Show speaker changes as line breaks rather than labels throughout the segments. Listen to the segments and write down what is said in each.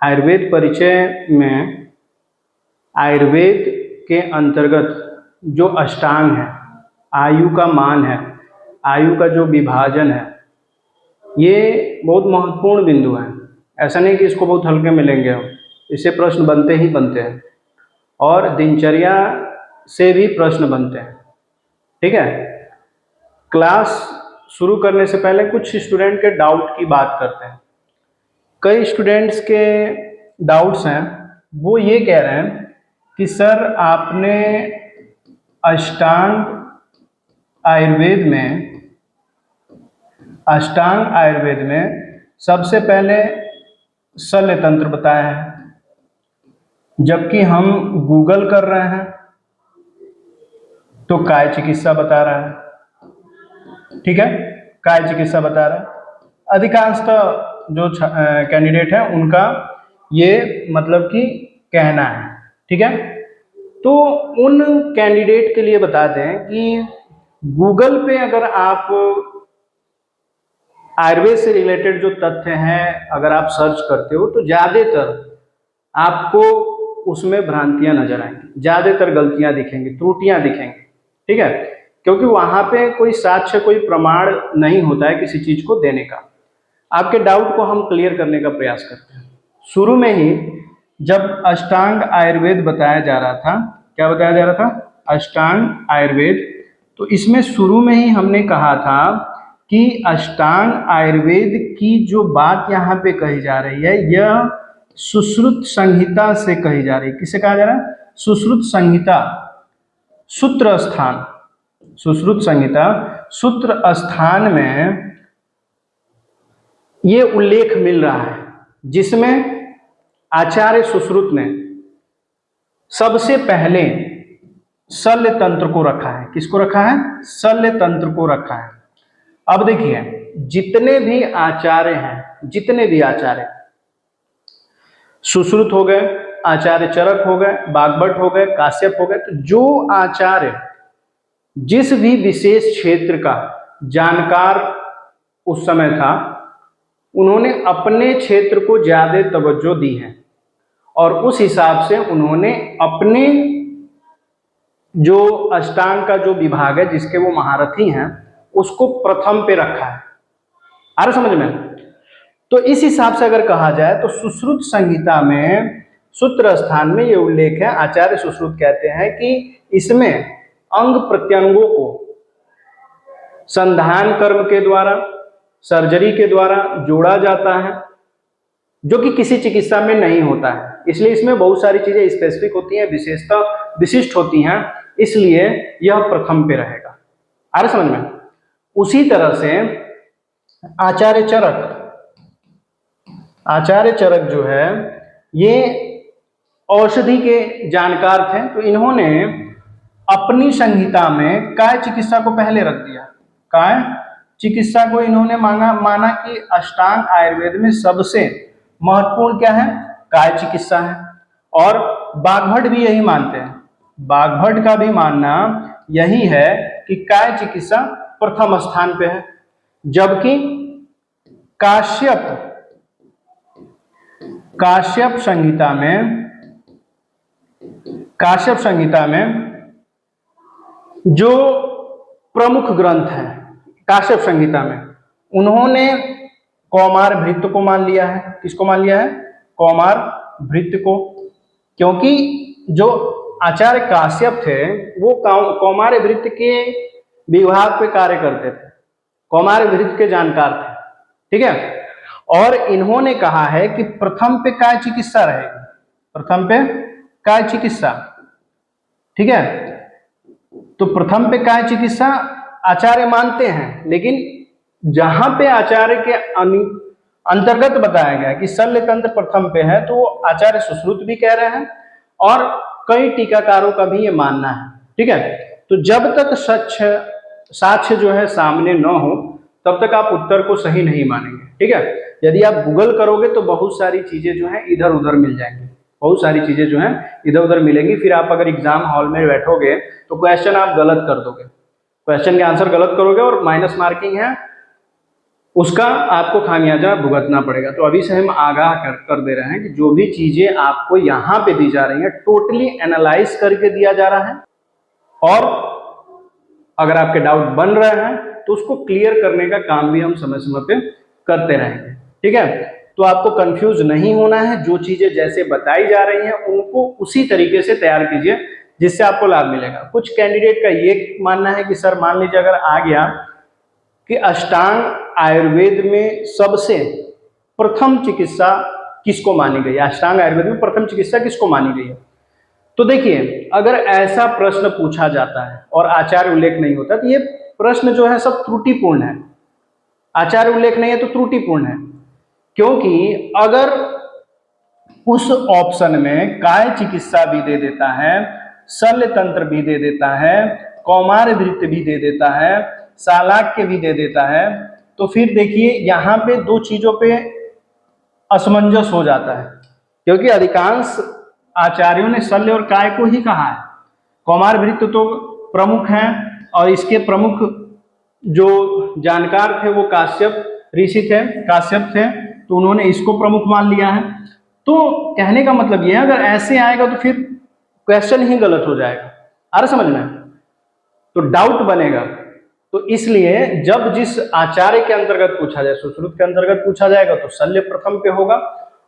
आयुर्वेद परिचय में आयुर्वेद के अंतर्गत जो अष्टांग है, आयु का मान है, आयु का जो विभाजन है, ये बहुत महत्वपूर्ण बिंदु है। ऐसा नहीं कि इसको बहुत हल्के में लेंगे हम, इससे प्रश्न बनते ही बनते हैं और दिनचर्या से भी प्रश्न बनते हैं। ठीक है, क्लास शुरू करने से पहले कुछ स्टूडेंट के डाउट की बात करते हैं। कई स्टूडेंट्स के डाउट्स हैं, वो ये कह रहे हैं कि सर आपने अष्टांग आयुर्वेद में सबसे पहले शल्य तंत्र बताया है, जबकि हम गूगल कर रहे हैं तो काय चिकित्सा बता रहा है। ठीक है, काय चिकित्सा बता रहा है। अधिकांशतः जो कैंडिडेट है उनका ये मतलब कि कहना है। ठीक है, तो उन कैंडिडेट के लिए बता दें कि गूगल पे अगर आप आयुर्वेद से रिलेटेड जो तथ्य हैं अगर आप सर्च करते हो तो ज़्यादातर आपको उसमें भ्रांतियां नजर आएंगी, ज़्यादातर गलतियां दिखेंगी, त्रुटियां दिखेंगी। ठीक है, क्योंकि वहां पे कोई साक्ष्य, कोई प्रमाण नहीं होता है किसी चीज को देने का। आपके डाउट को हम क्लियर करने का प्रयास करते हैं। शुरू में ही जब अष्टांग आयुर्वेद बताया जा रहा था, क्या बताया जा रहा था? अष्टांग आयुर्वेद। तो इसमें शुरू में ही हमने कहा था कि अष्टांग आयुर्वेद की जो बात यहाँ पे कही जा रही है, यह सुश्रुत संहिता से कही जा रही है। किसे कहा जा रहा है? सुश्रुत संहिता, सूत्र स्थान, सुश्रुत संहिता सूत्र स्थान में ये उल्लेख मिल रहा है, जिसमें आचार्य सुश्रुत ने सबसे पहले शल्य तंत्र को रखा है। किसको रखा है? शल्य तंत्र को रखा है। अब देखिए, जितने भी आचार्य हैं, जितने भी आचार्य, सुश्रुत हो गए, आचार्य चरक हो गए, बागभट्ट हो गए, काश्यप हो गए, तो जो आचार्य जिस भी विशेष क्षेत्र का जानकार उस समय था, उन्होंने अपने क्षेत्र को ज्यादा तवज्जो दी है और उस हिसाब से उन्होंने अपने जो अष्टांग का जो विभाग है, जिसके वो महारथी हैं, उसको प्रथम पे रखा है। आ रहा समझ में? तो इस हिसाब से अगर कहा जाए तो सुश्रुत संहिता में सूत्र स्थान में ये उल्लेख है। आचार्य सुश्रुत कहते हैं कि इसमें अंग प्रत्यंगों को संधान कर्म के द्वारा, सर्जरी के द्वारा जोड़ा जाता है, जो कि किसी चिकित्सा में नहीं होता है। इसलिए इसमें बहुत सारी चीजें स्पेसिफिक होती हैं, विशेषता विशिष्ट होती हैं, इसलिए यह प्रथम पे रहेगा। आ रहा समझ में? उसी तरह से आचार्य चरक जो है, ये औषधि के जानकार थे, तो इन्होंने अपनी संहिता में काय चिकित्सा को पहले रख दिया। काय चिकित्सा को इन्होंने माना कि अष्टांग आयुर्वेद में सबसे महत्वपूर्ण क्या है? काय चिकित्सा है। और बागभट्ट भी यही मानते हैं, बागभट्ट का भी मानना यही है कि काय चिकित्सा प्रथम स्थान पे है, जबकि काश्यप संहिता में जो प्रमुख ग्रंथ है काश्यप संहिता में, उन्होंने कौमार भृत्य को मान लिया है। किसको मान लिया है? कौमार भृत्य को, क्योंकि जो आचार्य काश्यप थे वो कौमार भृत्य के विभाग पे कार्य करते थे, कौमार भृत्य के जानकार थे। ठीक है, और इन्होंने कहा है कि प्रथम पे काय चिकित्सा रहेगी, प्रथम पे काय चिकित्सा। ठीक है, तो प्रथम पे काय चिकित्सा आचार्य मानते हैं, लेकिन जहां पे आचार्य के अंतर्गत बताया गया कि शल्य तंत्र प्रथम पे है, तो वो आचार्य सुश्रुत भी कह रहे हैं और कई टीकाकारों का भी ये मानना है। ठीक है, तो जब तक साक्ष्य जो है सामने न हो, तब तक आप उत्तर को सही नहीं मानेंगे। ठीक है, यदि आप गूगल करोगे तो बहुत सारी चीजें जो है इधर उधर मिल जाएंगी, बहुत सारी चीजें जो है इधर उधर मिलेंगी। फिर आप अगर एग्जाम हॉल में बैठोगे तो क्वेश्चन आप गलत कर दोगे, क्वेश्चन के आंसर गलत करोगे और माइनस मार्किंग है, उसका आपको खामियाजा भुगतना पड़ेगा। तो अभी से हम आगाह कर दे रहे हैं कि जो भी चीज़ें आपको यहाँ पे दी जा रही हैं टोटली एनालाइज करके दिया जा रहा है, और अगर आपके डाउट बन रहे हैं तो उसको क्लियर करने का काम भी हम समय समय पे करते रहेंगे। ठीक है, तो आपको कंफ्यूज नहीं होना है, जो चीजें जैसे बताई जा रही हैं उनको उसी तरीके से तैयार कीजिए जिससे आपको लाभ मिलेगा। कुछ कैंडिडेट का ये मानना है कि सर मान लीजिए अगर आ गया कि अष्टांग आयुर्वेद में सबसे प्रथम चिकित्सा किसको मानी गई है, अष्टांग आयुर्वेद में प्रथम चिकित्सा किसको मानी गई है, तो देखिए अगर ऐसा प्रश्न पूछा जाता है और आचार्य उल्लेख नहीं होता तो ये प्रश्न जो है सब त्रुटिपूर्ण है। आचार्य उल्लेख नहीं है तो त्रुटिपूर्ण है, क्योंकि अगर उस ऑप्शन में काय चिकित्सा भी दे देता है, शल्य तंत्र भी दे देता है, कौमार वृत्त भी दे देता है, शालाक्य भी दे देता है, तो फिर देखिए यहाँ पे दो चीजों पे असमंजस हो जाता है, क्योंकि अधिकांश आचार्यों ने शल्य और काय को ही कहा है। कौमार वृत्त तो प्रमुख हैं और इसके प्रमुख जो जानकार थे वो काश्यप ऋषि थे, काश्यप थे, तो उन्होंने इसको प्रमुख मान लिया है। तो कहने का मतलब यह है अगर ऐसे आएगा तो फिर क्वेश्चन ही गलत हो जाएगा, आ रहा समझ में, तो डाउट बनेगा। तो इसलिए जब जिस आचार्य के अंतर्गत पूछा जाए, सुश्रुत के अंतर्गत पूछा जाएगा तो शल्य प्रथम पे होगा,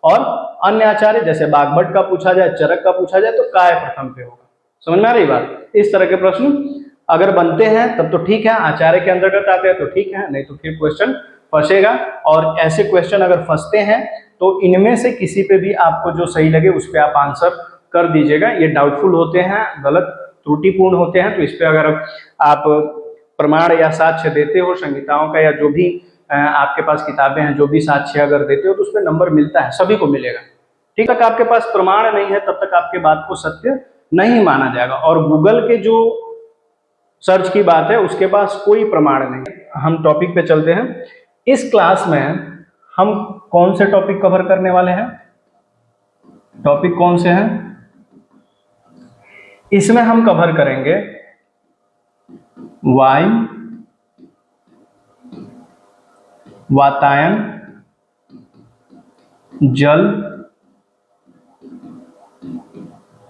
और अन्य आचार्य जैसे बागभट्ट का पूछा जाए, चरक का पूछा जाए तो काय प्रथम पे होगा। समझ में आ रही बात? इस तरह के प्रश्न अगर बनते हैं तब तो ठीक है, आचार्य के अंतर्गत आते हैं तो ठीक है, नहीं तो फिर क्वेश्चन फंसेगा। और ऐसे क्वेश्चन अगर फंसते हैं तो इनमें से किसी पे भी आपको जो सही लगे उस पर आप आंसर कर दीजिएगा। ये डाउटफुल होते हैं, गलत त्रुटिपूर्ण होते हैं, तो इस पर अगर आप प्रमाण या साक्ष्य देते हो संहिताओं का, या जो भी आपके पास किताबें हैं, जो भी साक्ष्य अगर देते हो तो उस पर नंबर मिलता है, सभी को मिलेगा। ठीक है, आपके पास प्रमाण नहीं है तब तक आपके बात को सत्य नहीं माना जाएगा। और गूगल के जो सर्च की बात है उसके पास कोई प्रमाण नहीं। हम टॉपिक पे चलते हैं। इस क्लास में हम कौन से टॉपिक कवर करने वाले हैं? टॉपिक कौन से हैं? इसमें हम कवर करेंगे वायु, वातायन, जल,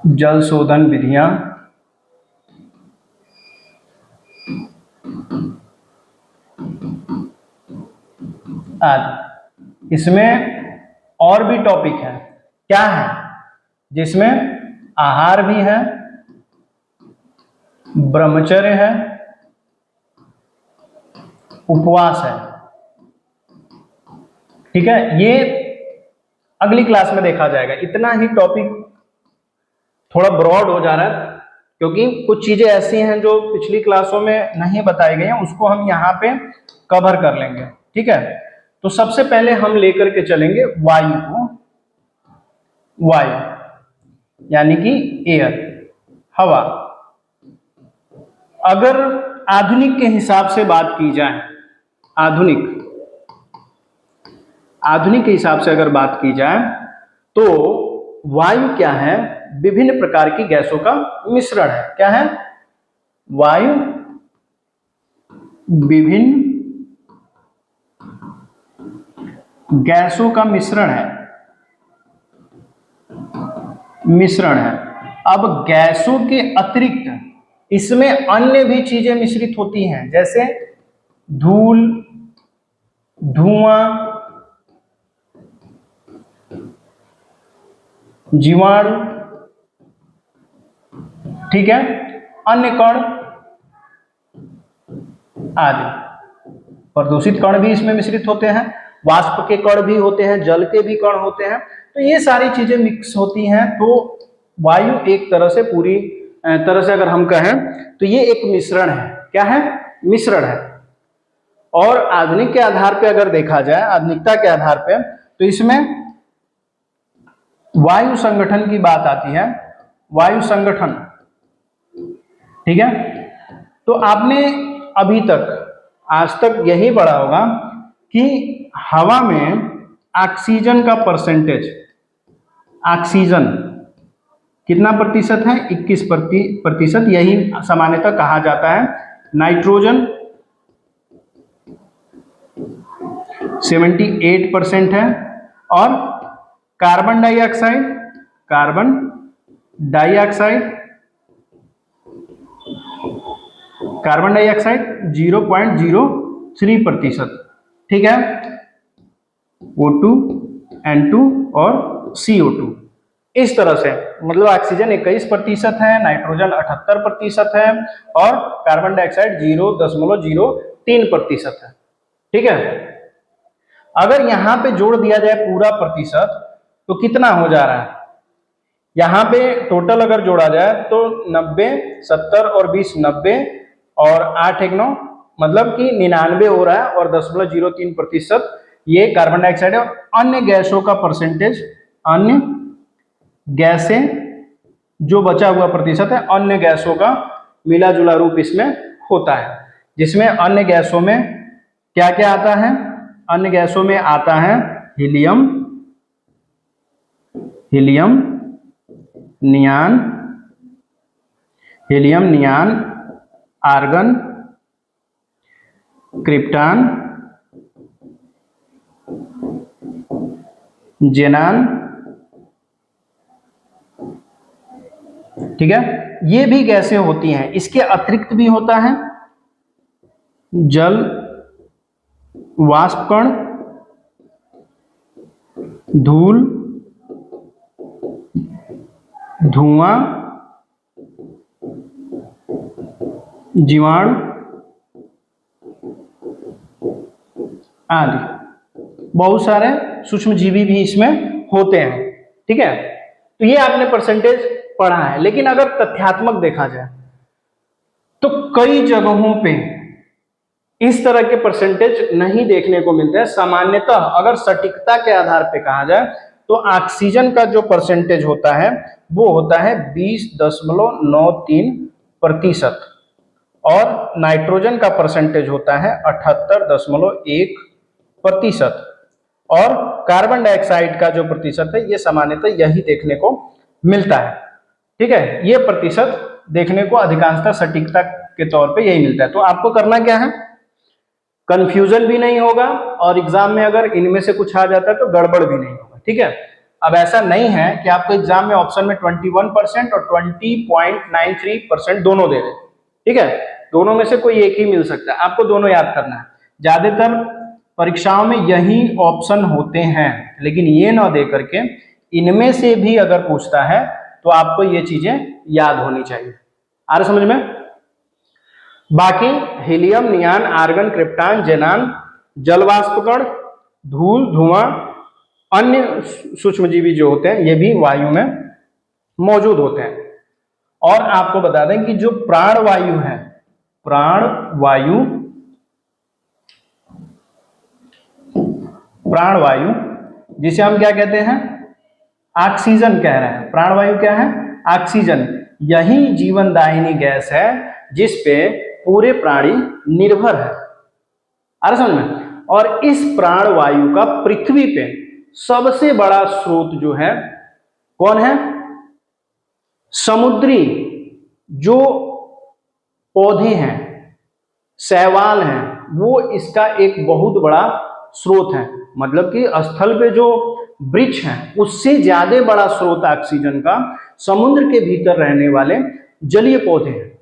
जल शोधन विधियां, आदि। इसमें और भी टॉपिक है, क्या है, जिसमें आहार भी है, ब्रह्मचर्य है, उपवास है। ठीक है, ये अगली क्लास में देखा जाएगा। इतना ही टॉपिक थोड़ा ब्रॉड हो जा रहा है क्योंकि कुछ चीजें ऐसी हैं जो पिछली क्लासों में नहीं बताई गई हैं, उसको हम यहाँ पे कवर कर लेंगे। ठीक है, तो सबसे पहले हम लेकर के चलेंगे वायु को। वायु यानी कि एयर, हवा। अगर आधुनिक के हिसाब से बात की जाए, आधुनिक के हिसाब से अगर बात की जाए तो वायु क्या है? विभिन्न प्रकार की गैसों का मिश्रण है। क्या है? वायु विभिन्न गैसों का मिश्रण है। अब गैसों के अतिरिक्त इसमें अन्य भी चीजें मिश्रित होती हैं, जैसे धूल, धुआं, जीवाणु, ठीक है, अन्य कण आदि। प्रदूषित कण भी इसमें मिश्रित होते हैं, वाष्प के कण भी होते हैं, जल के भी कण होते हैं। तो ये सारी चीजें मिक्स होती हैं। तो वायु एक तरह से पूरी तरह से अगर हम कहें तो ये एक मिश्रण है। क्या है? मिश्रण है। और आधुनिक के आधार पे अगर देखा जाए, आधुनिकता के आधार पे, तो इसमें वायु संगठन की बात आती है। वायु संगठन, ठीक है। तो आपने अभी तक, आज तक यही पढ़ा होगा कि हवा में ऑक्सीजन का परसेंटेज, ऑक्सीजन कितना प्रतिशत है? 21%। यही सामान्यतः कहा जाता है। नाइट्रोजन 78% है। और carbon dioxide, carbon dioxide, carbon dioxide 0.03%। ठीक है, O2, N2 और CO2। इस तरह से मतलब ऑक्सीजन 21% है, नाइट्रोजन 78% है और कार्बन डाइऑक्साइड 0.03% है। ठीक है, अगर यहां पे जोड़ दिया जाए पूरा प्रतिशत तो कितना हो जा रहा है? यहाँ पे टोटल अगर जोड़ा जाए तो 90, 70 और 20 90 और 8 1 9 मतलब कि 99 हो रहा है और 0.03% ये कार्बन डाइऑक्साइड है। और अन्य गैसों का परसेंटेज, अन्य गैसें जो बचा हुआ प्रतिशत है, अन्य गैसों का मिला जुला रूप इसमें होता है, जिसमें अन्य गैसों में क्या क्या आता है? अन्य गैसों में आता है helium, helium neon, helium neon, argon, krypton, xenon. ठीक है, ये भी गैसें होती हैं। इसके अतिरिक्त भी होता है जल वाष्प कण, धूल, धुआं, जीवाणु आदि। बहुत सारे सूक्ष्मजीवी भी इसमें होते हैं। ठीक है, तो ये आपने परसेंटेज पढ़ा है। लेकिन अगर तथ्यात्मक देखा जाए तो कई जगहों पे इस तरह के परसेंटेज नहीं देखने को मिलते हैं। सामान्यतः अगर सटीकता के आधार पे कहा जाए तो ऑक्सीजन का जो परसेंटेज होता है वो होता है 20.93% और नाइट्रोजन का परसेंटेज होता है 78.1% और कार्बन डाइऑक्साइड का जो प्रतिशत है ये सामान्यतः यही देखने को मिलता है। ठीक है, ये प्रतिशत देखने को अधिकांशतः सटीकता के तौर पे यही मिलता है। तो आपको करना क्या है, कंफ्यूजन भी नहीं होगा और एग्जाम में अगर इनमें से कुछ आ जाता है तो गड़बड़ भी नहीं होगा। ठीक है, अब ऐसा नहीं है कि आपको एग्जाम में ऑप्शन में 21% और 20.93% दोनों दे दे। ठीक है, दोनों में से कोई एक ही मिल सकता है, आपको दोनों याद करना है। ज्यादातर परीक्षाओं में यही ऑप्शन होते हैं, लेकिन ये ना दे करके इनमें से भी अगर पूछता है तो आपको ये चीजें याद होनी चाहिए। आ रहा समझ में? बाकी हीलियम, नियान, आर्गन, क्रिप्टॉन, जेनान, जलवाष्पकण, धूल, धुआं, अन्य सूक्ष्मजीवी जो होते हैं ये भी वायु में मौजूद होते हैं। और आपको बता दें कि जो प्राण वायु है, प्राण वायु, प्राण वायु जिसे हम क्या कहते हैं, ऑक्सीजन कह रहे हैं। प्राण वायु क्या है? ऑक्सीजन। यही जीवनदायिनी गैस है जिस पे पूरे प्राणी निर्भर है। आ रहा समझ में? और इस प्राण वायु का पृथ्वी पे सबसे बड़ा स्रोत जो है कौन है? समुद्री जो पौधे हैं, शैवाल हैं, वो इसका एक बहुत बड़ा स्रोत है। मतलब कि स्थल पे जो वृक्ष हैं उससे ज्यादा बड़ा स्रोत ऑक्सीजन का समुद्र के भीतर रहने वाले जलीय पौधे हैं,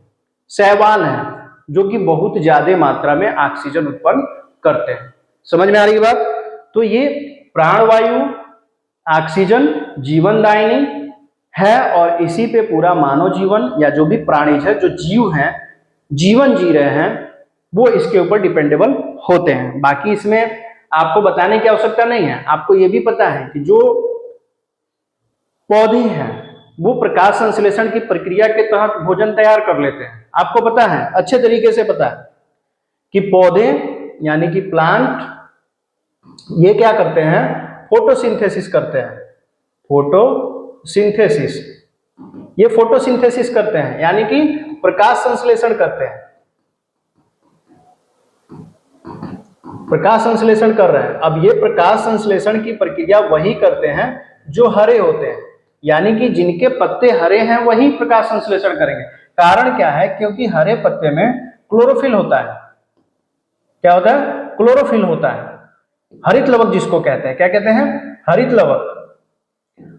शैवाल हैं, जो कि बहुत ज्यादा मात्रा में ऑक्सीजन उत्पन्न करते हैं। समझ में आ रही बात? तो ये प्राणवायु, ऑक्सीजन जीवनदायिनी है और इसी पे पूरा मानव जीवन या जो भी प्राणीज है, जो जीव हैं, जीवन जी रहे हैं, वो इसके ऊपर डिपेंडेबल होते हैं। बाकी इसमें आपको बताने की आवश्यकता नहीं है। आपको ये भी पता है कि जो पौधे हैं वो प्रकाश संश्लेषण की प्रक्रिया के तहत भोजन तैयार कर लेते हैं। आपको पता है, अच्छे तरीके से पता है कि पौधे यानी कि प्लांट ये क्या करते हैं? फोटोसिंथेसिस करते हैं। फोटोसिंथेसिस, ये फोटोसिंथेसिस करते हैं यानी कि प्रकाश संश्लेषण करते हैं। प्रकाश संश्लेषण कर रहे हैं। अब ये प्रकाश संश्लेषण की प्रक्रिया वही करते हैं जो हरे होते हैं, यानी कि जिनके पत्ते हरे हैं वही प्रकाश संश्लेषण करेंगे। कारण क्या है? क्योंकि हरे पत्ते में क्लोरोफिल होता है। क्या होता है? क्लोरोफिल होता है। हरित लवक जिसको कहते हैं, क्या कहते हैं, हरित लवक।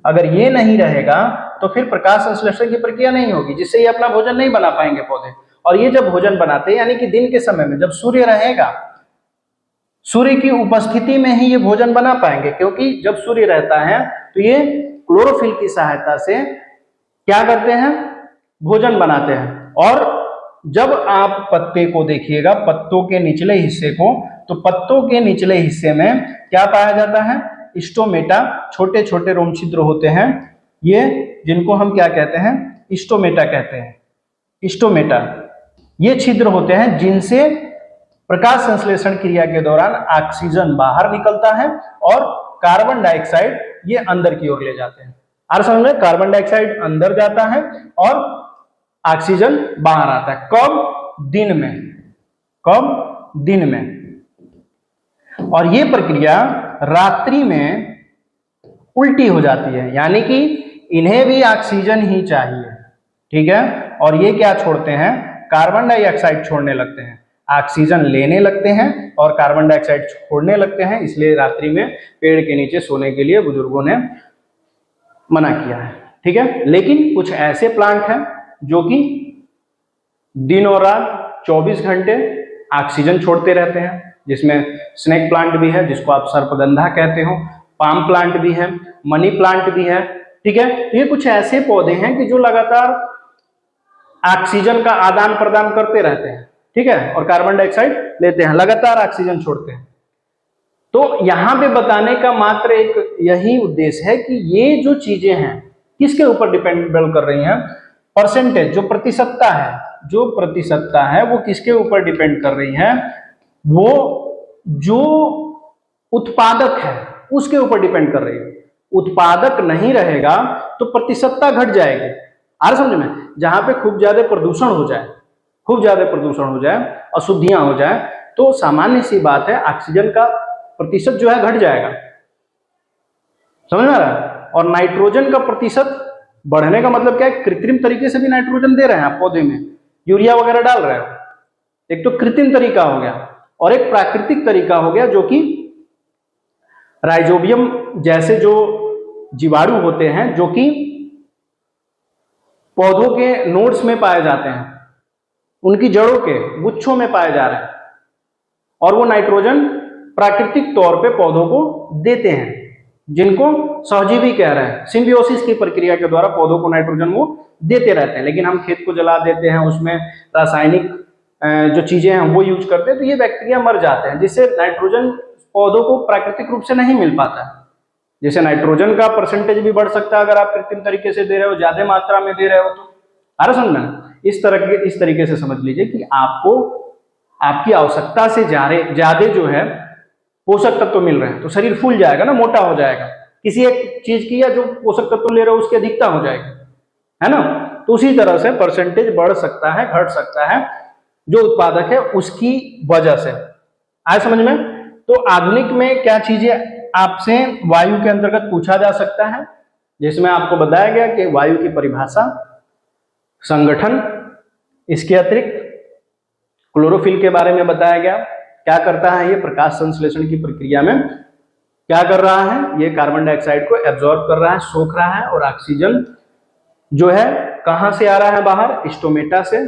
अगर ये नहीं रहेगा तो फिर प्रकाश संश्लेषण की प्रक्रिया नहीं होगी, जिससे ये अपना भोजन नहीं बना पाएंगे पौधे। और ये जब भोजन बनाते हैं यानी कि दिन के समय में जब सूर्य रहेगा, सूर्य की उपस्थिति में ही ये भोजन बना पाएंगे, क्योंकि जब सूर्य रहता है तो ये क्लोरोफिल की सहायता से क्या करते हैं, भोजन बनाते हैं। और जब आप पत्ते को देखिएगा, पत्तों के निचले हिस्से को, तो पत्तों के निचले हिस्से में क्या पाया जाता है, स्टोमेटा, छोटे छोटे रोम छिद्र होते हैं, ये जिनको हम क्या कहते हैं, स्टोमेटा कहते हैं। स्टोमेटा ये छिद्र होते हैं जिनसे प्रकाश संश्लेषण क्रिया के दौरान ऑक्सीजन बाहर निकलता है और कार्बन डाइऑक्साइड ये अंदर की ओर ले जाते हैं। और समझ में, कार्बन डाइऑक्साइड अंदर जाता है और ऑक्सीजन बाहर आता है। कब, दिन में, कब, दिन में। और ये प्रक्रिया रात्रि में उल्टी हो जाती है, यानी कि इन्हें भी ऑक्सीजन ही चाहिए, ठीक है। और ये क्या छोड़ते हैं, कार्बन डाइऑक्साइड छोड़ने लगते हैं, ऑक्सीजन लेने लगते हैं और कार्बन डाइऑक्साइड छोड़ने लगते हैं। इसलिए रात्रि में पेड़ के नीचे सोने के लिए बुजुर्गों ने मना किया है, ठीक है। लेकिन कुछ ऐसे प्लांट हैं जो कि दिन और रात 24 घंटे ऑक्सीजन छोड़ते रहते हैं, जिसमें स्नेक प्लांट भी है जिसको आप सर्पगंधा कहते हो, पाम प्लांट भी है, मनी प्लांट भी है, ठीक है। तो ये कुछ ऐसे पौधे हैं कि जो लगातार ऑक्सीजन का आदान प्रदान करते रहते हैं, ठीक है, और कार्बन डाइऑक्साइड लेते हैं, लगातार ऑक्सीजन छोड़ते हैं। तो यहां पे बताने का मात्र एक यही उद्देश्य है कि ये जो चीजें हैं किसके ऊपर डिपेंडेबल कर रही हैं, परसेंटेज, जो प्रतिशतता है, जो प्रतिशतता है वो किसके ऊपर डिपेंड कर रही है, वो जो उत्पादक है उसके ऊपर डिपेंड कर रही है। उत्पादक नहीं रहेगा तो प्रतिशतता घट जाएगी। आ रहा समझ में, जहां पे खूब ज्यादा प्रदूषण हो जाए, खूब ज्यादा प्रदूषण हो जाए, अशुद्धियां हो जाए, तो सामान्य सी बात है ऑक्सीजन का प्रतिशत जो है घट जाएगा, समझ में आ रहा है। और नाइट्रोजन का प्रतिशत बढ़ने का मतलब क्या है, कृत्रिम तरीके से भी नाइट्रोजन दे रहे हैं आप पौधे में, यूरिया वगैरह डाल रहे हो। एक तो कृत्रिम तरीका हो गया और एक प्राकृतिक तरीका हो गया, जो कि राइजोबियम जैसे जो जीवाणु होते हैं जो कि पौधों के नोड्स में पाए जाते हैं, उनकी जड़ों के गुच्छों में पाए जा रहे हैं, और वो नाइट्रोजन प्राकृतिक तौर पे पौधों को देते हैं, जिनको सहजीवी कह रहे हैं। सिम्बियोसिस की प्रक्रिया के द्वारा पौधों को नाइट्रोजन वो देते रहते हैं। लेकिन हम खेत को जला देते हैं, उसमें रासायनिक जो चीजें हैं वो यूज करते हैं, तो ये बैक्टीरिया मर जाते हैं, जिससे नाइट्रोजन पौधों को प्राकृतिक रूप से नहीं मिल पाता है। जैसे नाइट्रोजन का परसेंटेज भी बढ़ सकता है अगर आप कृत्रिम तरीके से दे रहे हो, ज्यादा मात्रा में दे रहे हो तो। आ रहा समझ में, इस तरीके से समझ लीजिए कि आपको आपकी आवश्यकता से ज्यादा जो है पोषक तत्व मिल रहे हैं, तो शरीर फूल जाएगा ना, मोटा हो जाएगा। किसी एक चीज की या जो पोषक तत्व ले रहे हो उसकी अधिकता हो जाएगी, है ना। तो उसी तरह से परसेंटेज बढ़ सकता है, घट सकता है, जो उत्पादक है उसकी वजह से। आए समझ में। तो आधुनिक में क्या चीजें आपसे वायु के अंतर्गत पूछा जा सकता है, जिसमें आपको बताया गया कि वायु की परिभाषा, संगठन, इसके अतिरिक्त क्लोरोफिल के बारे में बताया गया, क्या करता है ये प्रकाश संश्लेषण की प्रक्रिया में, क्या कर रहा है, ये कार्बन डाइऑक्साइड को एब्जॉर्ब कर रहा है, सोख रहा है, और ऑक्सीजन जो है कहां से आ रहा है, बाहर, स्टोमेटा से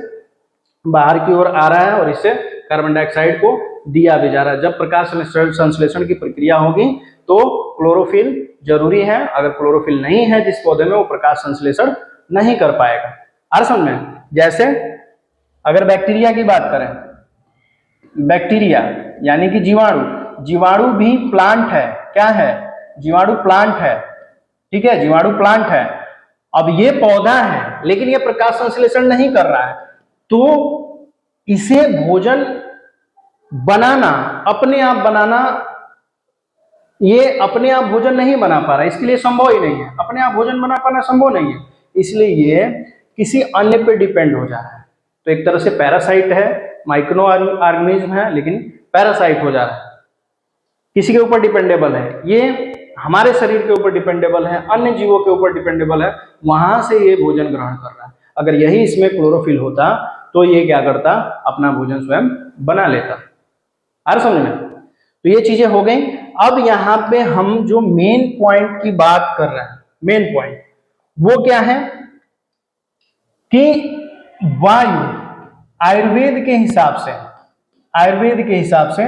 बाहर की ओर आ रहा है, और इससे कार्बन डाइऑक्साइड को दिया भी जा रहा है। जब प्रकाश संश्लेषण की प्रक्रिया होगी तो क्लोरोफिल जरूरी है, अगर क्लोरोफिल नहीं है जिस पौधे में, वो प्रकाश संश्लेषण नहीं कर पाएगा। समझ में। जैसे अगर बैक्टीरिया की बात करें, बैक्टीरिया यानी कि जीवाणु, जीवाणु भी प्लांट है, क्या है, जीवाणु प्लांट है, ठीक है, जीवाणु प्लांट है। अब ये पौधा है लेकिन ये प्रकाश संश्लेषण नहीं कर रहा है, तो इसे भोजन बनाना, अपने आप बनाना, ये अपने आप भोजन नहीं बना पा रहा है, इसके लिए संभव ही नहीं है, अपने आप भोजन बना पाना संभव नहीं है, इसलिए ये किसी अन्य पे डिपेंड हो जा रहा है। तो एक तरह से पैरासाइट है, माइक्रो ऑर्गेनिज्म है लेकिन पैरासाइट हो जा रहा है, किसी के ऊपर डिपेंडेबल है, ये हमारे शरीर के ऊपर डिपेंडेबल है, अन्य जीवों के ऊपर डिपेंडेबल है, वहां से ये भोजन ग्रहण कर रहा है। अगर यही इसमें क्लोरोफिल होता तो ये क्या करता, अपना भोजन स्वयं बना लेता। आ रहा समझ में। तो ये चीजें हो गई। अब यहाँ पे हम जो मेन पॉइंट की बात कर रहे हैं, मेन पॉइंट वो क्या है कि वायु आयुर्वेद के हिसाब से, आयुर्वेद के हिसाब से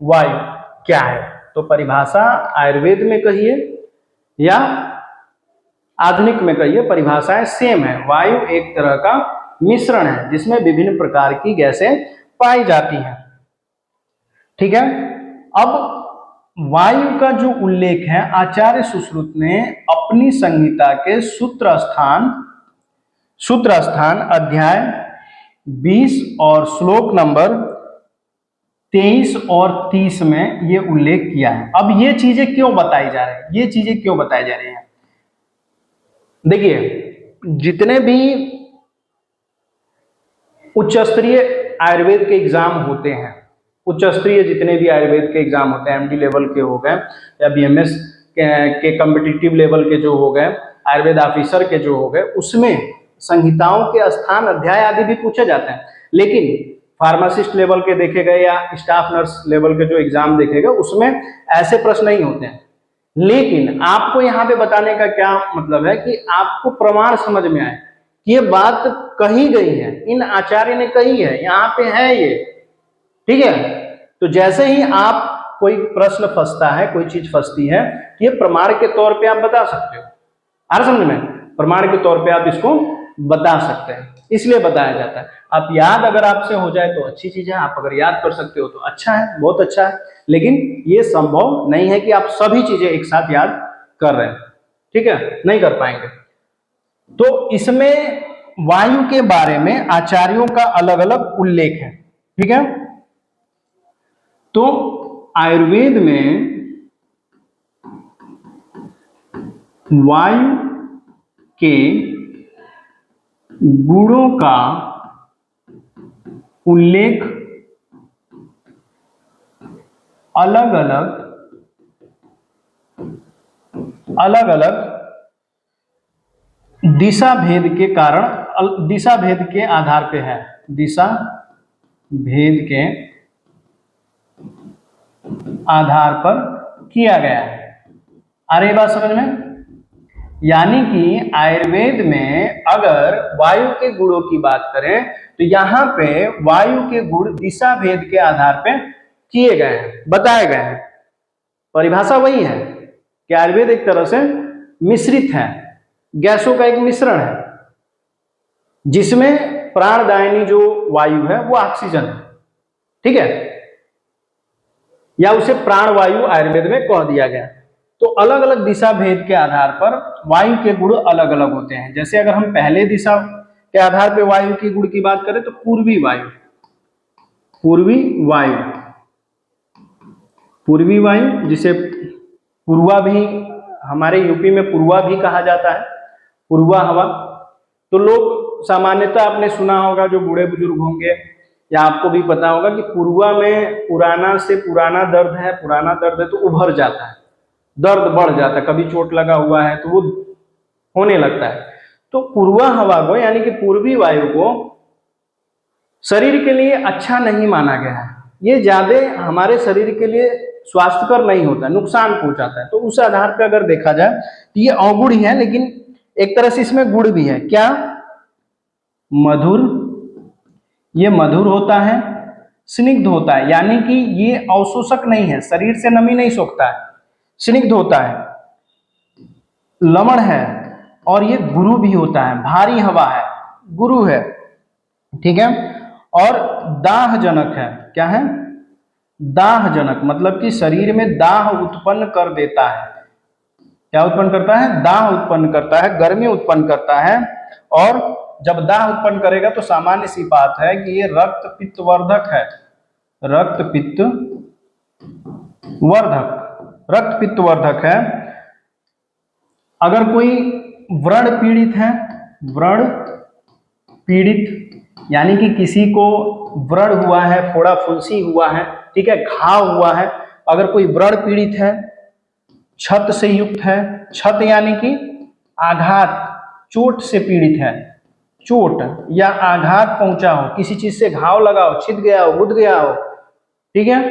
वायु क्या है। तो परिभाषा आयुर्वेद में कहिए या आधुनिक में कहिए, परिभाषाएं सेम है। वायु एक तरह का मिश्रण है जिसमें विभिन्न प्रकार की गैसें पाई जाती हैं। ठीक है। अब वायु का जो उल्लेख है आचार्य सुश्रुत ने अपनी संहिता के सूत्र स्थान अध्याय 20 और श्लोक नंबर 23 और 30 में ये उल्लेख किया है। अब ये चीजें क्यों बताई जा रही है, ये चीजें क्यों बताई जा रही हैं? देखिए, जितने भी उच्च स्तरीय आयुर्वेद के एग्जाम होते हैं, उच्च स्तरीय जितने भी आयुर्वेद के एग्जाम होते हैं, एमडी लेवल के हो गए या बीएमएस के कॉम्पिटिटिव लेवल के जो हो गए, आयुर्वेद ऑफिसर के जो हो गए, उसमें संहिताओं के स्थान अध्याय आदि भी पूछे जाते हैं। लेकिन फार्मासिस्ट लेवल के देखे गए या स्टाफ नर्स लेवल के जो एग्जाम देखे गए उसमें ऐसे प्रश्न नहीं होते हैं। लेकिन आपको यहाँ पे बताने का क्या मतलब है कि आपको प्रमाण समझ में आए कि ये बात कही गई है, इन आचार्य ने कही है, यहाँ पे है ये। ठीक है। तो जैसे ही आप कोई प्रश्न फंसता है, कोई चीज फंसती है, ये प्रमाण के तौर पे आप बता सकते हो। आ रहा समझ में? प्रमाण के तौर पे आप इसको बता सकते हैं, इसलिए बताया जाता है। आप याद अगर आपसे हो जाए तो अच्छी चीज है, आप अगर याद कर सकते हो तो अच्छा है, बहुत अच्छा है। लेकिन ये संभव नहीं है कि आप सभी चीजें एक साथ याद कर रहे हैं। ठीक है, नहीं कर पाएंगे। तो इसमें वायु के बारे में आचार्यों का अलग अलग उल्लेख है। ठीक है। तो आयुर्वेद में वायु के गुणों का उल्लेख अलग अलग दिशा भेद के कारण, दिशा भेद के आधार पे है, दिशा भेद के आधार पर किया गया है। आ रही बात समझ में? यानी कि आयुर्वेद में अगर वायु के गुणों की बात करें तो यहाँ पे वायु के गुण दिशा भेद के आधार पे किए गए हैं, बताए गए हैं। परिभाषा वही है कि आयुर्वेद एक तरह से मिश्रित है, गैसों का एक मिश्रण है, जिसमें प्राणदायिनी जो वायु है वो ऑक्सीजन है। ठीक है, या उसे प्राण वायु आयुर्वेद में कह दिया गया। तो अलग अलग दिशा भेद के आधार पर वायु के गुण अलग अलग होते हैं। जैसे अगर हम पहले दिशा के आधार पर वायु की गुण की बात करें तो पूर्वी वायु, पूर्वी वायु जिसे पूर्वा भी, हमारे यूपी में पूर्वा भी कहा जाता है, पूर्वा हवा। तो लोग सामान्यतः आपने सुना होगा, जो बूढ़े बुजुर्ग होंगे या आपको भी पता होगा कि पूर्वा में पुराना से पुराना दर्द है, पुराना दर्द है तो उभर जाता है, दर्द बढ़ जाता है, कभी चोट लगा हुआ है तो वो होने लगता है। तो पूर्वा हवा को यानी कि पूर्वी वायु को शरीर के लिए अच्छा नहीं माना गया है। ये ज्यादा हमारे शरीर के लिए स्वास्थ्यकर नहीं होता, नुकसान पहुंचाता है। तो उस आधार पर अगर देखा जाए तो ये अवगुण ही है, लेकिन एक तरह से इसमें गुण भी है। क्या? मधुर, ये मधुर होता है, स्निग्ध होता है, यानी कि ये अवशोषक नहीं है, शरीर से नमी नहीं सोखता है, स्निग्ध होता है, लवण है, और ये गुरु भी होता है, भारी हवा है, गुरु है। ठीक है। और दाहजनक है। क्या है? दाहजनक, मतलब कि शरीर में दाह उत्पन्न कर देता है। क्या उत्पन्न करता है? दाह उत्पन्न करता है, गर्मी उत्पन्न करता है। और जब दाह उत्पन्न करेगा तो सामान्य सी बात है कि ये रक्त पित्त वर्धक है, रक्त पित्त वर्धक है। अगर कोई व्रण पीड़ित है, व्रण पीड़ित यानी कि किसी को व्रण हुआ है, फोड़ा फुंसी हुआ है, ठीक है, घाव हुआ है, अगर कोई व्रण पीड़ित है, क्षत से युक्त है, क्षत यानी कि आघात, चोट से पीड़ित है, चोट या आघात पहुंचा हो, किसी चीज से घाव लगा हो, छिद गया हो, गुद गया हो, ठीक है,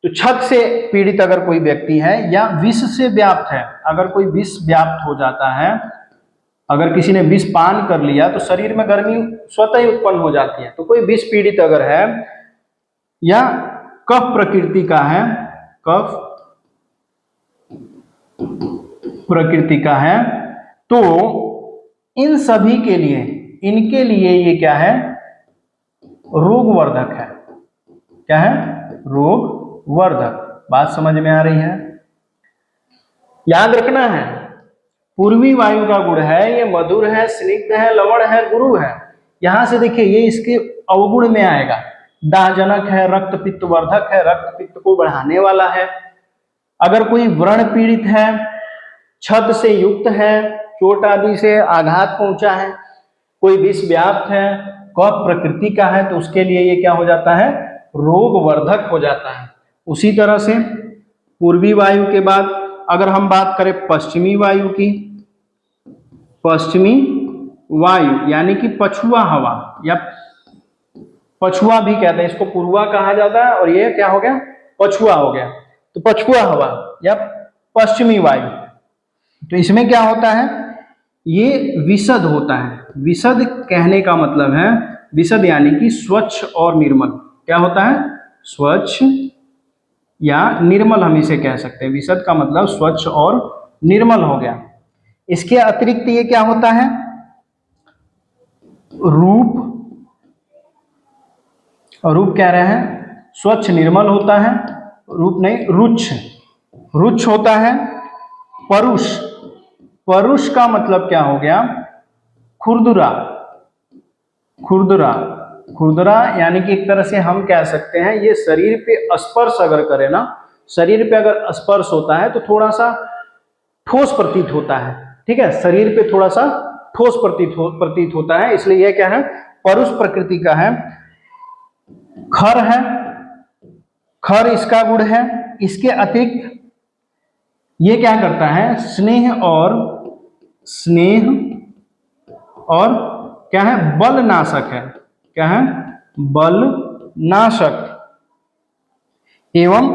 तो छत से पीड़ित अगर कोई व्यक्ति है या विष से व्याप्त है, अगर कोई विष व्याप्त हो जाता है, अगर किसी ने विष पान कर लिया तो शरीर में गर्मी स्वतः ही उत्पन्न हो जाती है। तो कोई विष पीड़ित अगर है या कफ प्रकृति का है, कफ प्रकृति का है, तो इन सभी के लिए, इनके लिए ये क्या है, रोगवर्धक है। क्या है, रोगवर्धक। बात समझ में आ रही है? याद रखना है, पूर्वी वायु का गुण है, ये मधुर है, स्निग्ध है, लवण है, गुरु है। यहां से देखिए ये इसके अवगुण में आएगा। दाहजनक है, रक्त पित्त वर्धक है, रक्त पित्त को बढ़ाने वाला है। अगर कोई व्रण पीड़ित है, छत से युक्त है, चोट आदि से आघात पहुंचा है, कोई विष व्याप्त है, कफ प्रकृति का है, तो उसके लिए ये क्या हो जाता है, रोगवर्धक हो जाता है। उसी तरह से पूर्वी वायु के बाद अगर हम बात करें पश्चिमी वायु की, पश्चिमी वायु यानी कि पछुआ हवा, या पछुआ भी कहते हैं इसको, पूर्वा कहा जाता है और ये क्या हो गया, पछुआ हो गया। तो पछुआ हवा या पश्चिमी वायु, तो इसमें क्या होता है, ये विशद होता है। विशद कहने का मतलब है, विशद यानी कि स्वच्छ और निर्मल। क्या होता है, स्वच्छ या निर्मल, हम इसे कह सकते हैं। विशद का मतलब स्वच्छ और निर्मल हो गया। इसके अतिरिक्त ये क्या होता है, रूप, रूप कह रहे हैं, स्वच्छ निर्मल होता है, रूप नहीं, रुच्छ, रुच्छ होता है। परुष, परुष का मतलब क्या हो गया, खुरदुरा, खुरदुरा, खुरदुरा यानी कि एक तरह से हम कह सकते हैं ये शरीर पे स्पर्श अगर करे ना, शरीर पे अगर स्पर्श होता है तो थोड़ा सा ठोस प्रतीत होता है। ठीक है, शरीर पे थोड़ा सा ठोस प्रतीत होता है, इसलिए यह क्या है, परुष प्रकृति का है। खर है, खर इसका गुण है। इसके अतिरिक्त ये क्या करता है, स्नेह और क्या है, बल नाशक है। क्या है, बल नाशक एवं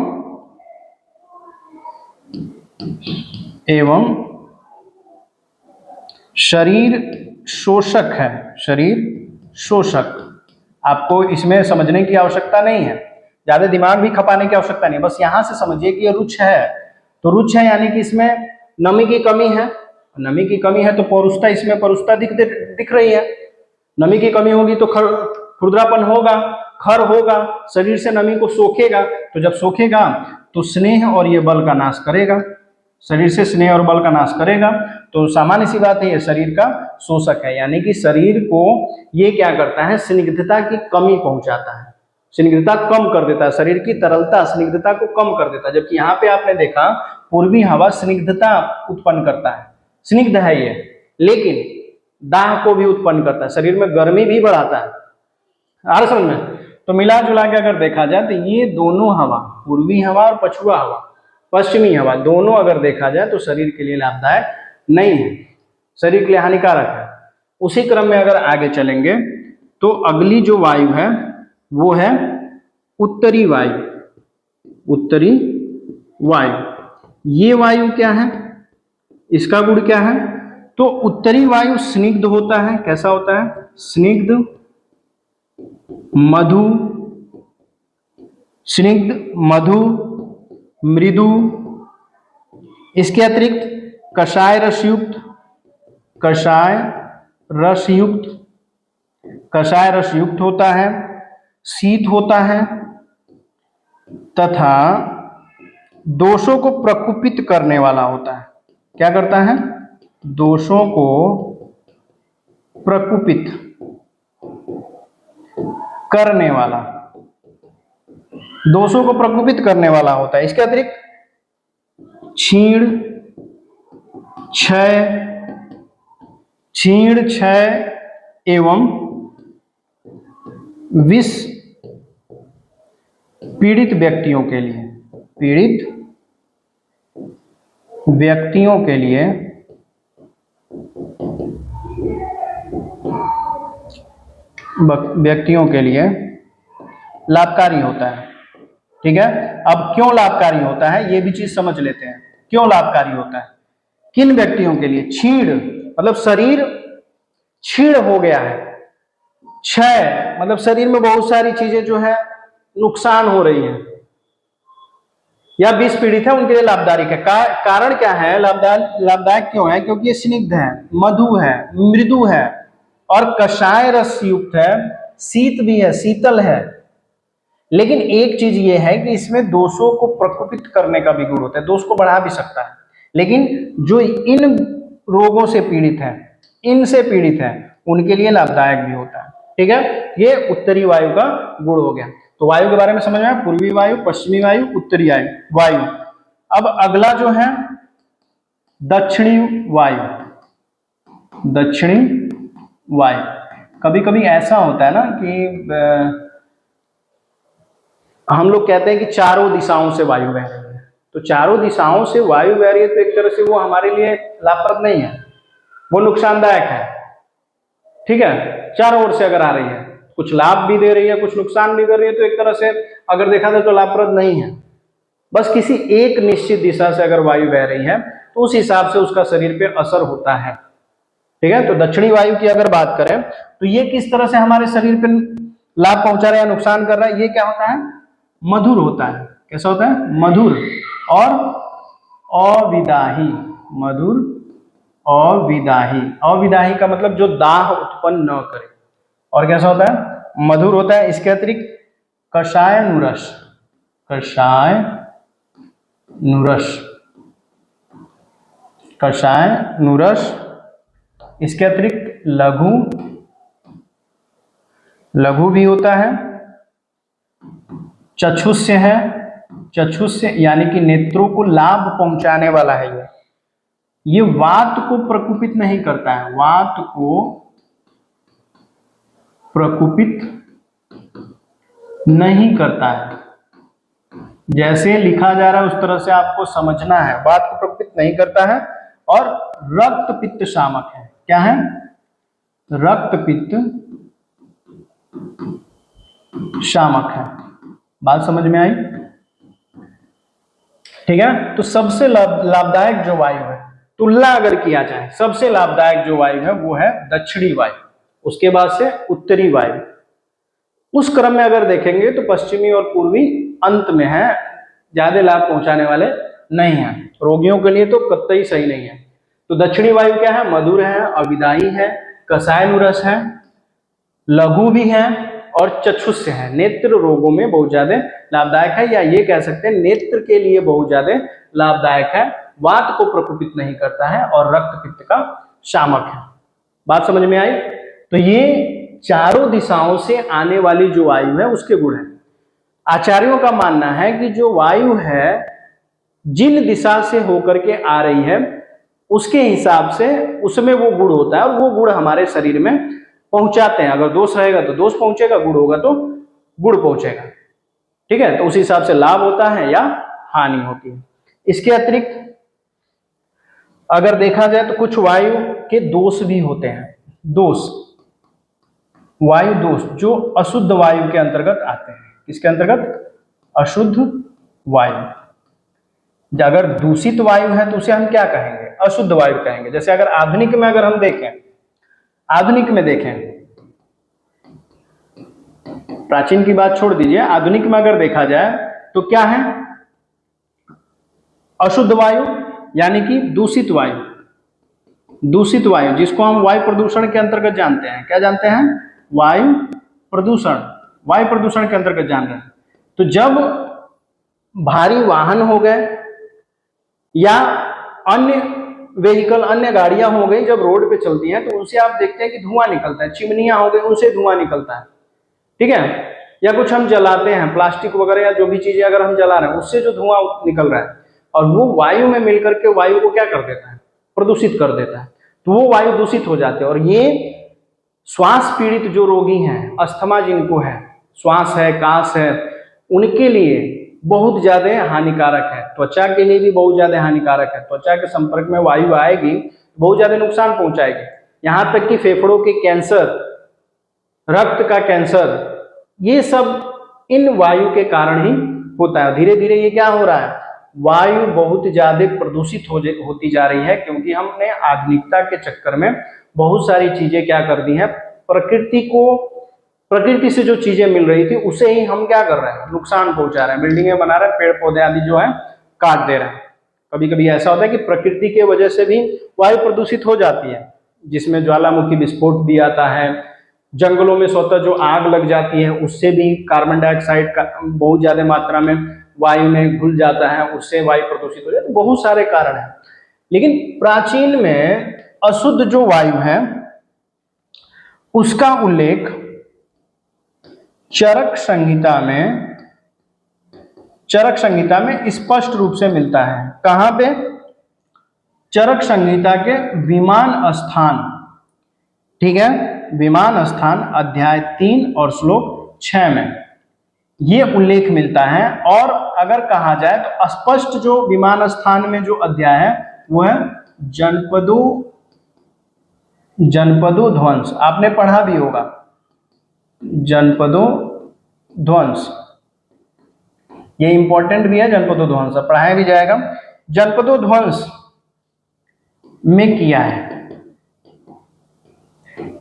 शरीर शोषक है। शरीर शोषक, आपको इसमें समझने की आवश्यकता नहीं है, ज्यादा दिमाग भी खपाने की आवश्यकता नहीं, बस यहां से समझिए कि ये रुच्छ है। तो रुच्छ है यानी कि इसमें नमी की कमी है, नमी की कमी है तो पौरुषता, इसमें पौरुषता दिख रही है। नमी की कमी होगी तो खुरदरापन होगा, खर होगा, शरीर से नमी को सोखेगा, तो जब सोखेगा तो स्नेह और ये बल का नाश करेगा, शरीर से स्नेह और बल का नाश करेगा। तो सामान्य सी बात है, ये शरीर का शोषक है, यानी कि शरीर को ये क्या करता है, स्निग्धता की कमी पहुंचाता है, स्निग्धता कम कर देता है, शरीर की तरलता स्निग्धता को कम कर देता है। जबकि यहाँ पे आपने देखा पूर्वी हवा स्निग्धता उत्पन्न करता है, स्निग्ध है ये, लेकिन दाह को भी उत्पन्न करता है, शरीर में गर्मी भी बढ़ाता है। आ रहा समझ में? तो मिला जुला के अगर देखा जाए तो ये दोनों हवा, पूर्वी हवा और पछुआ हवा, पश्चिमी हवा, दोनों अगर देखा जाए तो शरीर के लिए लाभदायक नहीं है, शरीर के लिए हानिकारक है। उसी क्रम में अगर आगे चलेंगे तो अगली जो वायु है वो है उत्तरी वायु। उत्तरी वायु, ये वायु क्या है, इसका गुण क्या है, तो उत्तरी वायु स्निग्ध होता है। कैसा होता है, स्निग्ध, मधु, स्निग्ध, मधु, मृदु। इसके अतिरिक्त कषाय रसयुक्त, कषाय रसयुक्त, कषाय रसयुक्त होता है, शीत होता है, तथा दोषों को प्रकुपित करने वाला होता है। क्या करता है, दोषों को प्रकुपित करने वाला, दोषों को प्रकुपित करने वाला होता है। इसके अतिरिक्त क्षीण, क्षय एवं विष पीड़ित व्यक्तियों के लिए, पीड़ित व्यक्तियों के लिए लाभकारी होता है। ठीक है। अब क्यों लाभकारी होता है ये भी चीज समझ लेते हैं, क्यों लाभकारी होता है। किन व्यक्तियों के लिए? क्षीण मतलब शरीर क्षीण हो गया है, क्षय मतलब शरीर में बहुत सारी चीजें जो है नुकसान हो रही है, या विष पीड़ित है, उनके लिए लाभदायक है। कारण क्या है? लाभदायक क्यों है? क्योंकि ये स्निग्ध है, मधु है, मृदु है और कषाय रस युक्त है, शीत भी है, शीतल है। लेकिन एक चीज ये है कि इसमें दोषों को प्रकोपित करने का भी गुण होता है, दोष को बढ़ा भी सकता है। लेकिन जो इन रोगों से पीड़ित है, इनसे पीड़ित है, उनके लिए लाभदायक भी होता है। ठीक है, ये उत्तरी वायु का गुण हो गया। तो वायु के बारे में समझ में आया, पूर्वी वायु, पश्चिमी वायु, उत्तरी वायु। अब अगला जो है दक्षिणी वायु। दक्षिणी वायु कभी कभी ऐसा होता है ना कि हम लोग कहते हैं कि चारों दिशाओं से वायु बह रही है, तो चारों दिशाओं से वायु बह रही है तो एक तरह से वो हमारे लिए लाभप्रद नहीं है, वो नुकसानदायक है। ठीक है, चारों ओर से अगर आ रही है, कुछ लाभ भी दे रही है, कुछ नुकसान भी कर रही है, तो एक तरह से अगर देखा जाए तो लाभप्रद नहीं है। बस किसी एक निश्चित दिशा से अगर वायु बह रही है तो उस हिसाब से उसका शरीर पे असर होता है। ठीक है, तो दक्षिणी वायु की अगर बात करें तो ये किस तरह से हमारे शरीर पे लाभ पहुंचा रहा है या नुकसान कर रहा है? ये क्या होता है? मधुर होता है। कैसा होता है? मधुर और अविदाही। मधुर अविदाही, अविदाही का मतलब जो दाह उत्पन्न न करे। और कैसा होता है? मधुर होता है। इसके अतिरिक्त कषाय नुरस, कषाय नुरस, कषाय नुरस। इसके अतिरिक्त लघु, लघु भी होता है। चक्षुष्य है, चक्षुष्य यानी कि नेत्रों को लाभ पहुंचाने वाला है। ये वात को प्रकुपित नहीं करता है, वात को प्रकुपित नहीं करता है। जैसे लिखा जा रहा है उस तरह से आपको समझना है। वात को प्रकुपित नहीं करता है और रक्त पित्त शामक है। क्या है? रक्त पित्त शामक है। बात समझ में आई? ठीक है, तो सबसे लाभदायक जो वायु है, तुलना अगर किया जाए, सबसे लाभदायक जो वायु है वो है दक्षिणी वायु, उसके बाद से उत्तरी वायु। उस क्रम में अगर देखेंगे तो पश्चिमी और पूर्वी अंत में है, ज्यादा लाभ पहुंचाने वाले नहीं है, रोगियों के लिए तो कतई सही नहीं है। तो दक्षिणी वायु क्या है? मधुर है, अविदाई है, कषाय नुरस है, लघु भी है और चक्षुष्य है। नेत्र रोगों में बहुत ज्यादा लाभदायक है, या ये कह सकते हैं नेत्र के लिए बहुत ज्यादा लाभदायक है। वात को प्रकोपित नहीं करता है और रक्त पित्त का शामक है। बात समझ में आई? तो ये चारों दिशाओं से आने वाली जो वायु है उसके गुण है। आचार्यों का मानना है कि जो वायु है जिन दिशा से होकर के आ रही है उसके हिसाब से उसमें वो गुण होता है, और वो गुण हमारे शरीर में पहुंचाते हैं। अगर दोष रहेगा तो दोष पहुंचेगा, गुण होगा तो गुण पहुंचेगा। ठीक है, तो उस हिसाब से लाभ होता है या हानि होती है। इसके अतिरिक्त अगर देखा जाए तो कुछ वायु के दोष भी होते हैं। दोष, वायु दोष जो अशुद्ध वायु के अंतर्गत आते हैं। किसके अंतर्गत? अशुद्ध वायु। अगर दूषित वायु है तो उसे हम क्या कहेंगे? अशुद्ध वायु कहेंगे। जैसे अगर आधुनिक में अगर हम देखें, आधुनिक में देखें, प्राचीन की बात छोड़ दीजिए, आधुनिक में अगर देखा जाए तो क्या है? अशुद्ध वायु यानी कि दूषित वायु। दूषित वायु जिसको हम वायु प्रदूषण के अंतर्गत जानते हैं। क्या जानते हैं? वायु प्रदूषण, वायु प्रदूषण के अंतर्गत जान रहे हैं। तो जब भारी वाहन हो गए या अन्य व्हीकल, अन्य गाड़ियां हो गई, जब रोड पे चलती हैं तो उनसे आप देखते हैं कि धुआं निकलता है। चिमनियां हो गई, उनसे धुआं निकलता है। ठीक है, या कुछ हम जलाते हैं, प्लास्टिक वगैरह या जो भी चीजें अगर हम जला रहे हैं उससे जो धुआं निकल रहा है, और वो वायु में मिलकर के वायु को क्या कर देता है? प्रदूषित कर देता है। तो वो वायु दूषित हो जाते हैं। और ये श्वास पीड़ित जो रोगी हैं, अस्थमा जिनको है, श्वास है, काश है, उनके लिए बहुत ज्यादा हानिकारक है। त्वचा के लिए भी बहुत ज्यादा हानिकारक है। त्वचा के संपर्क में वायु आएगी, बहुत ज्यादा नुकसान पहुंचाएगी। यहां तक कि फेफड़ों के कैंसर, रक्त का कैंसर, ये सब इन वायु के कारण ही होता है। धीरे धीरे ये क्या हो रहा है, वायु बहुत ज्यादा प्रदूषित होती जा रही है, क्योंकि हमने आधुनिकता के चक्कर में बहुत सारी चीजें क्या कर दी हैं, प्रकृति से जो चीजें मिल रही थी उसे ही हम क्या कर रहे हैं, नुकसान पहुंचा रहे हैं, बिल्डिंगें बना रहे हैं, पेड़ पौधे आदि जो है काट दे रहे हैं। कभी कभी ऐसा होता है कि प्रकृति के वजह से भी वायु प्रदूषित हो जाती है, जिसमें ज्वालामुखी विस्फोट भी आता है, जंगलों में स्वतः जो आग लग जाती है उससे भी कार्बन डाइऑक्साइड का बहुत ज्यादा मात्रा में वायु में घुल जाता है, उससे वायु प्रदूषित हो जाती है। बहुत सारे कारण हैं, लेकिन प्राचीन में अशुद्ध जो वायु है उसका उल्लेख चरक संहिता में स्पष्ट रूप से मिलता है। कहां पे, चरक संहिता के विमान स्थान, ठीक है, विमान स्थान अध्याय 3 और श्लोक 6 में ये उल्लेख मिलता है। और अगर कहा जाए तो स्पष्ट जो विमान स्थान में जो अध्याय है वो है जनपदों ध्वंस, आपने पढ़ा भी होगा, जनपदों ध्वंस, ये इंपॉर्टेंट भी है, जनपदों ध्वंस पढ़ाया भी जाएगा। जनपदों ध्वंस में किया है,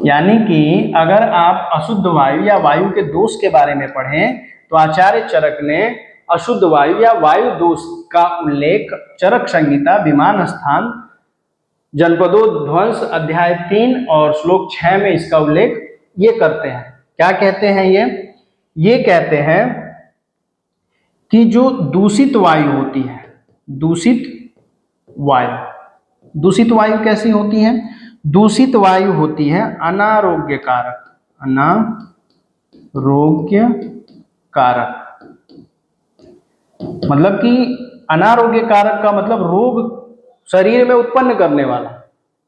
यानी कि अगर आप अशुद्ध वायु या वायु के दोष के बारे में पढ़ें तो आचार्य चरक ने अशुद्ध वायु या वायु दोष का उल्लेख चरक संहिता विमान स्थान जनपदों ध्वंस अध्याय 3 और श्लोक 6 में इसका उल्लेख ये करते हैं। क्या कहते हैं ये कहते हैं कि जो दूषित वायु होती है, दूषित वायु कैसी होती है, दूषित वायु होती है अनारोग्य कारक, मतलब कि अनारोग्य कारक का मतलब रोग शरीर में उत्पन्न करने वाला,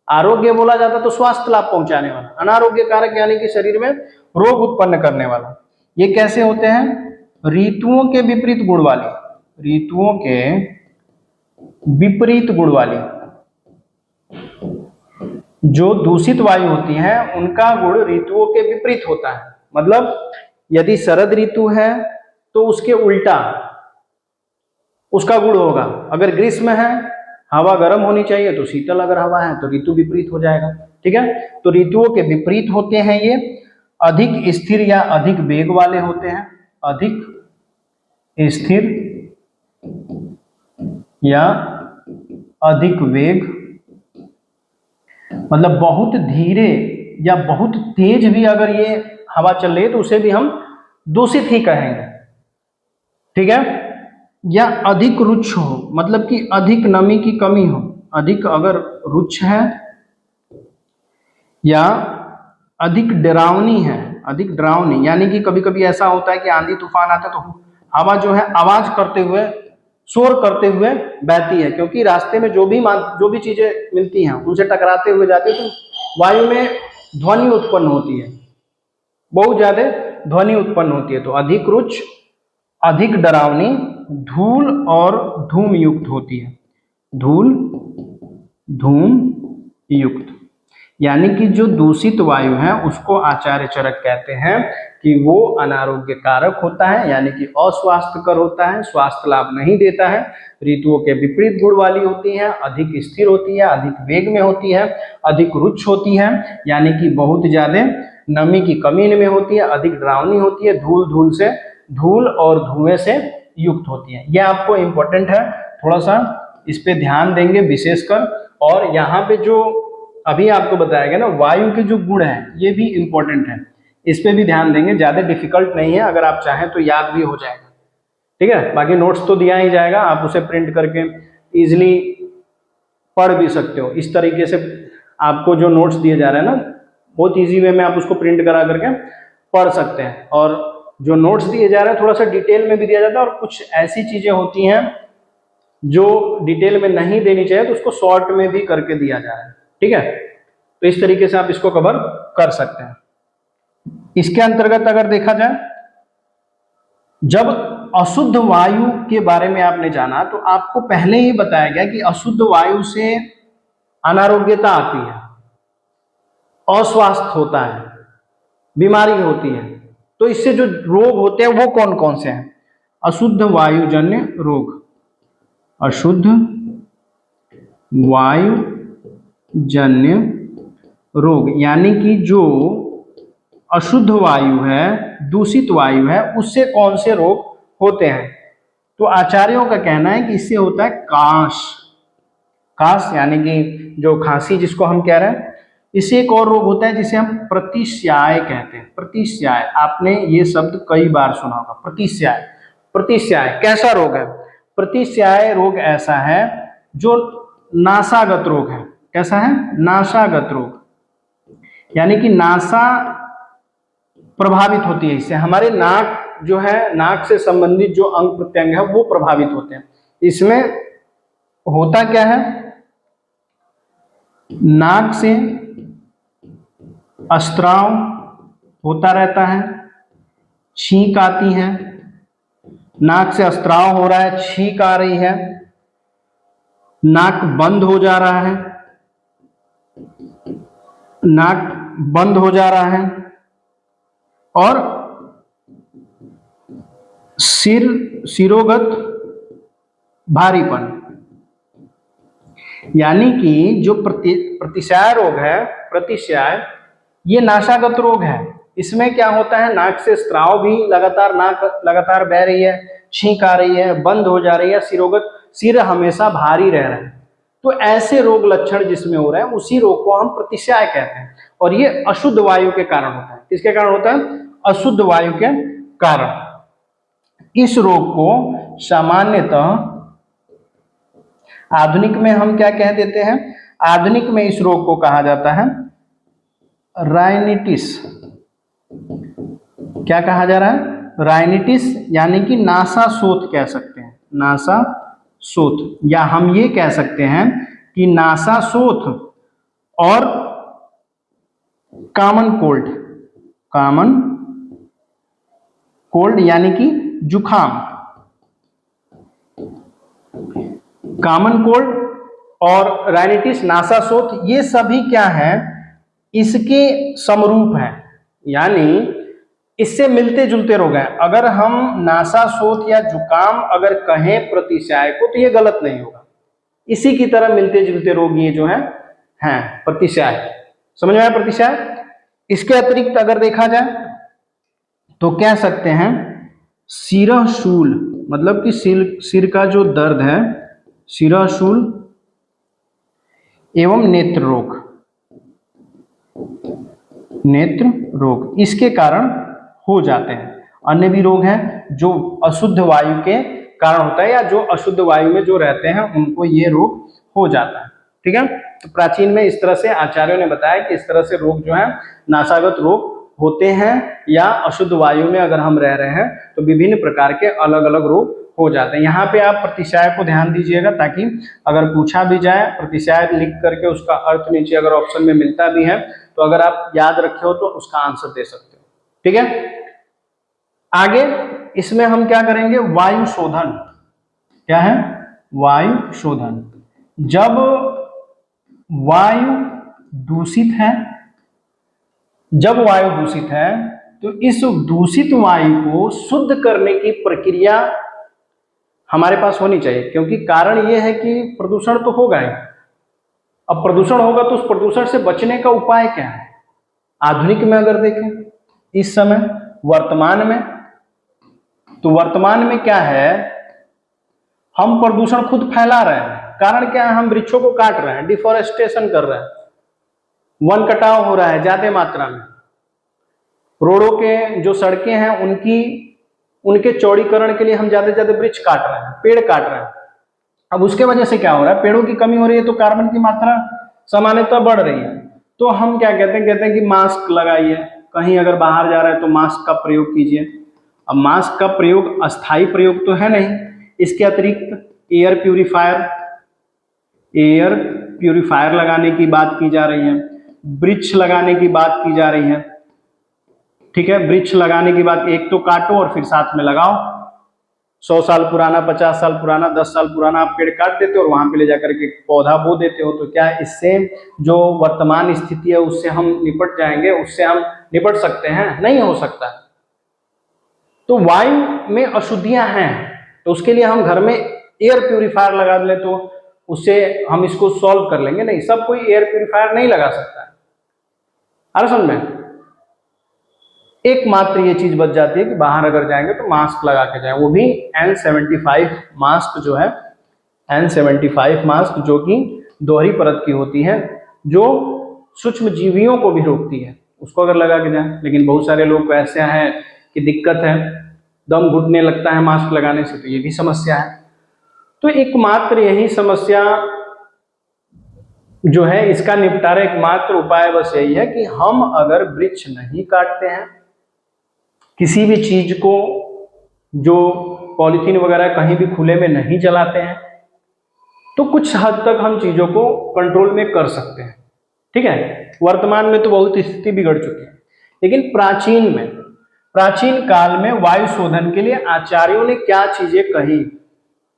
आरोग्य बोला जाता तो स्वास्थ्य लाभ पहुंचाने वाला, अनारोग्य कारक यानी कि शरीर में रोग उत्पन्न करने वाला। ये कैसे होते हैं, ऋतुओं के विपरीत गुण वाली जो दूषित वायु होती है उनका गुण ऋतुओं के विपरीत होता है। मतलब यदि शरद ऋतु है तो उसके उल्टा उसका गुण होगा, अगर ग्रीष्म है हवा गर्म होनी चाहिए तो शीतल अगर हवा है तो ऋतु विपरीत हो जाएगा, ठीक है। तो ऋतुओं के विपरीत होते हैं ये, अधिक स्थिर या अधिक वेग वाले होते हैं, अधिक स्थिर या अधिक वेग, मतलब बहुत धीरे या बहुत तेज भी अगर ये हवा चल रही है तो उसे भी हम दूषित ही कहेंगे, ठीक है। या अधिक रुक्ष हो, मतलब कि अधिक नमी की कमी हो, अधिक अगर रुक्ष है, या अधिक डरावनी यानी कि कभी कभी ऐसा होता है कि आंधी तूफान आता है तो हवा जो है आवाज करते हुए, शोर करते हुए बहती है, क्योंकि रास्ते में जो भी चीजें मिलती हैं उनसे टकराते हुए जाती है तो वायु में ध्वनि उत्पन्न होती है, बहुत ज्यादा ध्वनि उत्पन्न होती है। तो अधिक रुक्ष, अधिक डरावनी, धूल और धूम युक्त होती है, धूल धूम युक्त, यानी कि जो दूषित वायु है उसको आचार्य चरक कहते हैं कि वो अनारोग्य कारक होता है, यानी कि अस्वास्थ्यकर होता है, स्वास्थ्य लाभ नहीं देता है, ऋतुओं के विपरीत गुण वाली होती है, अधिक स्थिर होती है, अधिक वेग में होती है, अधिक रुक्ष होती है, यानी कि बहुत ज्यादा नमी की कमी में होती है, अधिक डरावनी होती है, धूल और धुएं से युक्त होती है। यह आपको इम्पोर्टेंट है, थोड़ा सा इस पे ध्यान देंगे विशेषकर। और यहाँ पे जो अभी आपको बताया गया ना वायु के जो गुण हैं ये भी इम्पोर्टेंट है, इस पे भी ध्यान देंगे, ज्यादा डिफिकल्ट नहीं है, अगर आप चाहें तो याद भी हो जाएगा, ठीक है। बाकी नोट्स तो दिया ही जाएगा, आप उसे प्रिंट करके इजिली पढ़ भी सकते हो। इस तरीके से आपको जो नोट्स दिए जा रहे हैं ना बहुत ईजी वे में आप उसको प्रिंट करा करके पढ़ सकते हैं। और जो नोट्स दिए जा रहे हैं थोड़ा सा डिटेल में भी दिया जाता है, और कुछ ऐसी चीजें होती हैं जो डिटेल में नहीं देनी चाहिए तो उसको शॉर्ट में भी करके दिया जा रहा है, ठीक है। तो इस तरीके से आप इसको कवर कर सकते हैं। इसके अंतर्गत अगर देखा जाए, जब अशुद्ध वायु के बारे में आपने जाना तो आपको पहले ही बताया गया कि अशुद्ध वायु से अनारोग्यता आती है, अस्वास्थ्य होता है, बीमारी होती है। तो इससे जो रोग होते हैं वो कौन कौन से हैं, अशुद्ध वायुजन्य रोग, अशुद्ध वायुजन्य रोग, यानी कि जो अशुद्ध वायु है, दूषित वायु है, उससे कौन से रोग होते हैं। तो आचार्यों का कहना है कि इससे होता है काश, काश यानी कि जो खांसी जिसको हम कह रहे हैं। इससे एक और रोग होता है जिसे हम प्रतिस्याय कहते हैं। प्रतिस्याय, आपने ये शब्द कई बार सुना होगा, प्रतिस्याय। प्रतिस्याय कैसा रोग है? प्रतिस्याय रोग ऐसा है जो नासागत रोग है। कैसा है? नासागत रोग, यानी कि नासा प्रभावित होती है इससे। हमारे नाक जो है, नाक से संबंधित जो अंग प्रत्यंग है वो प्रभावित होते हैं। इसमें होता क्या है, नाक से अस्त्राव होता रहता है, छींक आती है, नाक से अस्त्राव हो रहा है, छींक आ रही है, नाक बंद हो जा रहा है, नाक बंद हो जा रहा है, और सिरोगत भारीपन, यानी कि जो प्रतिस्याय रोग है, प्रतिस्याय, ये नासागत रोग है। इसमें क्या होता है, नाक से स्राव भी लगातार, नाक लगातार बह रही है, छींक आ रही है, बंद हो जा रही है, सिरोगत, सिर हमेशा भारी रह रहा है। तो ऐसे रोग लक्षण जिसमें हो रहे हैं उसी रोग को हम प्रतिस्याय कहते हैं। और ये अशुद्ध वायु के कारण होता है। किसके कारण होता है? अशुद्ध वायु के कारण। इस रोग को सामान्यतः आधुनिक में हम क्या कह देते हैं? आधुनिक में इस रोग को कहा जाता है राइनिटिस। क्या कहा जा रहा है? राइनिटिस, यानी कि नासाशोथ कह सकते हैं, नासाशोथ, या हम ये कह सकते हैं कि नासाशोथ और कॉमन कोल्ड, कॉमन कोल्ड यानी कि जुखाम, कॉमन कोल्ड और राइनिटिस, नासाशोथ, ये सभी क्या है, इसके समरूप हैं, यानी इससे मिलते जुलते रोग हैं। अगर हम नासाशोथ या जुकाम अगर कहें प्रतिस्याय को तो ये गलत नहीं होगा। इसी की तरह मिलते जुलते रोग ये जो है हैं प्रतिस्याय। समझ में आया प्रतिस्याय? इसके अतिरिक्त अगर देखा जाए तो कह सकते हैं सिरशूल, मतलब कि सिर का जो दर्द है, सिरशूल एवं नेत्र रोग, नेत्र रोग इसके कारण हो जाते हैं। अन्य भी रोग हैं जो अशुद्ध वायु के कारण होता है, या जो अशुद्ध वायु में जो रहते हैं उनको ये रोग हो जाता है। ठीक है, तो प्राचीन में इस तरह से आचार्यों ने बताया कि इस तरह से रोग जो है नासागत रोग होते हैं, या अशुद्ध वायु में अगर हम रह रहे हैं तो विभिन्न प्रकार के अलग अलग रोग हो जाते हैं। यहाँ पे आप प्रतिस्याय को ध्यान दीजिएगा, ताकि अगर पूछा भी जाए प्रतिस्याय लिख करके उसका अर्थ नीचे अगर ऑप्शन में मिलता भी है तो अगर आप याद रखे हो तो उसका आंसर दे सकते हो। ठीक है, आगे इसमें हम क्या करेंगे? वायु शोधन। क्या है? वायु शोधन। जब वायु दूषित है, जब वायु दूषित है तो इस दूषित वायु को शुद्ध करने की प्रक्रिया हमारे पास होनी चाहिए, क्योंकि कारण यह है कि प्रदूषण तो होगा ही। अब प्रदूषण होगा तो उस प्रदूषण से बचने का उपाय क्या है? आधुनिक में अगर देखें, इस समय वर्तमान में, तो वर्तमान में क्या है, हम प्रदूषण खुद फैला रहे हैं। कारण क्या है? हम वृक्षों को काट रहे हैं, डिफोरेस्टेशन कर रहे हैं, वन कटाव हो रहा है ज्यादा मात्रा में। रोडों के जो सड़कें हैं उनके चौड़ीकरण के लिए हम ज्यादा से ज्यादा वृक्ष काट रहे हैं, पेड़ काट रहे हैं। अब उसके वजह से क्या हो रहा है? पेड़ों की कमी हो रही है तो कार्बन की मात्रा सामान्यतः बढ़ रही है। तो हम क्या कहते हैं? कहते हैं कि मास्क लगाइए, कहीं अगर बाहर जा रहा है तो मास्क का प्रयोग कीजिए। अब मास्क का प्रयोग अस्थायी प्रयोग तो है नहीं, इसके अतिरिक्त एयर प्यूरिफायर लगाने की बात की जा रही है, वृक्ष लगाने की बात की जा रही है। ठीक है, वृक्ष लगाने की बात, एक तो काटो और फिर साथ में लगाओ। 100 साल पुराना, 50 साल पुराना, 10 साल पुराना आप पेड़ काट देते हो और वहां पे ले जाकर के पौधा बो देते हो, तो क्या इससे जो वर्तमान स्थिति है उससे हम निपट जाएंगे? उससे हम निपट सकते हैं? नहीं हो सकता। तो वायु में अशुद्धियां हैं, तो उसके लिए हम घर में एयर प्यूरिफायर लगा ले तो उससे हम इसको सॉल्व कर लेंगे? नहीं, सब कोई एयर प्यूरिफायर नहीं लगा सकता है। आ रहा समझ में? एकमात्र ये चीज बच जाती है कि बाहर अगर जाएंगे तो मास्क लगा के जाए, वो भी N95 मास्क जो है, N95 मास्क जो कि दोहरी परत की होती है, जो सूक्ष्म जीवियों को भी रोकती है, उसको अगर लगा के जाए। लेकिन बहुत सारे लोग ऐसे हैं कि दिक्कत है, दम घुटने लगता है मास्क लगाने से, तो ये भी समस्या है। तो एकमात्र यही समस्या जो है, इसका निपटारा एकमात्र उपाय बस यही है कि हम अगर वृक्ष नहीं काटते हैं, किसी भी चीज को जो पॉलीथीन वगैरह कहीं भी खुले में नहीं जलाते हैं, तो कुछ हद तक हम चीजों को कंट्रोल में कर सकते हैं। ठीक है, वर्तमान में तो बहुत स्थिति बिगड़ चुकी है, लेकिन प्राचीन काल में वायु शोधन के लिए आचार्यों ने क्या चीजें कही,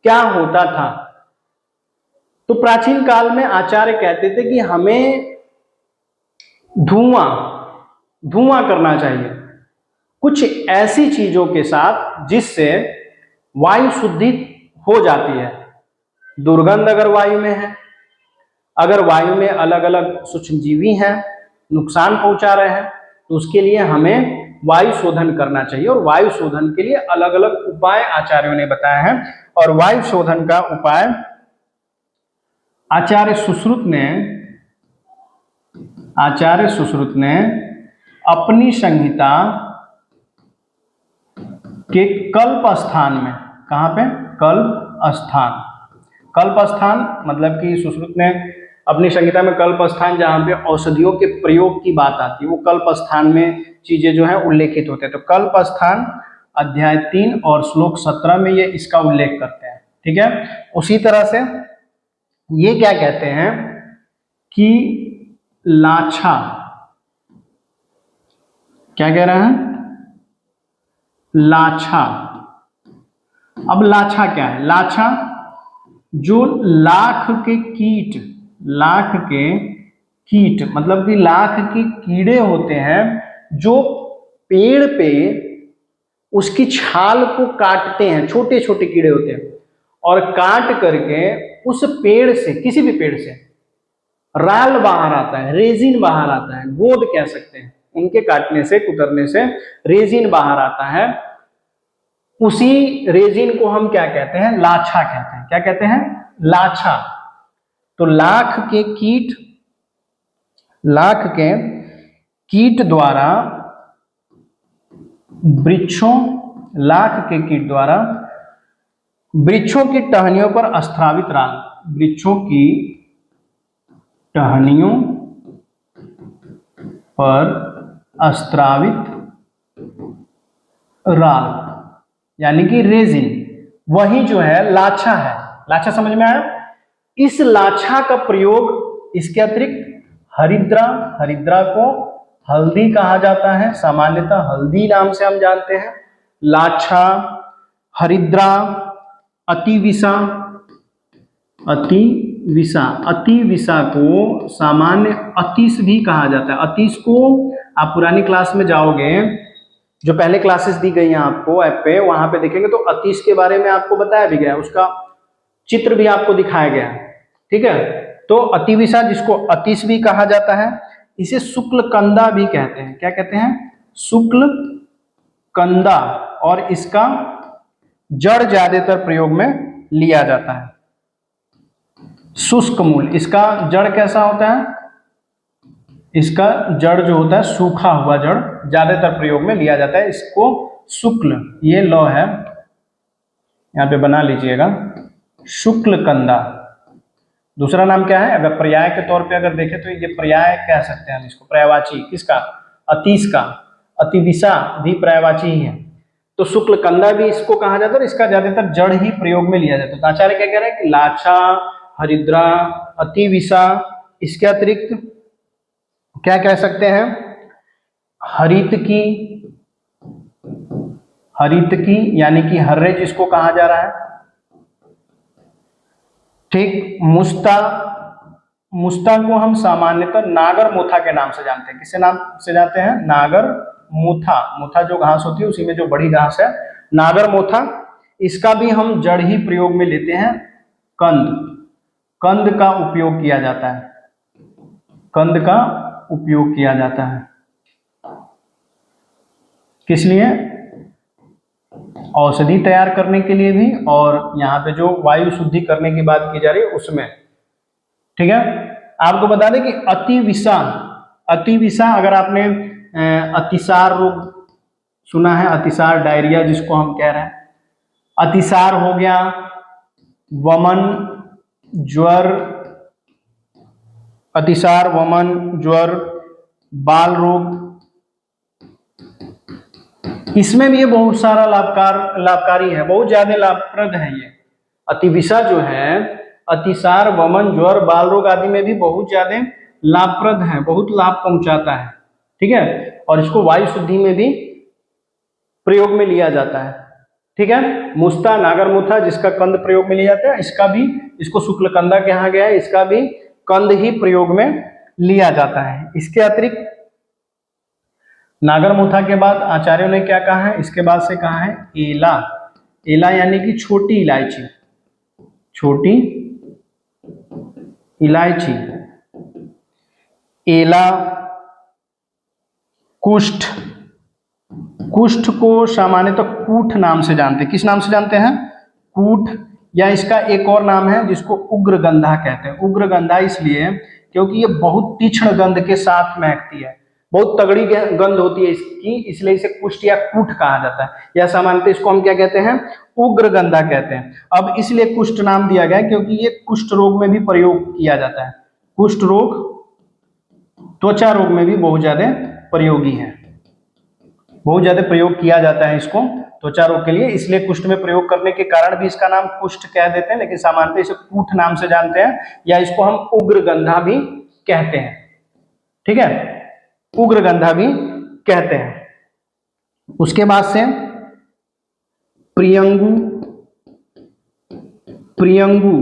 क्या होता था? तो प्राचीन काल में आचार्य कहते थे कि हमें धुआं करना चाहिए कुछ ऐसी चीजों के साथ जिससे वायु शुद्धि हो जाती है। दुर्गंध अगर वायु में है, अगर वायु में अलग अलग सूक्ष्मजीवी हैं, नुकसान पहुंचा रहे हैं, तो उसके लिए हमें वायु शोधन करना चाहिए। और वायु शोधन के लिए अलग अलग उपाय आचार्यों ने बताए हैं। और वायु शोधन का उपाय आचार्य सुश्रुत ने अपनी संहिता के कल्प स्थान में, कहां पे? कल्प स्थान मतलब कि सुश्रुत ने अपनी संहिता में कल्प स्थान, जहां पे औषधियों के प्रयोग की बात आती है, वो कल्प स्थान में चीजें जो है उल्लेखित होते हैं। तो कल्प स्थान अध्याय 3 और श्लोक 17 में ये इसका उल्लेख करते हैं। ठीक है, उसी तरह से ये क्या कहते हैं कि लाछा, क्या कह रहे हैं? लाछा। अब लाछा क्या है? लाछा जो लाख के कीट मतलब कि लाख के कीड़े होते हैं, जो पेड़ पे उसकी छाल को काटते हैं, छोटे छोटे कीड़े होते हैं, और काट करके उस पेड़ से, किसी भी पेड़ से राल बाहर आता है, रेजिन बाहर आता है, गोंद कह सकते हैं, उनके काटने से, कुतरने से रेजिन बाहर आता है। उसी रेजिन को हम क्या कहते हैं? लाछा कहते हैं। क्या कहते हैं? लाछा। तो लाख के कीट द्वारा वृक्षों की टहनियों पर स्त्रावित राल, वृक्षों की टहनियों पर स्त्रावित राल यानी कि रेजिन, वही जो है लाछा है। लाछा समझ में आया? इस लाछा का प्रयोग, इसके अतिरिक्त हरिद्रा को हल्दी कहा जाता है, सामान्यतः हल्दी नाम से हम जानते हैं। लाछा, हरिद्रा, अतिविसा को सामान्य अतीश भी कहा जाता है। अतीश को आप पुरानी क्लास में जाओगे, जो पहले क्लासेस दी गई हैं आपको ऐप पे, वहां पे देखेंगे तो अतीश के बारे में आपको बताया भी गया है, उसका चित्र भी आपको दिखाया गया है। ठीक है, तो अतिविसा जिसको अतीश भी कहा जाता है, इसे शुक्ल कंदा भी कहते हैं। क्या कहते हैं? शुक्ल कंदा। और इसका जड़ ज्यादातर प्रयोग में लिया जाता है। शुष्क मूल, इसका जड़ कैसा होता है? इसका जड़ जो होता है सूखा हुआ जड़ ज्यादातर प्रयोग में लिया जाता है। इसको शुक्ल, ये लौ है, यहां पे बना लीजिएगा, शुक्ल कंदा। दूसरा नाम क्या है? अगर पर्याय के तौर पे अगर देखें तो ये पर्याय कह सकते हैं हम इसको, पर्यायवाची। किसका? अतीश का। अतिविसा भी पर्यायवाची ही है। तो शुक्ल कंदा भी इसको कहा जाता है, और इसका ज्यादातर जड़ ही प्रयोग में लिया जाता है। तो आचार्य क्या कह रहे हैं कि लाछा, हरिद्रा, अतिविसा, इसके अतिरिक्त क्या कह सकते हैं? हरितकी यानी कि हर्रे जिसको कहा जा रहा है। ठीक, मुस्ता को हम सामान्यतः नागर मोथा के नाम से जानते हैं। किससे नाम से जानते हैं? नागर मोथा, मोथा जो घास होती है उसी में जो बड़ी घास है, नागर मोथा, इसका भी हम जड़ ही प्रयोग में लेते हैं। कंद, कंद का उपयोग किया जाता है, कंद का उपयोग किया जाता है, किस लिए? औषधि तैयार करने के लिए भी, और यहाँ पे जो वायु शुद्धि करने की बात की जा रही है उसमें। ठीक है, आपको बता दें कि अतिविषा, अतिविषा अगर आपने अतिसार रोग सुना है, अतिसार डायरिया जिसको हम कह रहे हैं, अतिसार हो गया, वमन, ज्वर, अतिसार, वमन, ज्वर, बाल रोग, इसमें भी ये बहुत सारा लाभकारी है, बहुत ज्यादा लाभप्रद है ये। अतिविषा जो है, अतिसार, वमन, ज्वर, बाल रोग आदि में भी बहुत ज्यादा लाभप्रद है, बहुत लाभ पहुंचाता है। ठीक है, और इसको वायु शुद्धि में भी प्रयोग में लिया जाता है। ठीक है, मुस्ता, नागरमुथा जिसका कंद प्रयोग में लिया जाता है, इसका भी, इसको शुक्लकंदा कहा गया है, इसका भी कंद ही प्रयोग में लिया जाता है। इसके अतिरिक्त नागरमुथा के बाद आचार्यों ने क्या कहा है, इसके बाद से कहा है एला, एला यानी कि छोटी इलायची, छोटी इलायची, एला, कुष्ठ, कुष्ठ को सामान्यतः कूठ नाम से जानते हैं, किस नाम से जानते हैं? कूठ, या इसका एक और नाम है जिसको उग्रगंधा कहते हैं। उग्रगंधा इसलिए क्योंकि ये बहुत तीक्ष्ण गंध के साथ महकती है, बहुत तगड़ी गंध होती है इसकी, इसलिए इसे कुष्ठ या कूठ कहा जाता है, या सामान्यतः इसको हम क्या कहते हैं? उग्रगंधा कहते हैं। अब इसलिए कुष्ठ नाम दिया गया क्योंकि ये कुष्ठ रोग में भी प्रयोग किया जाता है, कुष्ठ रोग, त्वचा रोग में भी बहुत ज्यादा प्रयोगी है, बहुत ज्यादा प्रयोग किया जाता है इसको त्वचा रोग के लिए, इसलिए कुष्ठ में प्रयोग करने के कारण भी इसका नाम कुष्ठ कह देते हैं, लेकिन सामान्यतः इसे कूठ नाम से जानते हैं, या इसको हम उग्रगंधा भी कहते हैं। ठीक है, उग्रगंधा भी कहते हैं। उसके बाद से प्रियंगु, प्रियंगु,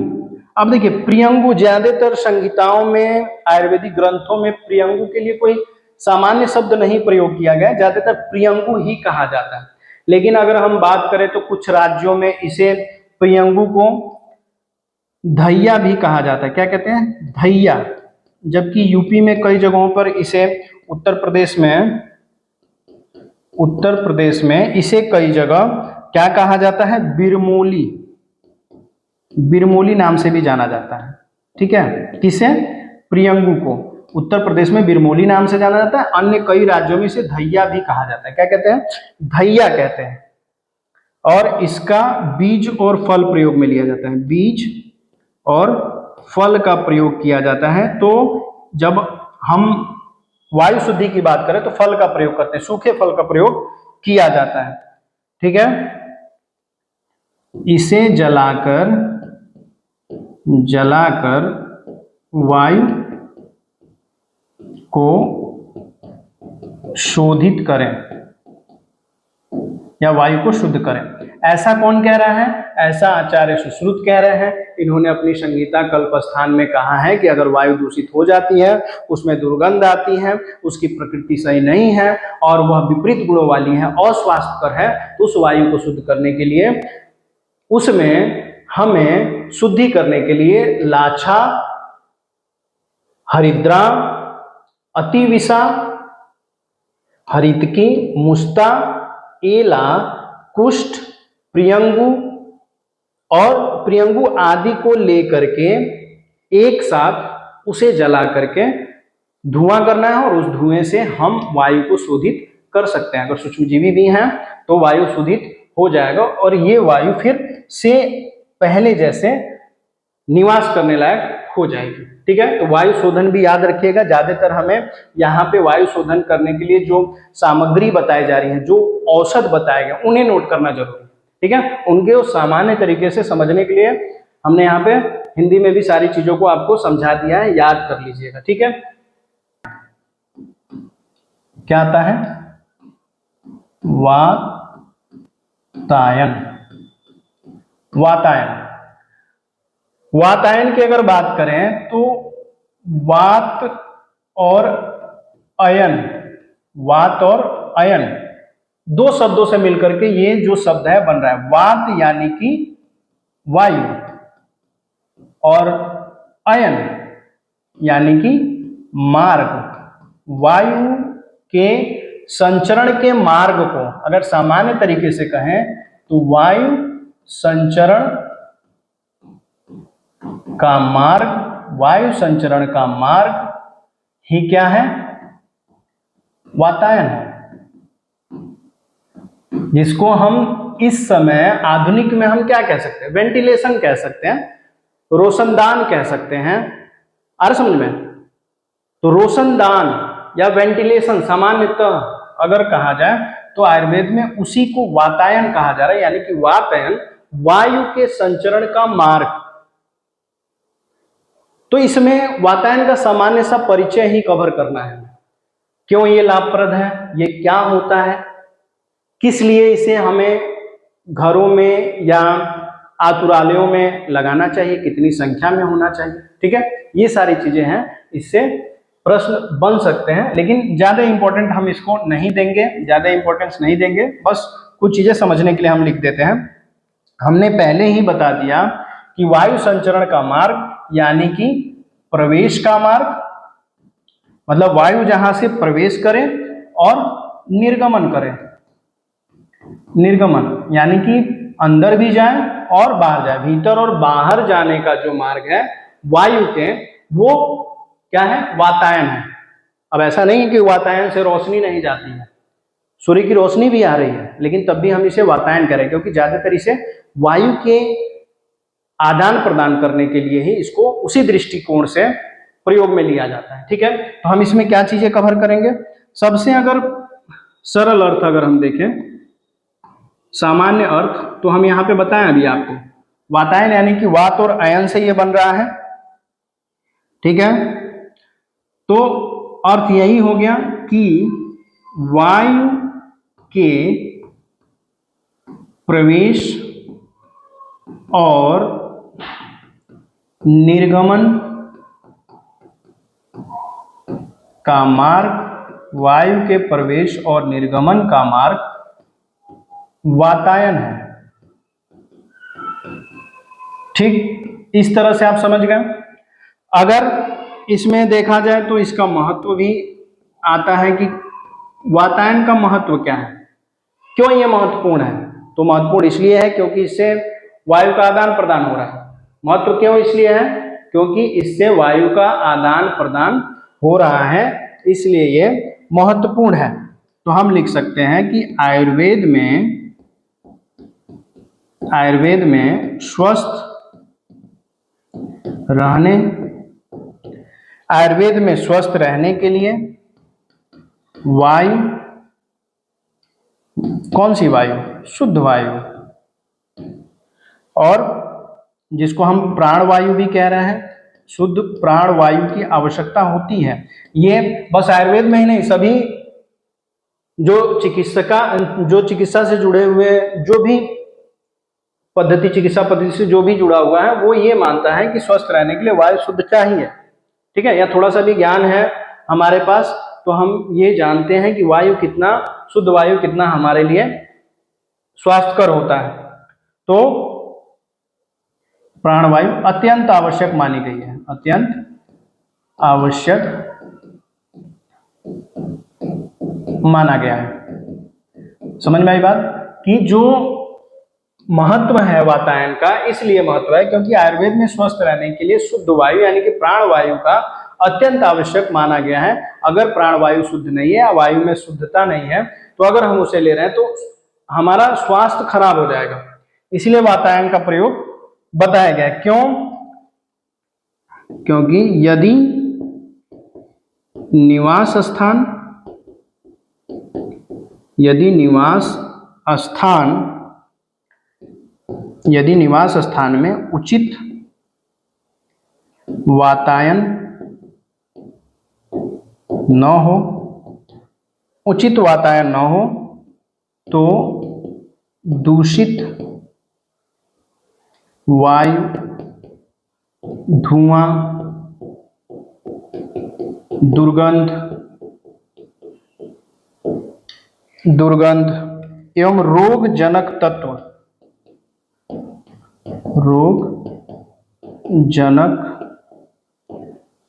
अब देखिए प्रियंगु ज्यादातर संहिताओं में, आयुर्वेदिक ग्रंथों में प्रियंगु के लिए कोई सामान्य शब्द नहीं प्रयोग किया गया, ज्यादातर प्रियंगु ही कहा जाता है। लेकिन अगर हम बात करें तो कुछ राज्यों में इसे प्रियंगु को धैया भी कहा जाता है। क्या कहते हैं? धैया। जबकि यूपी में कई जगहों पर इसे, उत्तर प्रदेश में इसे कई जगह क्या कहा जाता है? बिरमोली, बिरमोली नाम से भी जाना जाता है। ठीक है, किसे? प्रियंगु को उत्तर प्रदेश में बिरमोली नाम से जाना जाता है, अन्य कई राज्यों में इसे धैया भी कहा जाता है। क्या कहते हैं? धैया कहते हैं। और इसका बीज और फल प्रयोग में लिया जाता है, बीज और फल का प्रयोग किया जाता है। तो जब हम वायु शुद्धि की बात करें तो फल का प्रयोग करते हैं, सूखे फल का प्रयोग किया जाता है। ठीक है, इसे जलाकर वायु को शोधित करें या वायु को शुद्ध करें। ऐसा कौन कह रहा है? ऐसा आचार्य सुश्रुत कह रहे हैं। इन्होंने अपनी संगीता कल्पस्थान में कहा है कि अगर वायु दूषित हो जाती है, उसमें दुर्गंध आती है, उसकी प्रकृति सही नहीं है और वह विपरीत गुणों वाली है, अस्वास्थ्यकर है, तो उस वायु को शुद्ध करने के लिए, उसमें हमें शुद्धि करने के लिए लाछा, हरिद्रा, अतिविषा, हरितकी, मुस्ता, एला, कुष्ठ, प्रियंगु और प्रियंगु आदि को लेकर के एक साथ उसे जला करके धुआं करना है, और उस धुएं से हम वायु को शोधित कर सकते हैं। अगर सूक्ष्मजीवी भी हैं तो वायु शोधित हो जाएगा और ये वायु फिर से पहले जैसे निवास करने लायक हो जाएगी। ठीक है, तो वायु शोधन भी याद रखिएगा। ज्यादातर हमें यहाँ पे वायु शोधन करने के लिए जो सामग्री बताई जा रही है, जो औषध बताए गए, उन्हें नोट करना जरूरी है। ठीक है, उनके सामान्य तरीके से समझने के लिए हमने यहाँ पे हिंदी में भी सारी चीजों को आपको समझा दिया है, याद कर लीजिएगा। ठीक है, क्या आता है? वातायन, वातायन, वातायन की अगर बात करें तो वात और अयन, वात और अयन, दो शब्दों से मिलकर के ये जो शब्द है बन रहा है। वात यानी कि वायु, और अयन यानी कि मार्ग। वायु के संचरण के मार्ग को अगर सामान्य तरीके से कहें तो वायु संचरण का मार्ग, वायु संचरण का मार्ग ही क्या है? वातायन है, जिसको हम इस समय आधुनिक में हम क्या कह सकते हैं? वेंटिलेशन कह सकते हैं, रोशनदान कह सकते हैं। आ रहा समझ में? तो रोशनदान या वेंटिलेशन सामान्यतः अगर कहा जाए तो आयुर्वेद में उसी को वातायन कहा जा रहा है, यानी कि वातायन वायु के संचरण का मार्ग। तो इसमें वातायन का सामान्य सा परिचय ही कवर करना है। क्यों ये लाभप्रद है, ये क्या होता है, किस लिए इसे हमें घरों में या आतुरालयों में लगाना चाहिए, कितनी संख्या में होना चाहिए, ठीक है, ये सारी चीजें हैं। इससे प्रश्न बन सकते हैं, लेकिन ज्यादा इंपॉर्टेंट हम इसको नहीं देंगे, ज्यादा इंपॉर्टेंस नहीं देंगे, बस कुछ चीजें समझने के लिए हम लिख देते हैं। हमने पहले ही बता दिया कि वायु संचरण का मार्ग यानी कि प्रवेश का मार्ग, मतलब वायु जहां से प्रवेश करे और निर्गमन करे। निर्गमन यानी कि अंदर भी जाए और बाहर जाए, भीतर और बाहर जाने का जो मार्ग है वायु के, वो क्या है? वातायन है। अब ऐसा नहीं है कि वातायन से रोशनी नहीं जाती है, सूर्य की रोशनी भी आ रही है, लेकिन तब भी हम इसे वातायन करें, क्योंकि ज्यादातर इसे वायु के आदान प्रदान करने के लिए ही इसको उसी दृष्टिकोण से प्रयोग में लिया जाता है, ठीक है। तो हम इसमें क्या चीजें कवर करेंगे? सबसे अगर सरल अर्थ अगर हम देखें, सामान्य अर्थ, तो हम यहाँ पे बताएं अभी आपको, वातायन यानी कि वात और अयन से ये बन रहा है, ठीक है। तो अर्थ यही हो गया कि वायु के प्रवेश और निर्गमन का मार्ग, वायु के प्रवेश और निर्गमन का मार्ग वातायन है, ठीक। इस तरह से आप समझ गए। अगर इसमें देखा जाए तो इसका महत्व भी आता है कि वातायन का महत्व क्या है, क्यों ये महत्वपूर्ण है? तो महत्वपूर्ण इसलिए है क्योंकि इससे वायु का आदान प्रदान हो रहा है। महत्व क्यों इसलिए है? क्योंकि इससे वायु का आदान प्रदान हो रहा है, इसलिए ये महत्वपूर्ण है। तो हम लिख सकते हैं कि आयुर्वेद में स्वस्थ रहने, आयुर्वेद में स्वस्थ रहने के लिए वायु, कौन सी वायु? शुद्ध वायु, और जिसको हम प्राणवायु भी कह रहे हैं, शुद्ध प्राणवायु की आवश्यकता होती है। ये बस आयुर्वेद में ही नहीं, सभी जो चिकित्सा से जुड़े हुए, जो भी चिकित्सा पद्धति से जो भी जुड़ा हुआ है, वो ये मानता है कि स्वस्थ रहने के लिए वायु शुद्ध चाहिए, ठीक है। या थोड़ा सा भी ज्ञान है हमारे पास तो हम ये जानते हैं कि वायु कितना, शुद्ध वायु कितना हमारे लिए स्वास्थ्यकर होता है। तो प्राणवायु अत्यंत आवश्यक मानी गई है, अत्यंत आवश्यक माना गया है। समझ में आई बात? कि जो महत्व है वातायन का, इसलिए महत्व है क्योंकि आयुर्वेद में स्वस्थ रहने के लिए शुद्ध वायु यानी कि प्राणवायु का अत्यंत आवश्यक माना गया है। अगर प्राणवायु शुद्ध नहीं है या वायु में शुद्धता नहीं है, तो अगर हम उसे ले रहे हैं तो हमारा स्वास्थ्य खराब हो जाएगा, इसलिए वातायन का प्रयोग बताया गया। क्यों? क्योंकि यदि निवास स्थान में उचित वातायन न हो तो दूषित वायु, धुआं, दुर्गंध दुर्गंध एवं रोगजनक तत्व, रोगजनक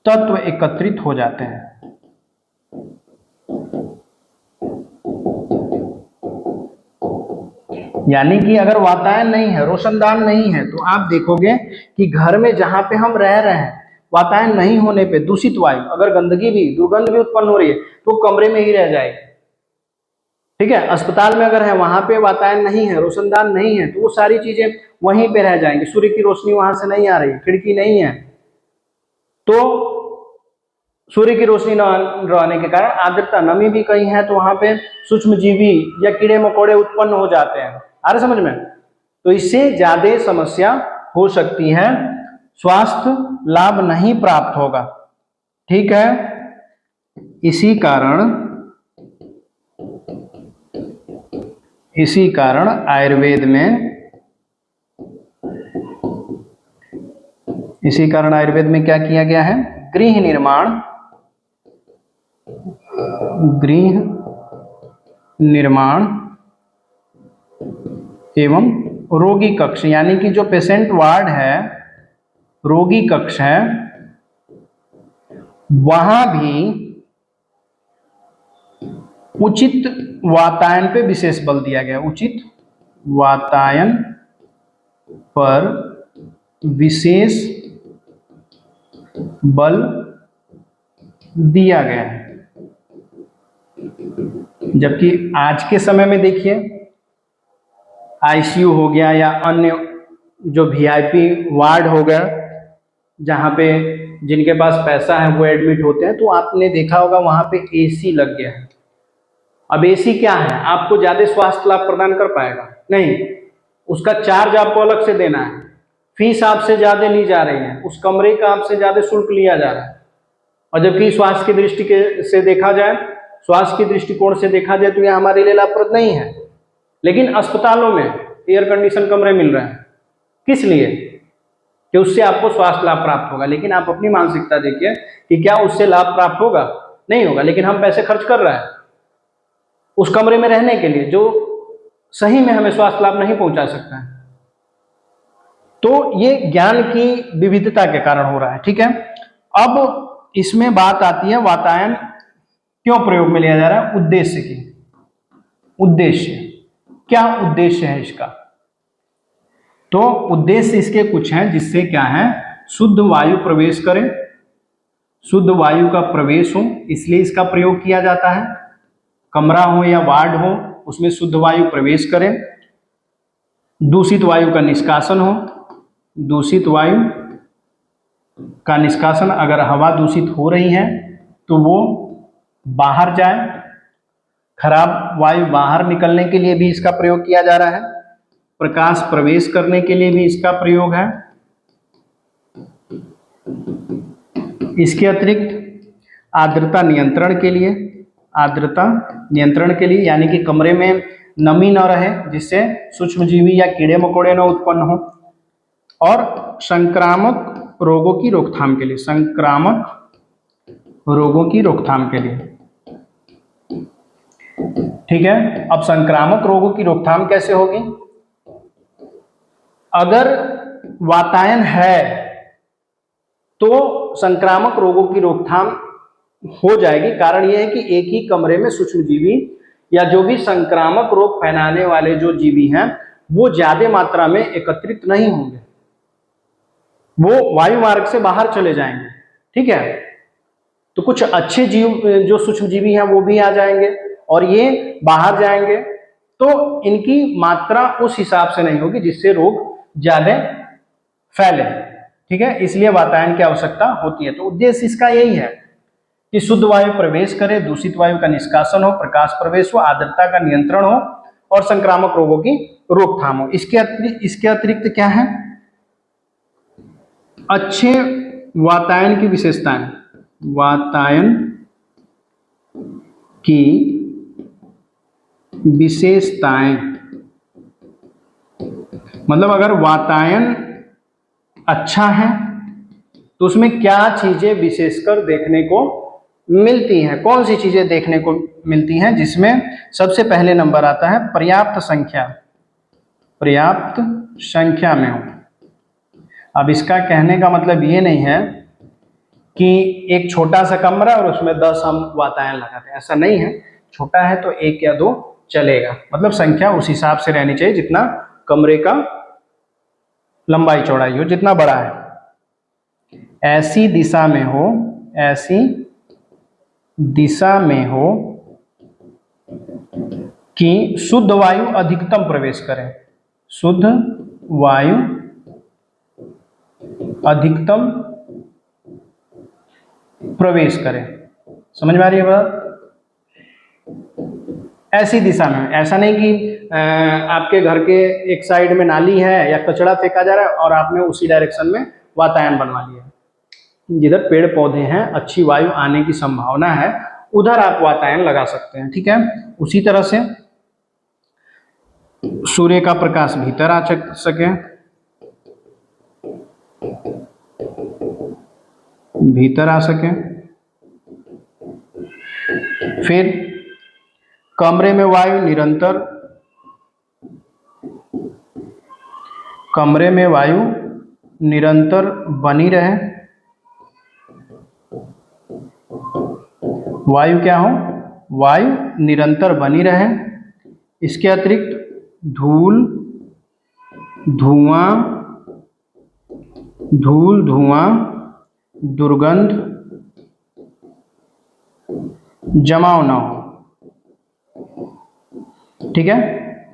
तत्व एकत्रित हो जाते हैं। यानी कि अगर वातायन नहीं है, रोशनदान नहीं है, तो आप देखोगे कि घर में जहां पे हम रह रहे हैं, वातायन नहीं होने पे दूषित वायु, अगर गंदगी भी, दुर्गंध भी उत्पन्न हो रही है तो कमरे में ही रह जाएगी। ठीक है, अस्पताल में अगर है, वहां पे वातायन नहीं है, रोशनदान नहीं है, तो वो सारी चीजें वहीं पे रह जाएंगी। सूर्य की रोशनी वहां से नहीं आ रही, खिड़की नहीं है, तो सूर्य की रोशनी न रहने के कारण आर्द्रता, नमी भी कहीं है, तो वहां पे सूक्ष्म जीवी या कीड़े मकोड़े उत्पन्न हो जाते हैं। आ रहे समझ में? तो इससे ज्यादा समस्या हो सकती है, स्वास्थ्य लाभ नहीं प्राप्त होगा। ठीक है, इसी कारण आयुर्वेद में क्या किया गया है? गृह निर्माण एवं रोगी कक्ष, यानी कि जो पेशेंट वार्ड है, रोगी कक्ष है, वहां भी उचित वातायन पे विशेष बल दिया गया। उचित वातायन पर विशेष बल दिया गया है। जबकि आज के समय में देखिए, आईसीयू हो गया या अन्य जो वीआईपी वार्ड हो गया, जहाँ पे जिनके पास पैसा है वो एडमिट होते हैं, तो आपने देखा होगा वहाँ पे एसी लग गया है। अब एसी क्या है? आपको ज्यादा स्वास्थ्य लाभ प्रदान कर पाएगा? नहीं, उसका चार्ज आपको अलग से देना है, फीस आपसे ज्यादा ली जा रही है, उस कमरे का आपसे ज्यादा शुल्क लिया जा रहा है। और जबकि स्वास्थ्य की दृष्टि से देखा जाए, स्वास्थ्य की दृष्टिकोण से देखा जाए तो यह हमारे लिए लाभप्रद नहीं है। लेकिन अस्पतालों में एयर कंडीशन कमरे मिल रहे हैं, किस लिए? कि उससे आपको स्वास्थ्य लाभ प्राप्त होगा। लेकिन आप अपनी मानसिकता देखिए कि क्या उससे लाभ प्राप्त होगा? नहीं होगा। लेकिन हम पैसे खर्च कर रहे हैं उस कमरे में रहने के लिए, जो सही में हमें स्वास्थ्य लाभ नहीं पहुंचा सकता है। तो ये ज्ञान की विविधता के कारण हो रहा है। ठीक है, अब इसमें बात आती है वातायन क्यों प्रयोग में लिया जा रहा है? उद्देश्य की। उद्देश्य क्या? उद्देश्य है इसका, तो उद्देश्य इसके कुछ हैं, जिससे क्या है? शुद्ध वायु प्रवेश करे, शुद्ध वायु का प्रवेश हो, इसलिए इसका प्रयोग किया जाता है। कमरा हो या वार्ड हो, उसमें शुद्ध वायु प्रवेश करे, दूषित वायु का निष्कासन हो, दूषित वायु का निष्कासन, अगर हवा दूषित हो रही है तो वो बाहर जाए, खराब वायु बाहर निकलने के लिए भी इसका प्रयोग किया जा रहा है, प्रकाश प्रवेश करने के लिए भी इसका प्रयोग है। इसके अतिरिक्त आर्द्रता नियंत्रण के लिए, आर्द्रता नियंत्रण के लिए, यानी कि कमरे में नमी न रहे जिससे सूक्ष्मजीवी या कीड़े मकोड़े न उत्पन्न हो, और संक्रामक रोगों की रोकथाम के लिए, संक्रामक रोगों की रोकथाम के लिए। ठीक है, अब संक्रामक रोगों की रोकथाम कैसे होगी? अगर वातायन है तो संक्रामक रोगों की रोकथाम हो जाएगी। कारण यह है कि एक ही कमरे में सूक्ष्मजीवी या जो भी संक्रामक रोग फैलाने वाले जो जीवी हैं वो ज्यादा मात्रा में एकत्रित नहीं होंगे, वो वायु मार्ग से बाहर चले जाएंगे। ठीक है, तो कुछ अच्छे जीव जो सूक्ष्मजीवी हैं वो भी आ जाएंगे और ये बाहर जाएंगे, तो इनकी मात्रा उस हिसाब से नहीं होगी जिससे रोग ज्यादा फैले। ठीक है, इसलिए वातायन की आवश्यकता होती है। तो उद्देश्य इसका यही है कि शुद्ध वायु प्रवेश करे, दूषित वायु का निष्कासन हो, प्रकाश प्रवेश हो, आर्द्रता का नियंत्रण हो और संक्रामक रोगों की रोकथाम हो। इसके अतिरिक्त क्या है? अच्छे वातायन की विशेषताएं, वातायन की विशेषताएं मतलब अगर वातायन अच्छा है तो उसमें क्या चीजें विशेषकर देखने को मिलती हैं? कौन सी चीजें देखने को मिलती हैं जिसमें सबसे पहले नंबर आता है पर्याप्त संख्या, पर्याप्त संख्या में हो। अब इसका कहने का मतलब ये नहीं है कि एक छोटा सा कमरा और उसमें 10 हम वातायन लगाते हैं, ऐसा नहीं है। छोटा है तो 1 या 2 चलेगा, मतलब संख्या उस हिसाब से रहनी चाहिए जितना कमरे का लंबाई चौड़ाई हो, जितना बड़ा है। ऐसी दिशा में हो, ऐसी दिशा में हो कि शुद्ध वायु अधिकतम प्रवेश करे, शुद्ध वायु अधिकतम प्रवेश करे। समझ में आ रही है बात? ऐसी दिशा में, ऐसा नहीं कि आपके घर के एक साइड में नाली है या कचरा फेंका जा रहा है और आपने उसी डायरेक्शन में वातायन बनवा लिया है। जिधर पेड़ पौधे हैं, अच्छी वायु आने की संभावना है, उधर आप वातायन लगा सकते हैं, ठीक है। उसी तरह से सूर्य का प्रकाश भीतर आ सके, भीतर आ सके। फिर कमरे में वायु निरंतर, कमरे में वायु निरंतर बनी रहे। वायु क्या हो? वायु निरंतर बनी रहे। इसके अतिरिक्त धूल, धुआं, धूल, धुआं, दुर्गंध जमाव ना हो, ठीक है।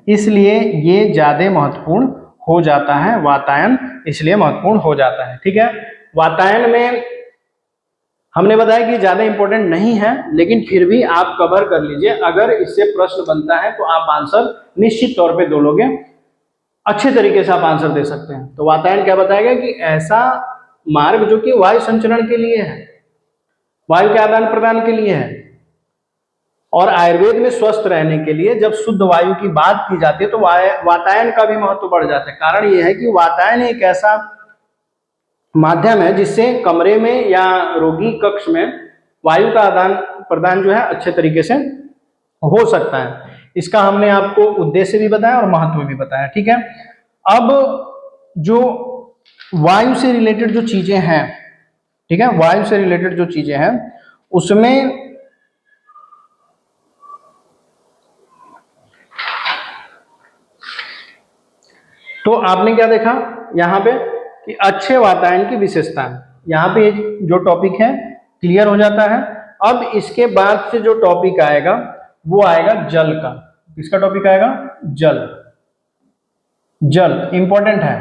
इसलिए ये ज्यादा महत्वपूर्ण हो जाता है, वातायन इसलिए महत्वपूर्ण हो जाता है, ठीक है। वातायन में हमने बताया कि ज्यादा इंपॉर्टेंट नहीं है, लेकिन फिर भी आप कवर कर लीजिए। अगर इससे प्रश्न बनता है तो आप आंसर निश्चित तौर पे दो लोगे, अच्छे तरीके से आप आंसर दे सकते हैं। तो वातायन क्या बताएगा कि ऐसा मार्ग जो कि वायु संचरण के लिए है, वायु के आदान प्रदान के लिए है, और आयुर्वेद में स्वस्थ रहने के लिए जब शुद्ध वायु की बात की जाती है तो वातायन का भी महत्व बढ़ जाता है। कारण यह है कि वातायन एक ऐसा माध्यम है जिससे कमरे में या रोगी कक्ष में वायु का आदान प्रदान जो है अच्छे तरीके से हो सकता है। इसका हमने आपको उद्देश्य भी बताया और महत्व भी बताया, ठीक है। अब जो वायु से रिलेटेड जो चीजें हैं, ठीक है, वायु से रिलेटेड जो चीजें हैं उसमें तो आपने क्या देखा यहाँ पे कि अच्छे वातायन की विशेषता, यहाँ पे जो टॉपिक है क्लियर हो जाता है। अब इसके बाद से जो टॉपिक आएगा वो आएगा जल का। किसका टॉपिक आएगा? जल। जल इंपॉर्टेंट है,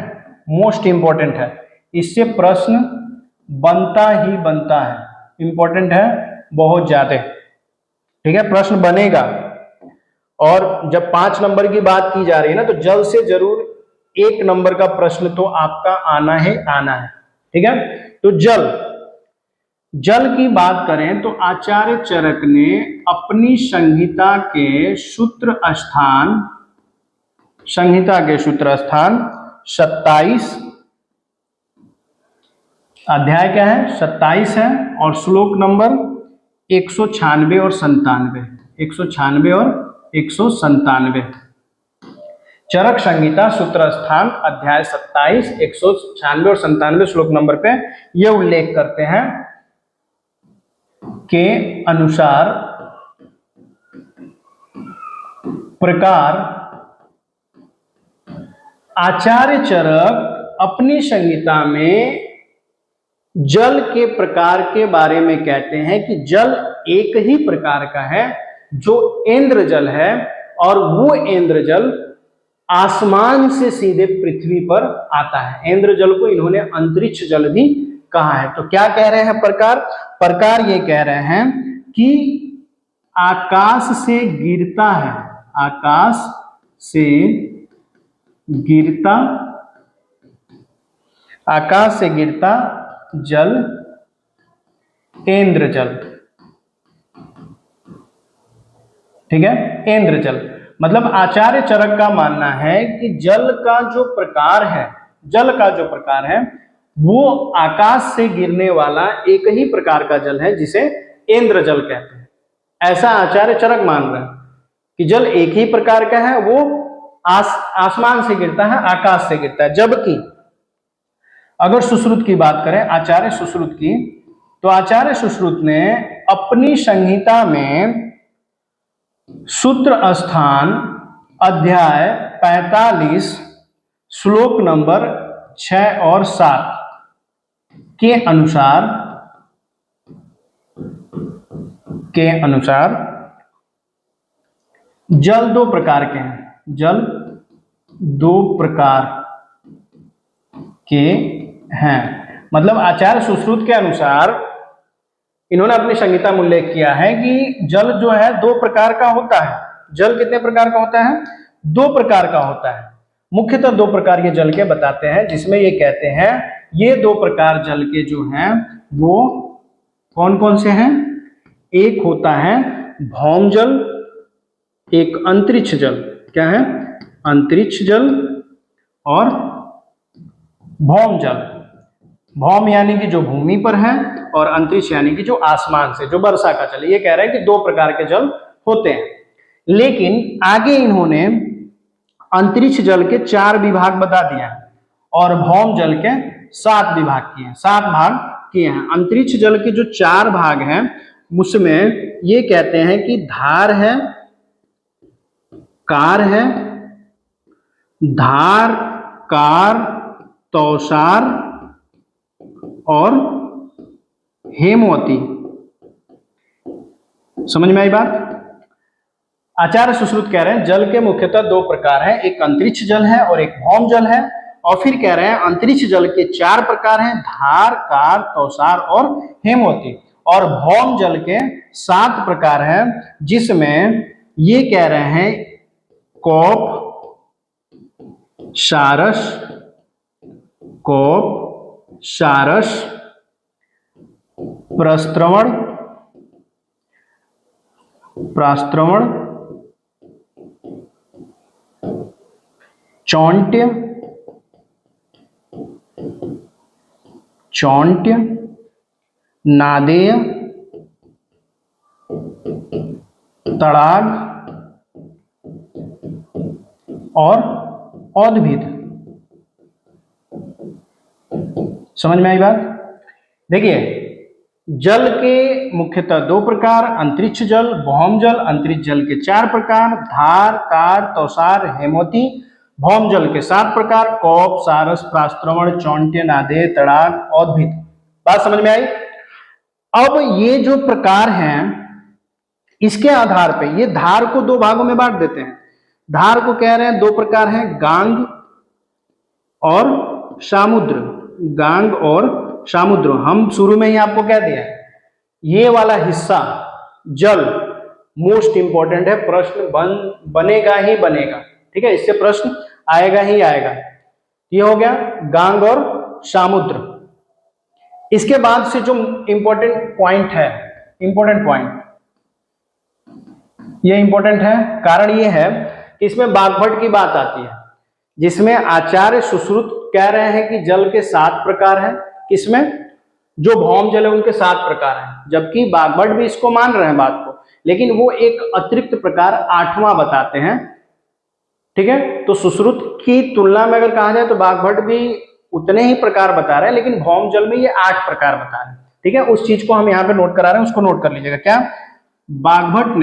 मोस्ट इंपॉर्टेंट है, इससे प्रश्न बनता ही बनता है, इंपॉर्टेंट है बहुत ज्यादा, ठीक है। प्रश्न बनेगा, और जब 5 नंबर की बात की जा रही है ना, तो जल से जरूर 1 नंबर का प्रश्न तो आपका आना है, आना है, ठीक है। तो जल, जल की बात करें तो आचार्य चरक ने अपनी संहिता के सूत्र स्थान, संहिता के सूत्र स्थान 27, अध्याय क्या है? 27 है, और श्लोक नंबर 196 और 97, 196 और 197। चरक संहिता सूत्र स्थान अध्याय 27, 196 और 97 श्लोक नंबर पे ये उल्लेख करते हैं के अनुसार प्रकार आचार्य चरक अपनी संहिता में जल के प्रकार के बारे में कहते हैं कि जल एक ही प्रकार का है जो इंद्र जल है, और वो इंद्र जल आसमान से सीधे पृथ्वी पर आता है। इंद्र जल को इन्होंने अंतरिक्ष जल भी कहा है। तो क्या कह रहे हैं प्रकार? प्रकार ये कह रहे हैं कि आकाश से गिरता है, आकाश से गिरता, आकाश से गिरता जल इंद्र जल, ठीक है, इंद्र जल। मतलब आचार्य चरक का मानना है कि जल का जो प्रकार है, जल का जो प्रकार है वो आकाश से गिरने वाला एक ही प्रकार का जल है जिसे इंद्र जल कहते हैं, ऐसा आचार्य चरक मान रहे हैं। कि जल एक ही प्रकार का है, वो आसमान से गिरता है, आकाश से गिरता है। जबकि अगर सुश्रुत की बात करें, आचार्य सुश्रुत की, तो आचार्य सुश्रुत ने अपनी संहिता में सूत्र स्थान अध्याय 45 श्लोक नंबर 6 और 7 के अनुसार जल दो प्रकार के हैं, जल दो प्रकार के हैं। मतलब आचार्य सुश्रुत के अनुसार इन्होंने अपनी संहिता में उल्लेख किया है कि जल जो है दो प्रकार का होता है। जल कितने प्रकार का होता है? दो प्रकार का होता है। मुख्यतः दो प्रकार के जल के बताते हैं, जिसमें ये कहते हैं ये दो प्रकार जल के जो हैं वो कौन कौन से हैं? एक होता है भौम जल, एक अंतरिक्ष जल। क्या है? अंतरिक्ष जल और भौम जल। भौम यानी कि जो भूमि पर है, और अंतरिक्ष यानी कि जो आसमान से, जो वर्षा का जल। ये कह रहे हैं कि दो प्रकार के जल होते हैं। लेकिन आगे इन्होंने अंतरिक्ष जल के 4 विभाग बता दिया है और भौम जल के 7 विभाग किए हैं, 7 भाग किए हैं। अंतरिक्ष जल के जो 4 भाग हैं उसमें ये कहते हैं कि धार है, कार है, धार, कार, तौसार और हेमवती। समझ में आई बात? आचार्य सुश्रुत कह रहे हैं जल के मुख्यतः दो प्रकार हैं, एक अंतरिक्ष जल है और एक भौम जल है। और फिर कह रहे हैं अंतरिक्ष जल के 4 प्रकार हैं, धार, कार, तौसार और हेमवती। और भौम जल के 7 प्रकार हैं, जिसमें ये कह रहे हैं कौप, सारस, कौप, सारस, प्रस्त्रवण, चौंट्य, नादेय, तड़ाग और औदभिद। समझ में आई बात? देखिए, जल के मुख्यतः 2 प्रकार, अंतरिक्ष जल, भौम जल। अंतरिक्ष जल के 4 प्रकार, धार, कार, तौसार, हेमवती। भौम जल के 7 प्रकार, कौप, सारस, प्रास्त्रवण, चौंट्य, नादेय, तड़ाग, औदभिद। बात समझ में आई? अब ये जो प्रकार हैं, इसके आधार पे ये धार को 2 भागों में बांट देते हैं। धार को कह रहे हैं 2 प्रकार हैं, गांग और सामुद्र। गांग और सामुद्र। हम शुरू में ही आपको कह दिया, ये वाला हिस्सा जल मोस्ट इंपॉर्टेंट है, प्रश्न बनेगा ही बनेगा। ठीक है, इससे प्रश्न आएगा ही आएगा। ये हो गया गांग और सामुद्र। इसके बाद से जो इंपॉर्टेंट पॉइंट है, इंपॉर्टेंट पॉइंट, ये इंपॉर्टेंट है। कारण ये है कि इसमें बागभट्ट की बात आती है, जिसमें आचार्य सुश्रुत कह रहे हैं कि जल के 7 प्रकार हैं। किसमें? जो भौम जल है उनके 7 प्रकार हैं, जबकि बागभट्ट भी इसको मान रहे हैं बात को, लेकिन वो एक अतिरिक्त प्रकार 8वां बताते हैं। ठीक है, तो सुश्रुत की तुलना में अगर कहा जाए तो बागभट्ट भी उतने ही प्रकार बता रहे हैं, लेकिन भौम जल में ये 8 प्रकार बता रहे हैं। ठीक है, उस चीज को हम यहाँ पे नोट करा रहे हैं, उसको नोट कर लीजिएगा। क्या? बागभट्ट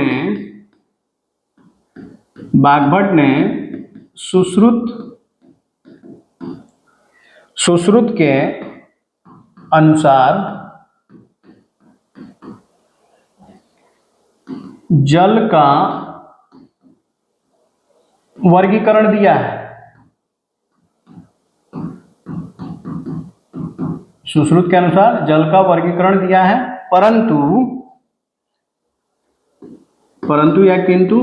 ने सुश्रुत के अनुसार जल का वर्गीकरण दिया है। सुश्रुत के अनुसार जल का वर्गीकरण दिया है, परंतु या किंतु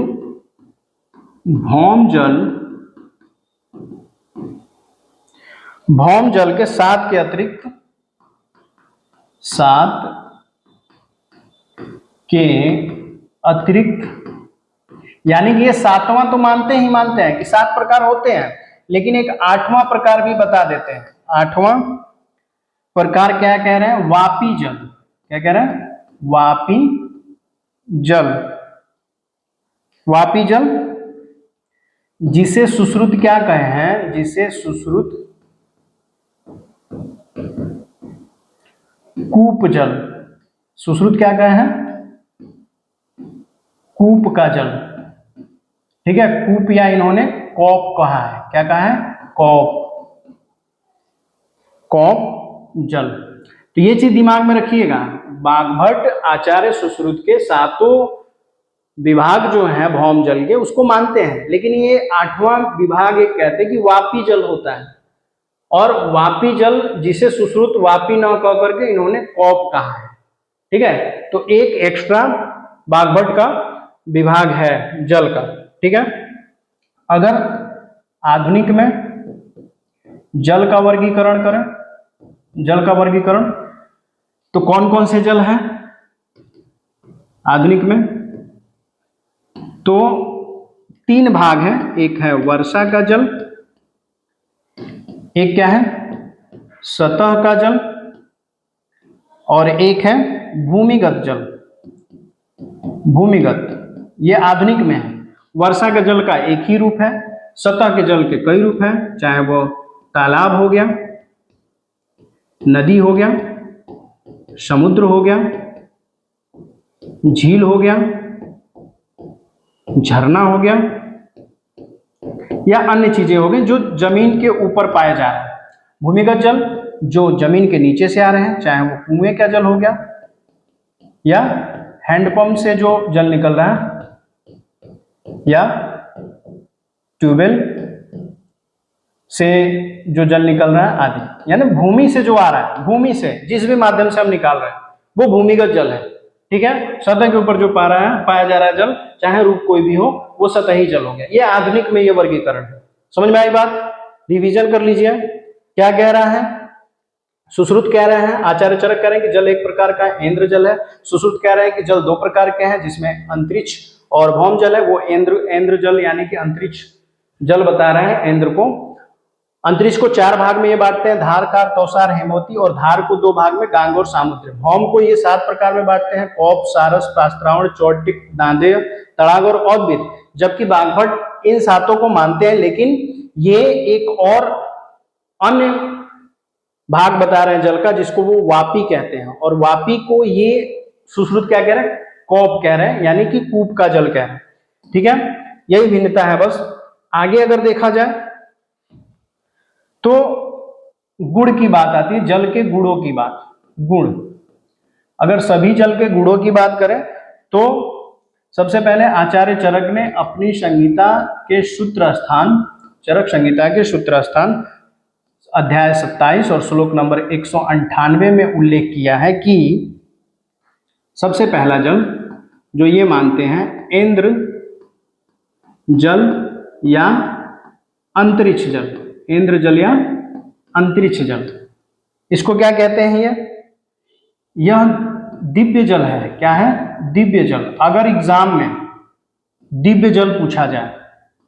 भौम जल के 7 के अतिरिक्त 7 के अतिरिक्त, यानी कि ये 7वां तो मानते हैं कि 7 प्रकार होते हैं, लेकिन एक 8वां प्रकार भी बता देते हैं। 8वां प्रकार क्या कह रहे हैं? वापी जल। क्या कह रहे हैं? वापी जल। वापी जल, जिसे सुश्रुत क्या कहे हैं, जिसे सुश्रुत कूप जल, सुश्रुत क्या कहे हैं, कूप का जल, ठीक है। कूप या इन्होंने कौप कहा है, क्या कहा है, कौप, कौप जल। तो ये चीज दिमाग में रखिएगा, बागभट्ट आचार्य सुश्रुत के सातों विभाग जो है भौम जल के उसको मानते हैं, लेकिन ये 8वां विभाग एक कहते हैं कि वापी जल होता है, और वापी जल जिसे सुश्रुत वापी न कह करके इन्होंने कौप कहा है, ठीक है। तो एक एक्स्ट्रा बागभट्ट का विभाग है जल का, ठीक है। अगर आधुनिक में जल का वर्गीकरण करें, जल का वर्गीकरण तो कौन कौन से जल हैं आधुनिक में, तो 3 भाग हैं, एक है वर्षा का जल, एक क्या है सतह का जल, और एक है भूमिगत जल, भूमिगत। ये आधुनिक में है। वर्षा के जल का एक ही रूप है, सतह के जल के कई रूप हैं, चाहे वो तालाब हो गया, नदी हो गया, समुद्र हो गया, झील हो गया, झरना हो गया, या अन्य चीजें हो गई जो जमीन के ऊपर पाए जा रहे हैं। भूमिगत जल जो जमीन के नीचे से आ रहे हैं, चाहे वो कुएं का जल हो गया या हैंडपंप से जो जल निकल रहा है या ट्यूबवेल से जो जल निकल रहा है आदि, यानी भूमि से जो आ रहा है, भूमि से जिस भी माध्यम से हम निकाल रहे हैं वो भूमिगत जल है, ठीक है। सतह के ऊपर जो पाया जा रहा है जल, चाहे रूप कोई भी हो, वो सतही जल हो गया। ये आधुनिक में ये वर्गीकरण है। समझ में आई बात, रिवीजन कर लीजिए। क्या कह रहा है, सुश्रुत कह रहे हैं, आचार्य चरक कह रहे हैं कि जल एक प्रकार का इंद्र जल है। सुश्रुत कह रहे हैं कि जल 2 प्रकार के हैं, जिसमें अंतरिक्ष और भौम जल है। वो इंद्र जल यानी कि अंतरिक्ष जल बता रहे हैं। इंद्र को, अंतरिक्ष को 4 भाग में ये बांटते हैं, धारकार, तौसार, हेमवती, और धार को 2 भाग में, गांग और सामुद्र। भौम को ये 7 प्रकार में बांटते हैं, कौप, सारस, प्रास्त्रावण, चौटिक, दांदेय, तड़ाग और औदबित। जबकि बागभट्ट इन 7 को मानते हैं, लेकिन ये एक और अन्य भाग बता रहे हैं जल का, जिसको वो वापी कहते हैं, और वापी को ये सुश्रुत क्या कह रहे हैं, कौप कह रहे हैं, यानी कि कूप का जल कह रहे हैं, ठीक है। यही भिन्नता है बस। आगे अगर देखा जाए तो गुण की बात आती है, जल के गुणों की बात। गुण, अगर सभी जल के गुणों की बात करें तो सबसे पहले आचार्य चरक ने अपनी संहिता के सूत्र स्थान, चरक संहिता के सूत्र स्थान अध्याय 27 और श्लोक नंबर 198 में उल्लेख किया है कि सबसे पहला जल जो ये मानते हैं, इंद्र जल या अंतरिक्ष जल, इंद्र जल या अंतरिक्ष जल, इसको क्या कहते हैं, यह दिव्य जल है। क्या है, दिव्य जल। अगर एग्जाम में दिव्य जल पूछा जाए,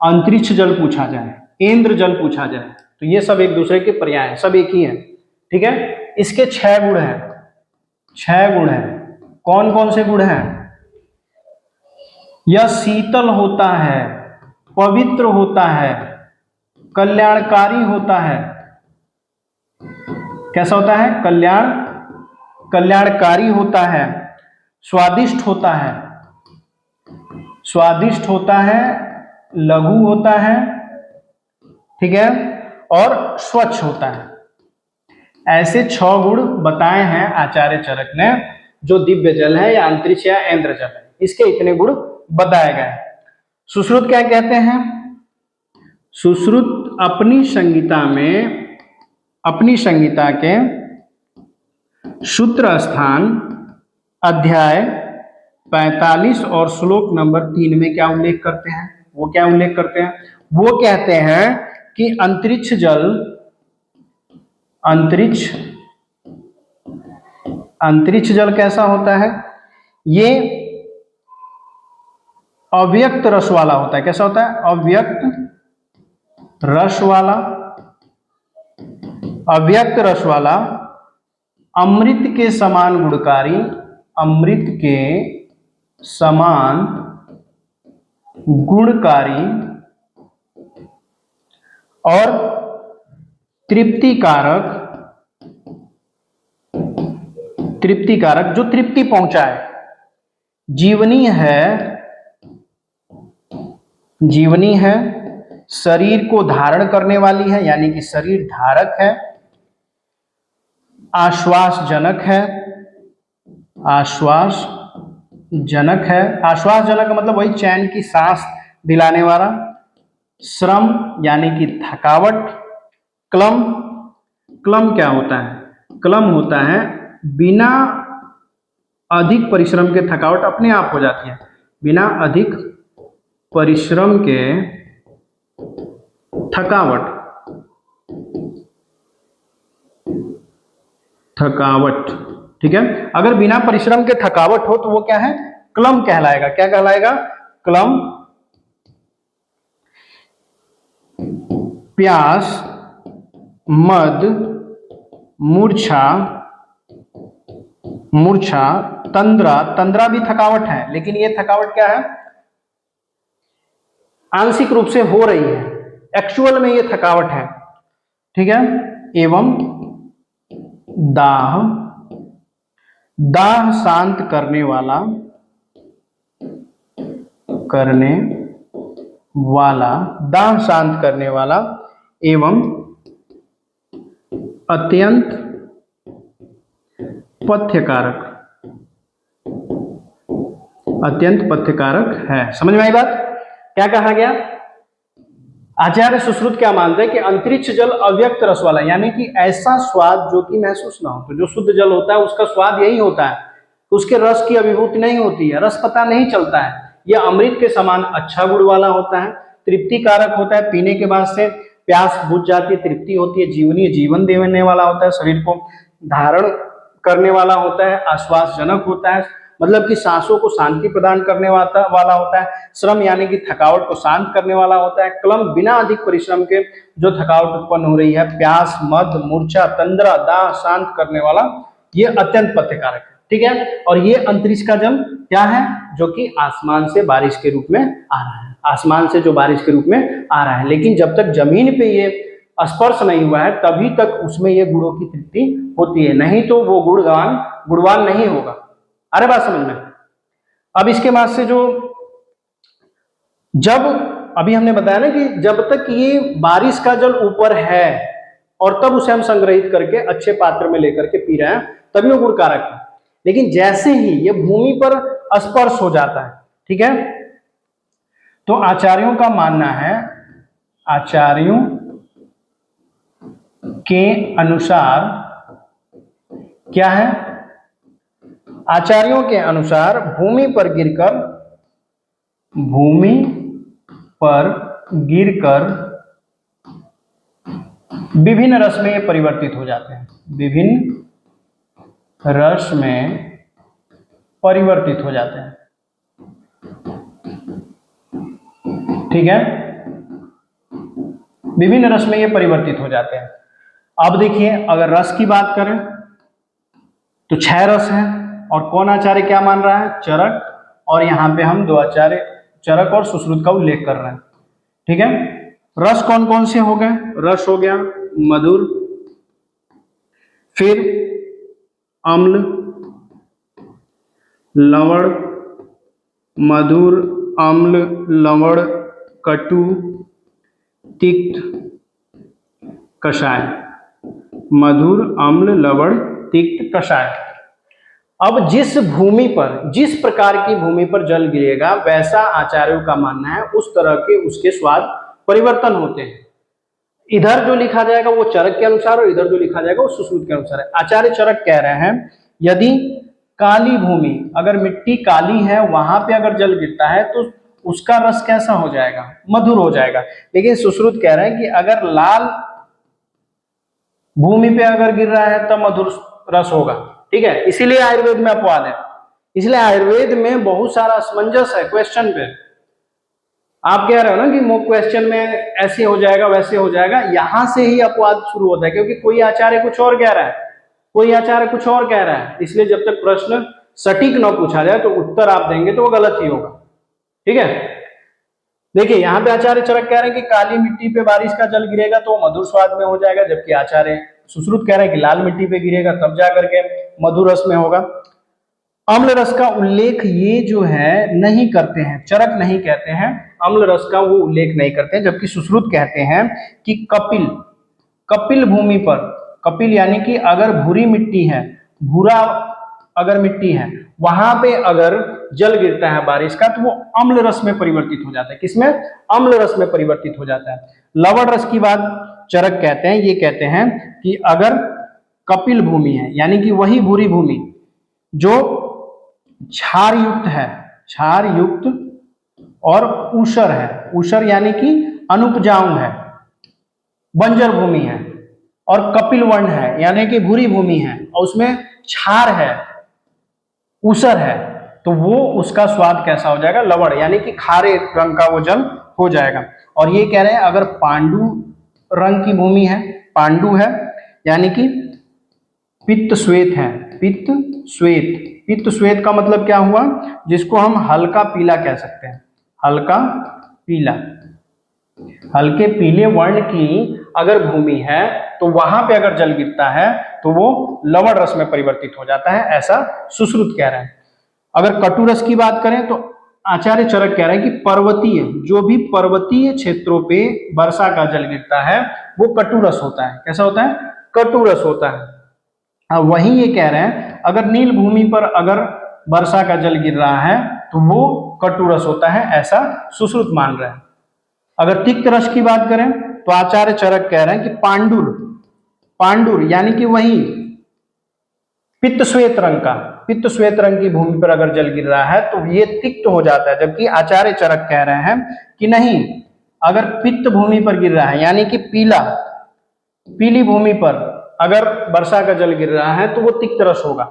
अंतरिक्ष जल पूछा जाए, इंद्र जल पूछा जाए, तो ये सब एक दूसरे के पर्याय हैं, सब एक ही हैं, ठीक है। इसके 6 गुण हैं, 6 गुण हैं। कौन कौन से गुण हैं, यह शीतल होता है, पवित्र होता है, कल्याणकारी होता है। कैसा होता है, कल्याणकारी होता है, स्वादिष्ट होता है, स्वादिष्ट होता है, लघु होता है, ठीक है, और स्वच्छ होता है। ऐसे 6 गुण बताए हैं आचार्य चरक ने, जो दिव्य जल है या अंतरिक्ष या इंद्र जल है, इसके इतने गुण बताए गए। सुश्रुत क्या कहते हैं, सुश्रुत अपनी संहिता में, अपनी संहिता के सूत्र स्थान अध्याय 45 और श्लोक नंबर 3 में क्या उल्लेख करते हैं, वो क्या उल्लेख करते हैं, वो कहते हैं कि अंतरिक्ष जल, अंतरिक्ष जल कैसा होता है, ये अव्यक्त रस वाला होता है। कैसा होता है, अव्यक्त रस वाला, अव्यक्त रस वाला, अमृत के समान गुणकारी, अमृत के समान गुणकारी और तृप्तिकारक, तृप्तिकारक जो तृप्ति पहुंचाए, जीवनी है, जीवनी है, शरीर को धारण करने वाली है यानी कि शरीर धारक है, आश्वासजनक है, आश्वासजनक है, आश्वासजनक का मतलब वही चैन की सांस दिलाने वाला, श्रम यानी कि थकावट, क्लम, क्लम क्या होता है? क्लम होता है बिना अधिक परिश्रम के थकावट अपने आप हो जाती है, बिना अधिक परिश्रम के थकावट, थकावट, ठीक है। अगर बिना परिश्रम के थकावट हो तो वो क्या है? क्लम कहलाएगा। क्या कहलाएगा? क्लम। प्यास, मद, मूर्छा, मूर्छा, तंद्रा, तंद्रा भी थकावट है लेकिन ये थकावट क्या है? आंशिक रूप से हो रही है, एक्चुअल में ये थकावट है, ठीक है। एवं दाह, दाह शांत करने वाला, करने वाला, दाह शांत करने वाला एवं अत्यंत पथ्यकारक, अत्यंत पथ्यकारक है। समझ में आई बात? क्या कहा गया? आचार्य सुश्रुत क्या मानते हैं कि अंतरिक्ष जल अव्यक्त रस वाला, यानी कि ऐसा स्वाद जो कि महसूस ना हो। तो जो शुद्ध जल होता है उसका स्वाद यही होता है, उसके रस की अभिभूति नहीं होती है, रस पता नहीं चलता है। यह अमृत के समान अच्छा गुण वाला होता है, तृप्तिकारक होता है, पीने के बाद से प्यास बुझ जाती है, तृप्ति होती है, जीवनीय जीवन देने वाला होता है, शरीर को धारण करने वाला होता है, आश्वासजनक होता है, मतलब कि सांसों को शांति प्रदान करने वाला होता है, श्रम यानी कि थकावट को शांत करने वाला होता है, क्लम बिना अधिक परिश्रम के जो थकावट उत्पन्न हो रही है, प्यास, मद, मूर्छा, तंद्रा, दाह शांत करने वाला, ये अत्यंत पथ्यकारक है, ठीक है। और ये अंतरिक्ष का जल क्या है? जो कि आसमान से बारिश के रूप में आ रहा है, आसमान से जो बारिश के रूप में आ रहा है, लेकिन जब तक जमीन पे ये स्पर्श नहीं हुआ है तभी तक उसमें ये गुणों की तृप्ति होती है, नहीं तो वो गुणवान नहीं होगा। अरे बात समझ में? अब इसके बाद से जो जब अभी हमने बताया ना कि जब तक ये बारिश का जल ऊपर है और तब उसे हम संग्रहित करके अच्छे पात्र में लेकर के पी रहे हैं तभी वो गुणकारक है, लेकिन जैसे ही ये भूमि पर स्पर्श हो जाता है, ठीक है, तो आचार्यों का मानना है, आचार्यों के अनुसार क्या है? आचार्यों के अनुसार भूमि पर गिरकर विभिन्न रस में परिवर्तित हो जाते हैं, विभिन्न रस में परिवर्तित हो जाते हैं, ठीक है, विभिन्न रस में ये परिवर्तित हो जाते हैं। अब देखिए अगर रस की बात करें तो 6 रस हैं, और कौन आचार्य क्या मान रहा है? चरक, और यहाँ पे हम 2 आचार्य चरक और सुश्रुत का उल्लेख कर रहे हैं, ठीक है। रस कौन कौन से हो गए? रस हो गया मधुर, फिर अम्ल, लवण, मधुर, अम्ल, लवण, कटु, तिक्त, कषाय, मधुर, अम्ल, लवण, तिक्त, कषाय। अब जिस भूमि पर, जिस प्रकार की भूमि पर जल गिरेगा वैसा आचार्यों का मानना है उस तरह के उसके स्वाद परिवर्तन होते हैं। इधर जो लिखा जाएगा वो चरक के अनुसार और इधर जो लिखा जाएगा वो सुश्रुत के अनुसार है। आचार्य चरक कह रहे हैं यदि काली भूमि, अगर मिट्टी काली है वहां पे अगर जल गिरता है तो उसका रस कैसा हो जाएगा? मधुर हो जाएगा। लेकिन सुश्रुत कह रहे हैं कि अगर लाल भूमि पे अगर गिर रहा है तब मधुर रस होगा, ठीक है। इसीलिए आयुर्वेद में अपवाद है, इसलिए आयुर्वेद में बहुत सारा असमंजस है क्वेश्चन पे। आप कह रहे हो ना कि मॉक क्वेश्चन में ऐसे हो जाएगा वैसे हो जाएगा, यहां से ही अपवाद शुरू होता है, क्योंकि कोई आचार्य कुछ और कह रहा है, कोई आचार्य कुछ और कह रहा है, इसलिए जब तक प्रश्न सटीक न पूछा जाए तो उत्तर आप देंगे तो वो गलत ही होगा, ठीक है। देखिए यहाँ पे आचार्य चरक कह रहे हैं कि काली मिट्टी पे बारिश का जल गिरेगा तो मधुर स्वाद में हो जाएगा, जबकि आचार्य सुश्रुत कह रहे हैं कि लाल मिट्टी पे गिरेगा तब जाकर के मधुर रस में होगा। अम्ल रस का उल्लेख ये जो है नहीं करते हैं, चरक नहीं कहते हैं, अम्ल रस का वो उल्लेख नहीं करते हैं, जबकि सुश्रुत कहते हैं कि कपिल, कपिल भूमि पर, कपिल यानी कि अगर भूरी मिट्टी है, भूरा अगर मिट्टी है, वहां पे अगर जल गिरता है बारिश का तो वो अम्ल रस में परिवर्तित हो जाता है। किसमें? अम्ल रस में परिवर्तित हो जाता है। लवण रस की बात चरक कहते हैं, ये कहते हैं कि अगर कपिल भूमि है यानी कि वही भूरी भूमि जो क्षार युक्त है, क्षार युक्त और ऊसर है, ऊसर यानी कि अनुपजाऊ है, बंजर भूमि है, और कपिल वर्ण है यानी कि भूरी भूमि है और उसमें क्षार है, ऊसर है, तो वो उसका स्वाद कैसा हो जाएगा? लवण यानी कि खारे रंग का वो जल हो जाएगा। और ये कह रहे हैं अगर पांडु रंग की भूमि है, पांडु है यानी कि पित्त श्वेत है, पित्त श्वेत, पित्त श्वेत का मतलब क्या हुआ? जिसको हम हल्का पीला कह सकते हैं, हल्का पीला, हल्के पीले वर्ण की अगर भूमि है तो वहां पे अगर जल गिरता है तो वो लवण रस में परिवर्तित हो जाता है, ऐसा सुश्रुत कह रहे हैं। अगर कटु रस की बात करें तो आचार्य चरक कह रहे हैं कि पर्वतीय, जो भी पर्वतीय क्षेत्रों पे वर्षा का जल गिरता है वो कटु रस होता है। कैसा होता है? कटु रस होता है। वहीं ये कह रहे हैं अगर नील भूमि पर अगर वर्षा का जल गिर रहा है तो वो कटु रस होता है, ऐसा सुश्रुत मान रहे हैं। अगर तिक्त रस की बात करें तो आचार्य चरक कह रहे हैं कि पांडुर, पांडुर यानी कि वही पित्त श्वेत रंग का, पित्त श्वेत रंग की भूमि पर अगर जल गिर रहा है तो ये तिक्त हो जाता है, जबकि आचार्य चरक कह रहे हैं कि नहीं, अगर पित्त भूमि पर गिर रहा है यानी कि पीला, पीली भूमि पर अगर वर्षा का जल गिर रहा है तो वो तिक्त रस होगा।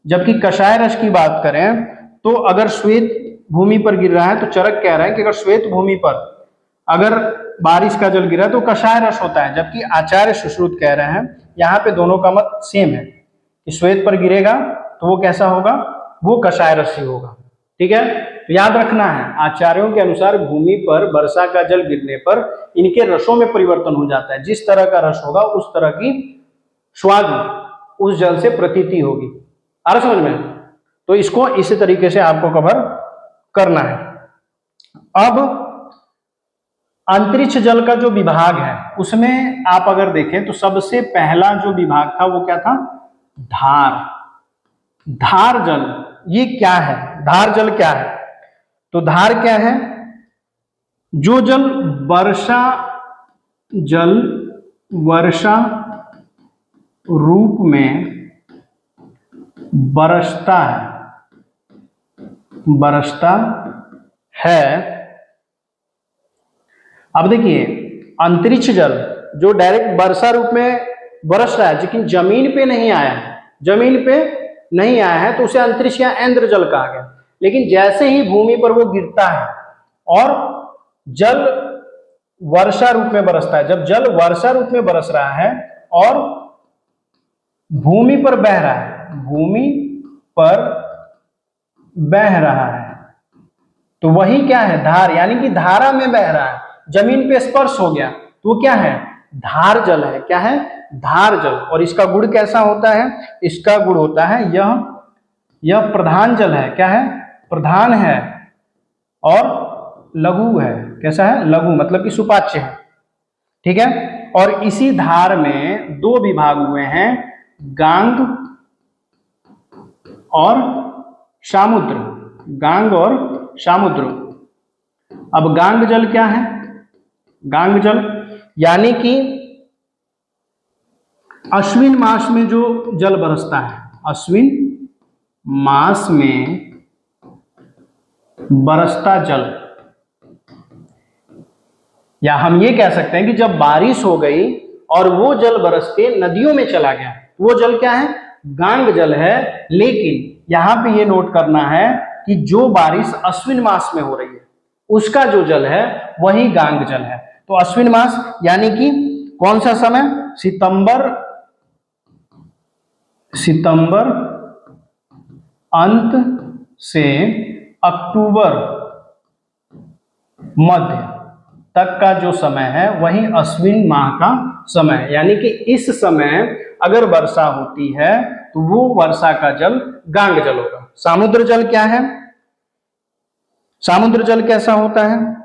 जबकि कषाय रस की बात करें तो अगर श्वेत भूमि पर गिर रहा है तो चरक कह रहे हैं कि अगर श्वेत भूमि पर अगर बारिश का जल गिरा तो कषाय रस होता है, जबकि आचार्य सुश्रुत कह रहे हैं यहाँ पे दोनों का मत सेम है कि श्वेत पर गिरेगा तो वो कैसा होगा? वो कषाय रस ही होगा। ठीक है, तो याद रखना है आचार्यों के अनुसार भूमि पर वर्षा का जल गिरने पर इनके रसों में परिवर्तन हो जाता है, जिस तरह का रस होगा उस तरह की स्वाद उस जल से प्रतीति होगी। आ रहा समझ में? तो इसको इसी तरीके से आपको कवर करना है। अब अंतरिक्ष जल का जो विभाग है उसमें आप अगर देखें तो सबसे पहला जो विभाग था वो क्या था? धार। धार जल ये क्या है? धार जल क्या है? तो धार क्या है? जो जल वर्षा जल वर्षा रूप में बरसता है। अब देखिए अंतरिक्ष जल जो डायरेक्ट वर्षा रूप में बरस रहा है लेकिन जमीन पे नहीं आया है, जमीन पे नहीं आया है तो उसे अंतरिक्ष या ऐन्द्र जल कहा गया। लेकिन जैसे ही भूमि पर वो गिरता है और जल वर्षा रूप में बरसता है, जब जल वर्षा रूप में बरस रहा है और भूमि पर बह रहा है, भूमि पर बह रहा है तो वही क्या है? धार, यानी कि धारा में बह रहा है, जमीन पे स्पर्श हो गया तो वो क्या है? धार जल है। क्या है? धार जल। और इसका गुण कैसा होता है? इसका गुण होता है यह प्रधान जल है। क्या है? प्रधान है और लघु है। कैसा है? लघु मतलब कि सुपाच्य है। ठीक है, और इसी धार में दो विभाग हुए हैं, गांग और सामुद्र, गांग और सामुद्र। अब गांग जल क्या है? गांग जल यानी कि अश्विन मास में जो जल बरसता है, अश्विन मास में बरसता जल, या हम ये कह सकते हैं कि जब बारिश हो गई और वो जल बरस के नदियों में चला गया, वो जल क्या है? गांग जल है। लेकिन यहां पे ये नोट करना है कि जो बारिश अश्विन मास में हो रही है उसका जो जल है वही गांग जल है। तो अश्विन मास यानी कि कौन सा समय? सितंबर अंत से अक्टूबर मध्य तक का जो समय है वही अश्विन माह का समय है। यानी कि इस समय अगर वर्षा होती है तो वो वर्षा का जल गांग जल होगा। समुद्र जल क्या है? समुद्र जल कैसा होता है?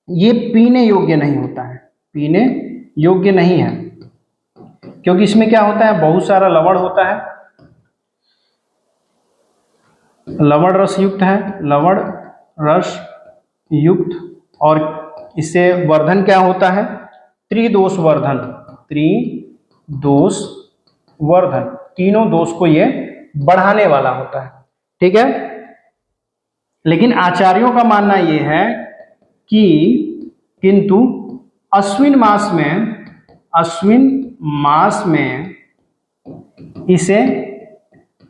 ये पीने योग्य नहीं होता है, पीने योग्य नहीं है, क्योंकि इसमें क्या होता है, बहुत सारा लवण होता है, लवण रस युक्त है, लवण रस युक्त, और इससे वर्धन क्या होता है, त्रिदोष वर्धन, त्रिदोष वर्धन, तीनों दोष को ये बढ़ाने वाला होता है। ठीक है, लेकिन आचार्यों का मानना ये है कि किंतु अश्विन मास में इसे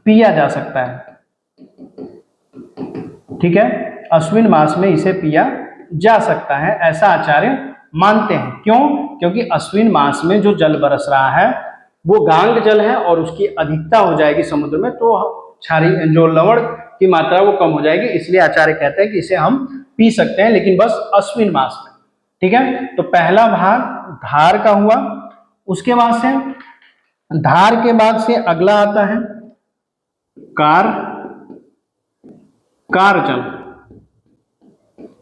पिया जा सकता है। ठीक है, अश्विन मास में इसे पिया जा सकता है, ऐसा आचार्य मानते हैं। क्यों? क्योंकि अश्विन मास में जो जल बरस रहा है वो गांग जल है और उसकी अधिकता हो जाएगी समुद्र में, तो क्षारीय जो लवण की मात्रा वो कम हो जाएगी, इसलिए आचार्य कहते हैं कि इसे हम पी सकते हैं, लेकिन बस अश्विन मास में। ठीक है, तो पहला भाग धार का हुआ। उसके बाद से धार के बाद से अगला आता है कार जल।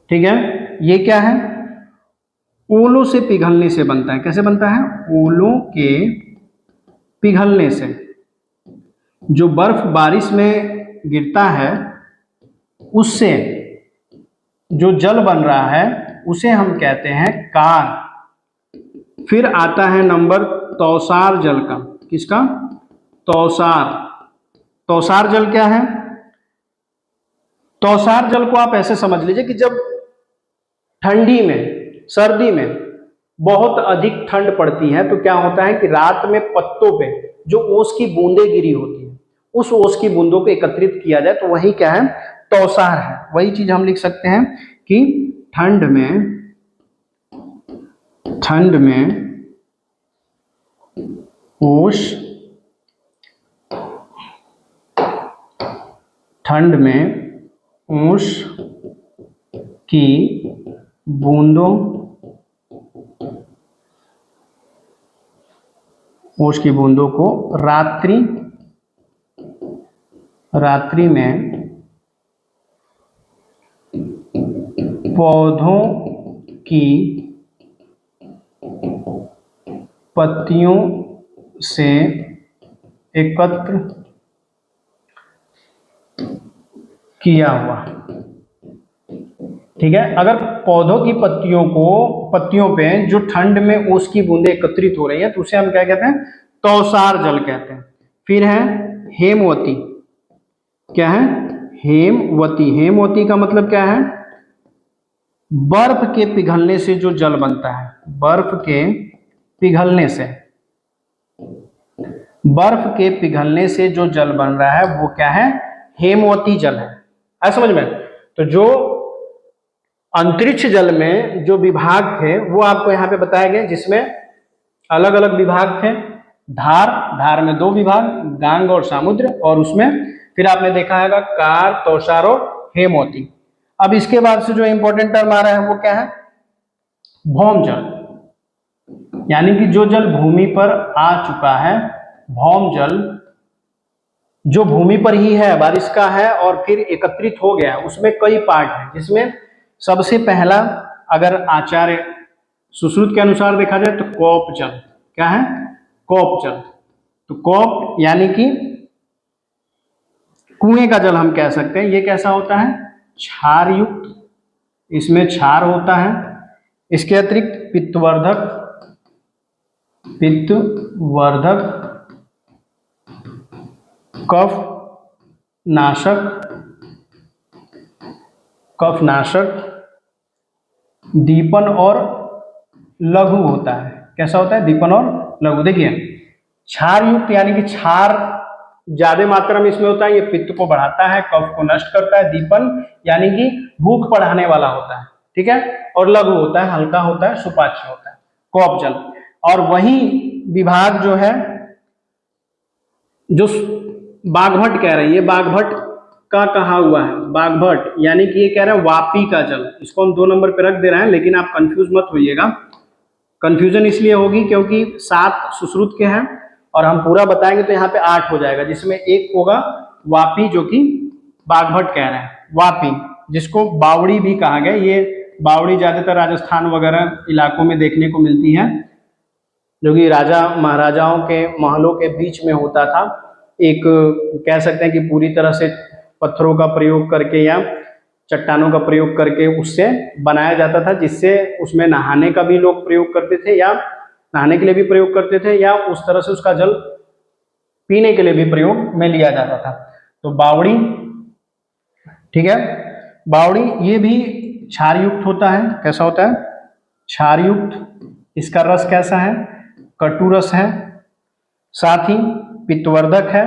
ठीक है, ये क्या है, ओलों से पिघलने से बनता है। कैसे बनता है? ओलों के पिघलने से। जो बर्फ बारिश में गिरता है उससे जो जल बन रहा है उसे हम कहते हैं कार। फिर आता है नंबर तौसार जल का। किसका? तौसार जल क्या है? तौसार जल को आप ऐसे समझ लीजिए कि जब ठंडी में, सर्दी में बहुत अधिक ठंड पड़ती है तो क्या होता है कि रात में पत्तों पे जो ओस की बूंदें गिरी होती है, उस ओस की बूंदों को एकत्रित किया जाए तो वही क्या है, तौसार है। वही चीज हम लिख सकते हैं कि ठंड में ओस, ठंड में ओस की बूंदों, ओस की बूंदों को रात्रि में पौधों की पत्तियों से एकत्र किया हुआ। ठीक है, अगर पौधों की पत्तियों पे जो ठंड में ओस की बूंदें एकत्रित हो रही है तो उसे हम क्या कहते हैं, तौसार जल कहते हैं। फिर है हेमवती। क्या है? हेमवती। हेमवती का मतलब क्या है? बर्फ के पिघलने से जो जल बनता है, बर्फ के पिघलने से जो जल बन रहा है वो क्या है, हेमवती जल है। ऐसा समझ में? तो जो अंतरिक्ष जल में जो विभाग थे वो आपको यहाँ पे बताए गए, जिसमें अलग अलग विभाग थे। धार में 2 विभाग, गांग और समुद्र, और उसमें फिर आपने देखा है कार, तौसार और हेमवती। अब इसके बाद से जो इंपॉर्टेंट टर्म आ रहा है वो क्या है, भौम जल। यानी कि जो जल भूमि पर आ चुका है, भौम जल जो भूमि पर ही है, बारिश का है और फिर एकत्रित हो गया, उसमें कई पार्ट हैं, जिसमें सबसे पहला अगर आचार्य सुश्रुत के अनुसार देखा जाए तो कौप जल। क्या है? कौप जल। तो कौप यानी कि कुएं का जल हम कह सकते हैं। ये कैसा होता है? क्षार युक्त, इसमें क्षार होता है। इसके अतिरिक्त पित्तवर्धक, कफनाशक, दीपन और लघु होता है। कैसा होता है? दीपन और लघु। देखिए, क्षार युक्त यानी कि क्षार ज्यादा मात्रा में इसमें होता है, ये पित्त को बढ़ाता है, कफ को नष्ट करता है। दीपन यानी कि भूख बढ़ाने वाला होता है। ठीक है, और लघु होता है, हल्का होता है, सुपाच्य होता है, कौप जल। और वही विभाग जो है, जो बाघभट कह रही है, बाघभट का कहा हुआ है बागभट, यानी कि ये कह रहा है वापी का जल। इसको हम 2 नंबर पे रख दे रहे हैं, लेकिन आप कंफ्यूज मत होइएगा। कंफ्यूजन इसलिए होगी क्योंकि 7 सुश्रुत के हैं और हम पूरा बताएंगे तो यहाँ पे 8 हो जाएगा, जिसमें एक होगा वापी जो कि बागभट कह रहे हैं। वापी जिसको बावड़ी भी कहा गया, ये बावड़ी ज्यादातर राजस्थान वगैरह इलाकों में देखने को मिलती है, जो कि राजा महाराजाओं के महलों के बीच में होता था। एक कह सकते हैं कि पूरी तरह से पत्थरों का प्रयोग करके या चट्टानों का प्रयोग करके उससे बनाया जाता था, जिससे उसमें नहाने का भी लोग प्रयोग करते थे, या नहाने के लिए भी प्रयोग करते थे, या उस तरह से उसका जल पीने के लिए भी प्रयोग में लिया जाता था। तो बावड़ी, ठीक है, बावड़ी ये भी क्षार युक्त होता है। कैसा होता है? क्षार युक्त। इसका रस कैसा है? कटु रस है। साथ ही पित्तवर्धक है,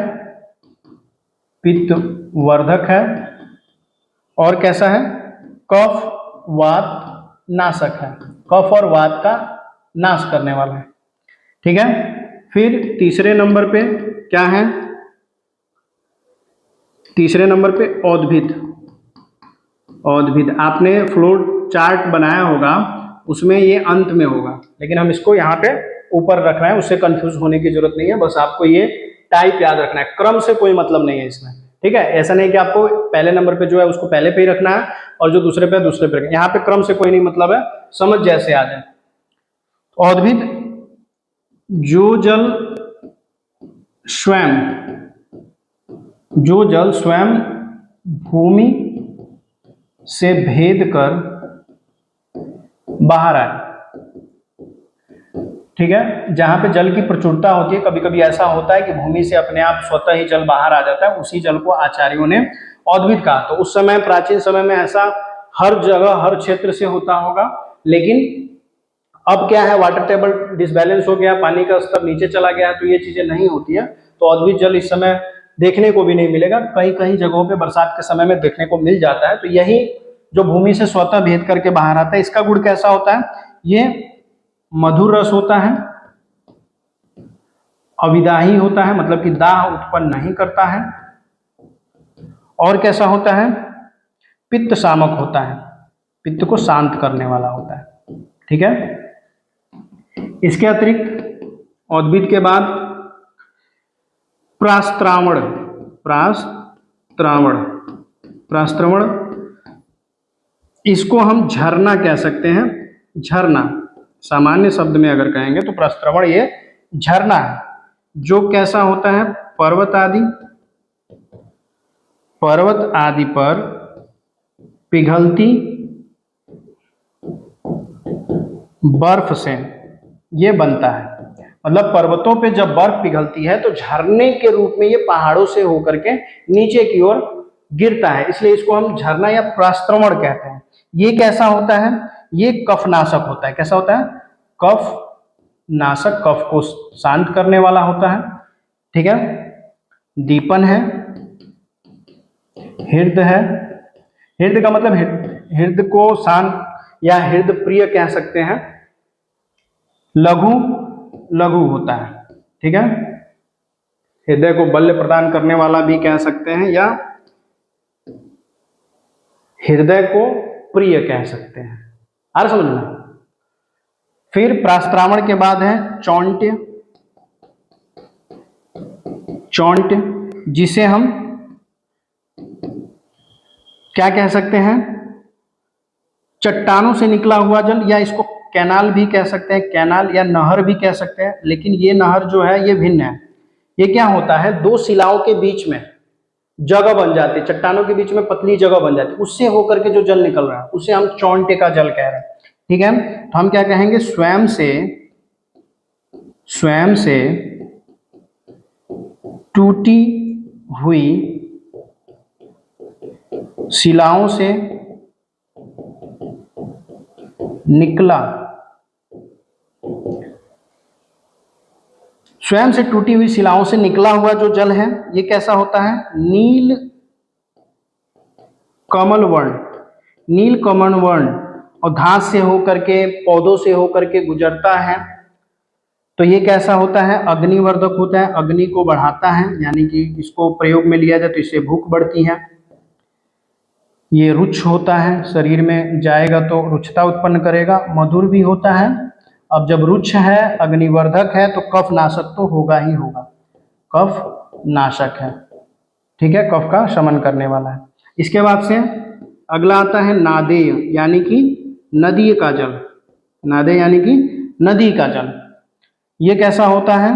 पित्तवर्धक है। और कैसा है? कफ वात नाशक है, कफ और वात का नाश करने वाला है। ठीक है, फिर तीसरे नंबर पे क्या है? तीसरे नंबर पे औद्भिद। औद्भिद आपने फ्लोर चार्ट बनाया होगा, उसमें ये अंत में होगा, लेकिन हम इसको यहाँ पे ऊपर रख रहे हैं, उससे कंफ्यूज होने की जरूरत नहीं है। बस आपको ये टाइप याद रखना है, क्रम से कोई मतलब नहीं है इसमें। ठीक है, ऐसा नहीं कि आपको पहले नंबर पे जो है उसको पहले पे ही रखना है और जो दूसरे पे दूसरे पे रखना है। यहाँ पे क्रम से कोई नहीं मतलब है, समझ जैसे आ जाए। औद्भिद जो जल स्वयं, जो जल स्वयं भूमि से भेद कर बाहर आए। ठीक है, जहां पे जल की प्रचुरता होती है, कभी कभी ऐसा होता है कि भूमि से अपने आप स्वतः ही जल बाहर आ जाता है, उसी जल को आचार्यों ने औद्भिद कहा। तो उस समय प्राचीन समय में ऐसा हर जगह हर क्षेत्र से होता होगा, लेकिन अब क्या है, वाटर टेबल डिसबैलेंस हो गया, पानी का स्तर नीचे चला गया है, तो ये चीजें नहीं होती है। तो औद्भिद जल इस समय देखने को भी नहीं मिलेगा, कई कई जगहों पे बरसात के समय में देखने को मिल जाता है। तो यही जो भूमि से स्वतः भेद करके बाहर आता है, इसका गुण कैसा होता है? ये मधुर रस होता है, अविदाही होता है, मतलब कि दाह उत्पन्न नहीं करता है, और कैसा होता है? पित्त शामक होता है, पित्त को शांत करने वाला होता है। ठीक है, इसके अतिरिक्त औद्भिद के बाद प्रास्त्रावण, प्रास्त्रावण, प्रास्त्रावण इसको हम झरना कह सकते हैं। झरना सामान्य शब्द में अगर कहेंगे तो प्रास्त्रावण ये झरना है, जो कैसा होता है? पर्वत आदि पर पिघलती बर्फ से ये बनता है। मतलब पर्वतों पे जब बर्फ पिघलती है तो झरने के रूप में ये पहाड़ों से होकर के नीचे की ओर गिरता है, इसलिए इसको हम झरना या प्रास्त्रवण कहते हैं। ये कैसा होता है? ये कफनाशक होता है। कैसा होता है? कफ नाशक, कफ को शांत करने वाला होता है। ठीक है, दीपन है, हृदय है। हृदय का मतलब हृदय को शांत या हृदय प्रिय कह सकते हैं। लघु, लघु होता है। ठीक है, हृदय को बल प्रदान करने वाला भी कह सकते हैं, या हृदय को प्रिय कह सकते हैं। आ रहा समझ में? फिर प्रास्त्रावण के बाद है चौंट्य। चौंट्य जिसे हम क्या कह सकते हैं? चट्टानों से निकला हुआ जल, या इसको कैनाल भी कह सकते हैं, कैनाल या नहर भी कह सकते हैं। लेकिन ये नहर जो है ये भिन्न है। ये क्या होता है? दो शिलाओं के बीच में जगह बन जाती है, चट्टानों के बीच में पतली जगह बन जाती है, उससे होकर के जो जल निकल रहा है उसे हम चौंटे का जल कह रहे हैं। ठीक है, तो हम क्या कहेंगे? स्वयं से टूटी हुई शिलाओं से निकला, स्वयं से टूटी हुई शिलाओं से निकला हुआ जो जल है ये कैसा होता है? नील कमल वर्ण, नील कमल वर्ण, और घास से होकर के, पौधों से होकर के गुजरता है। तो ये कैसा होता है? अग्निवर्धक होता है, अग्नि को बढ़ाता है, यानी कि इसको प्रयोग में लिया जाए तो इससे भूख बढ़ती है। ये रुक्ष होता है, शरीर में जाएगा तो रुक्षता उत्पन्न करेगा। मधुर भी होता है। अब जब रुक्ष है, अग्निवर्धक है, तो कफ नाशक तो होगा ही होगा, कफ नाशक है। ठीक है, कफ का शमन करने वाला है। इसके बाद से अगला आता है नादेय, यानी कि नदी का जल। नादेय यानी कि नदी का जल। ये कैसा होता है?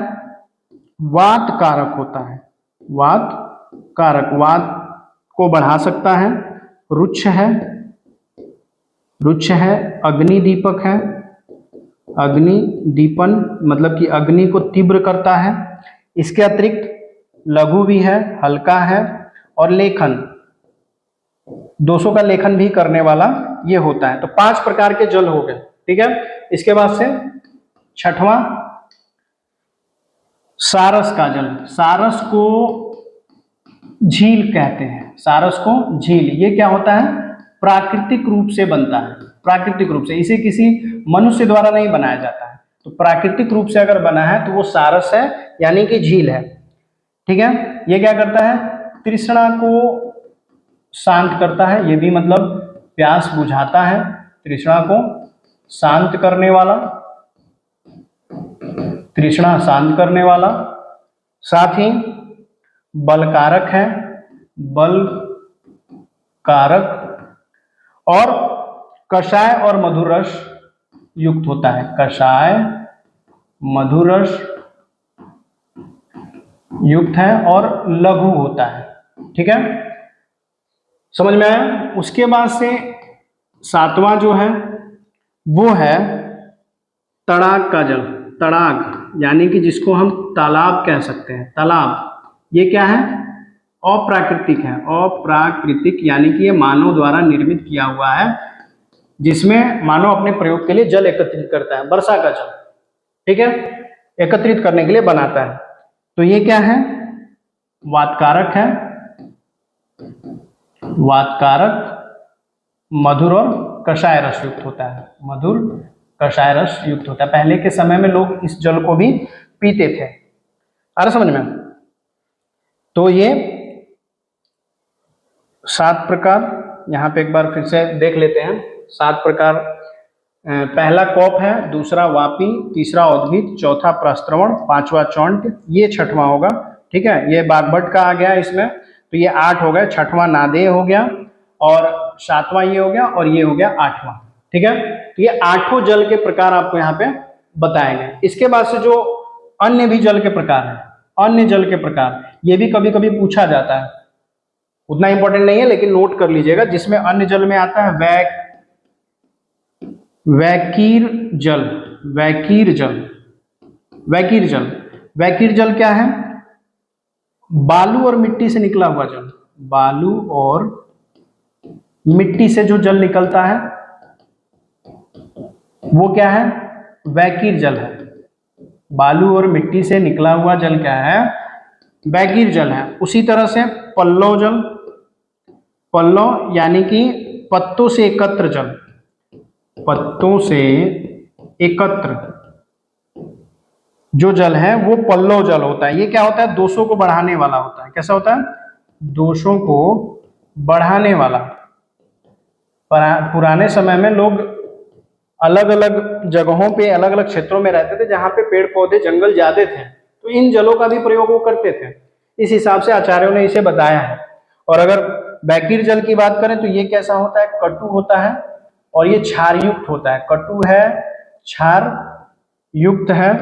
वात कारक होता है। वात कारक, वात को बढ़ा सकता है। रुक्ष है, रुक्ष है, अग्नि दीपक है। अग्नि दीपन मतलब कि अग्नि को तीव्र करता है। इसके अतिरिक्त लघु भी है, हल्का है, और लेखन, दोषों का लेखन भी करने वाला ये होता है। तो 5 प्रकार के जल हो गए। ठीक है, इसके बाद से छठवां सारस का जल। सारस को झील कहते हैं। सारस को झील, ये क्या होता है? प्राकृतिक रूप से बनता है। प्राकृतिक रूप से, इसे किसी मनुष्य द्वारा नहीं बनाया जाता है। तो प्राकृतिक रूप से अगर बना है तो वो सारस है, यानी कि झील है। ठीक है, ये क्या करता है? तृष्णा को शांत करता है। ये भी मतलब प्यास बुझाता है, तृष्णा को शांत करने वाला, तृष्णा शांत करने वाला। साथ ही बलकारक है, बल कारक, और कषाय और मधुर रस युक्त होता है। कषाय मधुर रस युक्त है और लघु होता है। ठीक है, समझ में आया? उसके बाद से 7वां जो है वो है तड़ाग का जल। तड़ाग यानी कि जिसको हम तालाब कह सकते हैं। तालाब, ये क्या है? अप्राकृतिक है। अप्राकृतिक यानी कि ये मानव द्वारा निर्मित किया हुआ है, जिसमें मानव अपने प्रयोग के लिए जल एकत्रित करता है। वर्षा का जल, ठीक है, एकत्रित करने के लिए बनाता है। तो ये क्या है? वातकारक है। वातकारक, मधुर और कषाय रस युक्त होता है। मधुर कषाय रस युक्त होता है। पहले के समय में लोग इस जल को भी पीते थे। आ रहा समझ में? तो ये 7 प्रकार यहाँ पे एक बार फिर से देख लेते हैं। 7 प्रकार, पहला कौप है, दूसरा वापी, तीसरा उद्भिद, चौथा प्रस्त्रवण, 5वां चौंट, ये 6वां होगा। ठीक है, ये बागभट्ट का आ गया इसमें, तो ये 8 हो गए। 6वां नादेय हो गया, और 7वां ये हो गया, और ये हो गया 8वां। ठीक है, तो ये 8 जल के प्रकार आपको यहाँ पे बताए गए। इसके बाद से जो अन्य भी जल के प्रकार है, अन्य जल के प्रकार, ये भी कभी कभी पूछा जाता है, उतना इंपॉर्टेंट नहीं है लेकिन नोट कर लीजिएगा। जिसमें अन्य जल में आता है वैकीर जल। वैकीर जल, वैकीर जल, वैकीर जल क्या है? बालू और मिट्टी से निकला हुआ जल। बालू और मिट्टी से जो जल निकलता है वो क्या है? वैकीर जल है। बालू और मिट्टी से निकला हुआ जल क्या है? वैकीर जल है। उसी तरह से पल्लव जल। पल्लव यानी कि पत्तों से एकत्र जल। पत्तों से एकत्र जो जल है वो पल्लव जल होता है। ये क्या होता है? दोषों को बढ़ाने वाला होता है। कैसा होता है? दोषों को बढ़ाने वाला। पुराने समय में लोग अलग अलग जगहों पे, अलग अलग क्षेत्रों में रहते थे जहाँ पे पेड़ पौधे जंगल ज्यादा थे, तो इन जलों का भी प्रयोग वो करते थे। इस हिसाब से आचार्यों ने इसे बताया है। और अगर वैकीर जल की बात करें तो ये कैसा होता है? कटु होता है, और ये क्षार युक्त होता है। कटु है, क्षार युक्त है,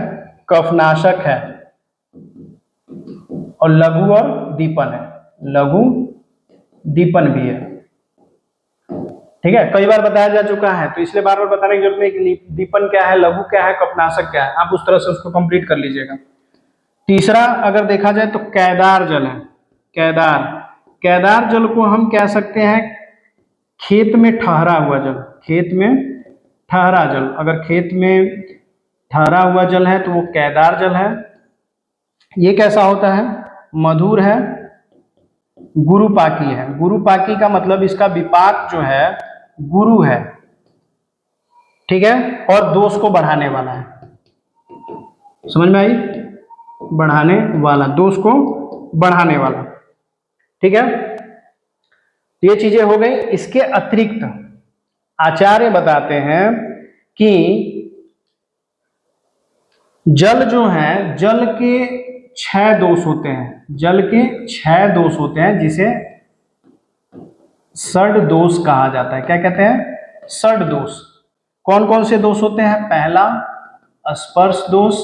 कफनाशक है, और लघु और दीपन है। लघु दीपन भी है। ठीक है, कई बार बताया जा चुका है, तो इसलिए बार बार बताने की जरूरत नहीं कि दीपन क्या है, लघु क्या है, कफनाशक क्या है। आप उस तरह से उसको कंप्लीट कर लीजिएगा। तीसरा अगर देखा जाए तो कैदार जल है। कैदार, कैदार जल को हम कह सकते हैं खेत में ठहरा हुआ जल। खेत में ठहरा जल, अगर खेत में ठहरा हुआ जल है तो वो कैदार जल है। ये कैसा होता है? मधुर है, गुरुपाकी है। गुरुपाकी का मतलब इसका विपाक जो है गुरु है। ठीक है, और दोष को बढ़ाने वाला है। समझ में आई? बढ़ाने वाला, दोष को बढ़ाने वाला। ठीक है, तो ये चीजें हो गई। इसके अतिरिक्त आचार्य बताते हैं कि जल जो है, जल के 6 दोष होते हैं, जल के 6 दोष होते हैं, जिसे षड दोष कहा जाता है। क्या कहते हैं? षड दोष। कौन कौन से दोष होते हैं? पहला स्पर्श दोष,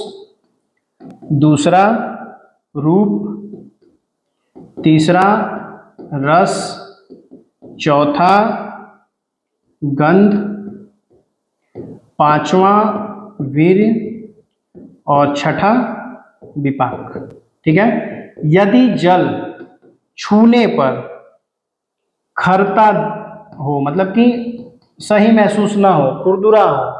दूसरा रूप, तीसरा रस, चौथा गंध, पांचवा वीर्य और छठा विपाक। ठीक है। यदि जल छूने पर खरता हो, मतलब कि सही महसूस ना हो, खुरदुरा हो,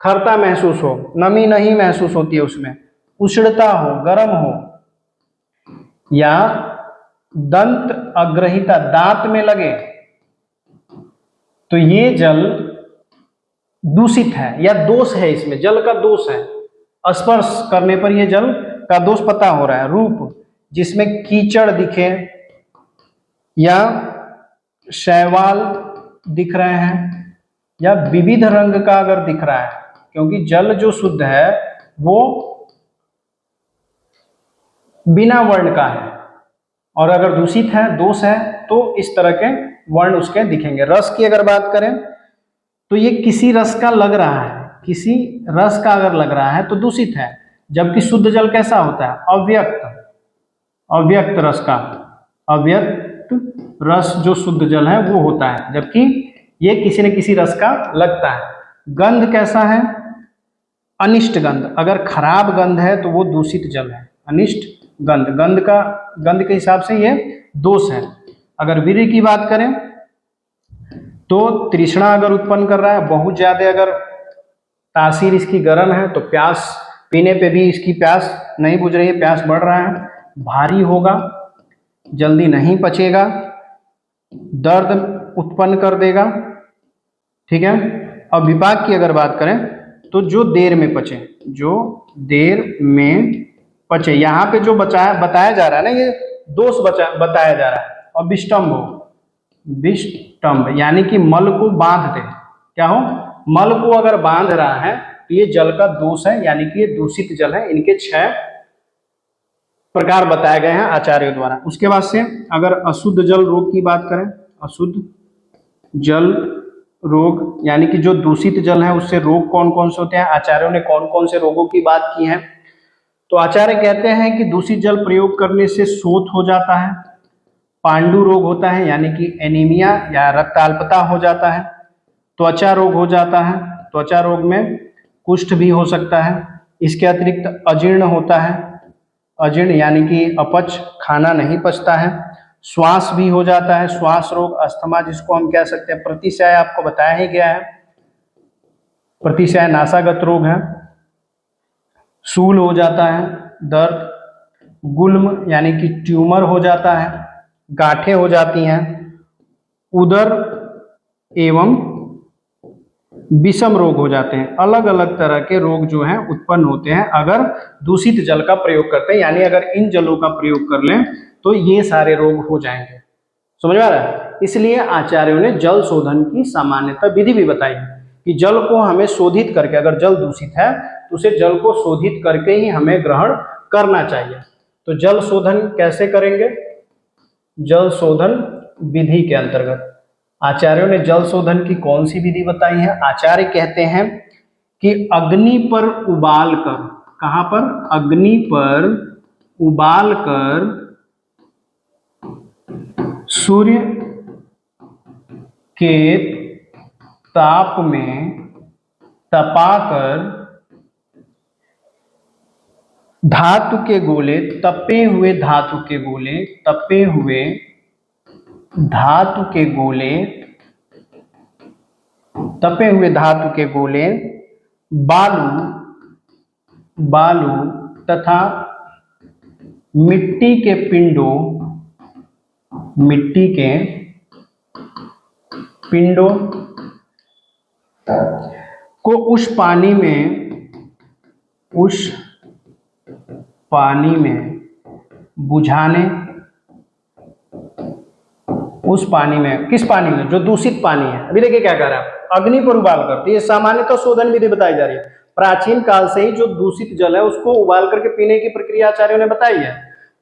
खरता महसूस हो, नमी नहीं महसूस होती है उसमें, उछड़ता हो, गर्म हो, या दंत अग्रहिता, दांत में लगे, तो ये जल दूषित है या दोष है, इसमें जल का दोष है। स्पर्श करने पर यह जल का दोष पता हो रहा है। रूप, जिसमें कीचड़ दिखे या शैवाल दिख रहे हैं, या विविध रंग का अगर दिख रहा है, क्योंकि जल जो शुद्ध है वो बिना वर्ण का है, और अगर दूषित है, दोष है, तो इस तरह के वर्ण उसके दिखेंगे। रस की अगर बात करें तो ये किसी रस का लग रहा है, किसी रस का अगर लग रहा है तो दूषित है। जबकि शुद्ध जल कैसा होता है? अव्यक्त, अव्यक्त रस का, अव्यक्त रस जो शुद्ध जल है वो होता है, जबकि ये किसी न किसी रस का लगता है। गंध कैसा है? अनिष्ट गंध। अगर खराब गंध है तो वो दूषित जल है। अनिष्ट गंध, गंध के हिसाब से ये दोष है। अगर वीर्य की बात करें तो तृष्णा अगर उत्पन्न कर रहा है, बहुत ज्यादा अगर तासीर इसकी गर्म है, तो प्यास पीने पे भी इसकी प्यास नहीं बुझ रही है, प्यास बढ़ रहा है। भारी होगा, जल्दी नहीं पचेगा, दर्द उत्पन्न कर देगा। ठीक है। अब विपाक की अगर बात करें तो जो देर में पचे, जो देर में पचे, यहाँ पे जो बताया जा रहा है ना, ये दोष बताया जा रहा है। और विष्टम्भ हो, विष्टम्भ यानी कि मल को बांध दे। क्या हो? मल को अगर बांध रहा है तो ये जल का दोष है, यानी कि ये दूषित जल है। इनके 6 प्रकार बताए गए हैं आचार्यों द्वारा। उसके बाद से अगर अशुद्ध जल रोग की बात करें, अशुद्ध जल रोग यानी कि जो दूषित जल है उससे रोग कौन कौन से होते हैं, आचार्यों ने कौन कौन से रोगों की बात की है। तो आचार्य कहते हैं कि दूषित जल प्रयोग करने से शोथ हो जाता है, पांडु रोग होता है यानी कि एनीमिया या रक्ताल्पता हो जाता है, त्वचा रोग हो जाता है, त्वचा रोग में कुष्ठ भी हो सकता है। इसके अतिरिक्त अजीर्ण होता है, अजीर्ण यानी कि अपच, खाना नहीं पचता है। श्वास भी हो जाता है, श्वास रोग, अस्थमा जिसको हम कह सकते हैं। प्रतिशय आपको बताया ही गया है, प्रतिशय नासागत रोग है। शूल हो जाता है, दर्द, गुल्म यानी कि ट्यूमर हो जाता है, गांठें हो जाती हैं, उदर एवं विषम रोग हो जाते हैं। अलग अलग तरह के रोग जो हैं उत्पन्न होते हैं अगर दूषित जल का प्रयोग करते हैं, यानी अगर इन जलों का प्रयोग कर लें तो ये सारे रोग हो जाएंगे। समझ में आ रहा है? इसलिए आचार्यों ने जल शोधन की सामान्यतः विधि भी बताई कि जल को हमें शोधित करके, अगर जल दूषित है तो उसे जल को शोधित करके ही हमें ग्रहण करना चाहिए। तो जल शोधन कैसे करेंगे? जल शोधन विधि के अंतर्गत आचार्यों ने जल शोधन की कौन सी विधि बताई है? आचार्य कहते हैं कि अग्नि पर उबाल कर, कहां पर? अग्नि पर उबाल कर सूर्य के ताप में तपाकर धातु के गोले, तपे हुए धातु के गोले, तपे हुए धातु के गोले, तपे हुए धातु के गोले, बालू तथा मिट्टी के पिंडों, मिट्टी के पिंडों को उस पानी में बुझाने उस पानी में, किस पानी में, जो दूषित पानी है। अभी देखिए क्या कर रहा है, अग्नि पर उबाल कर, ये सामान्यतः शोधन विधि बताई जा रही है। प्राचीन काल से ही जो दूषित जल है उसको उबाल करके पीने की प्रक्रिया आचार्यों ने बताई है।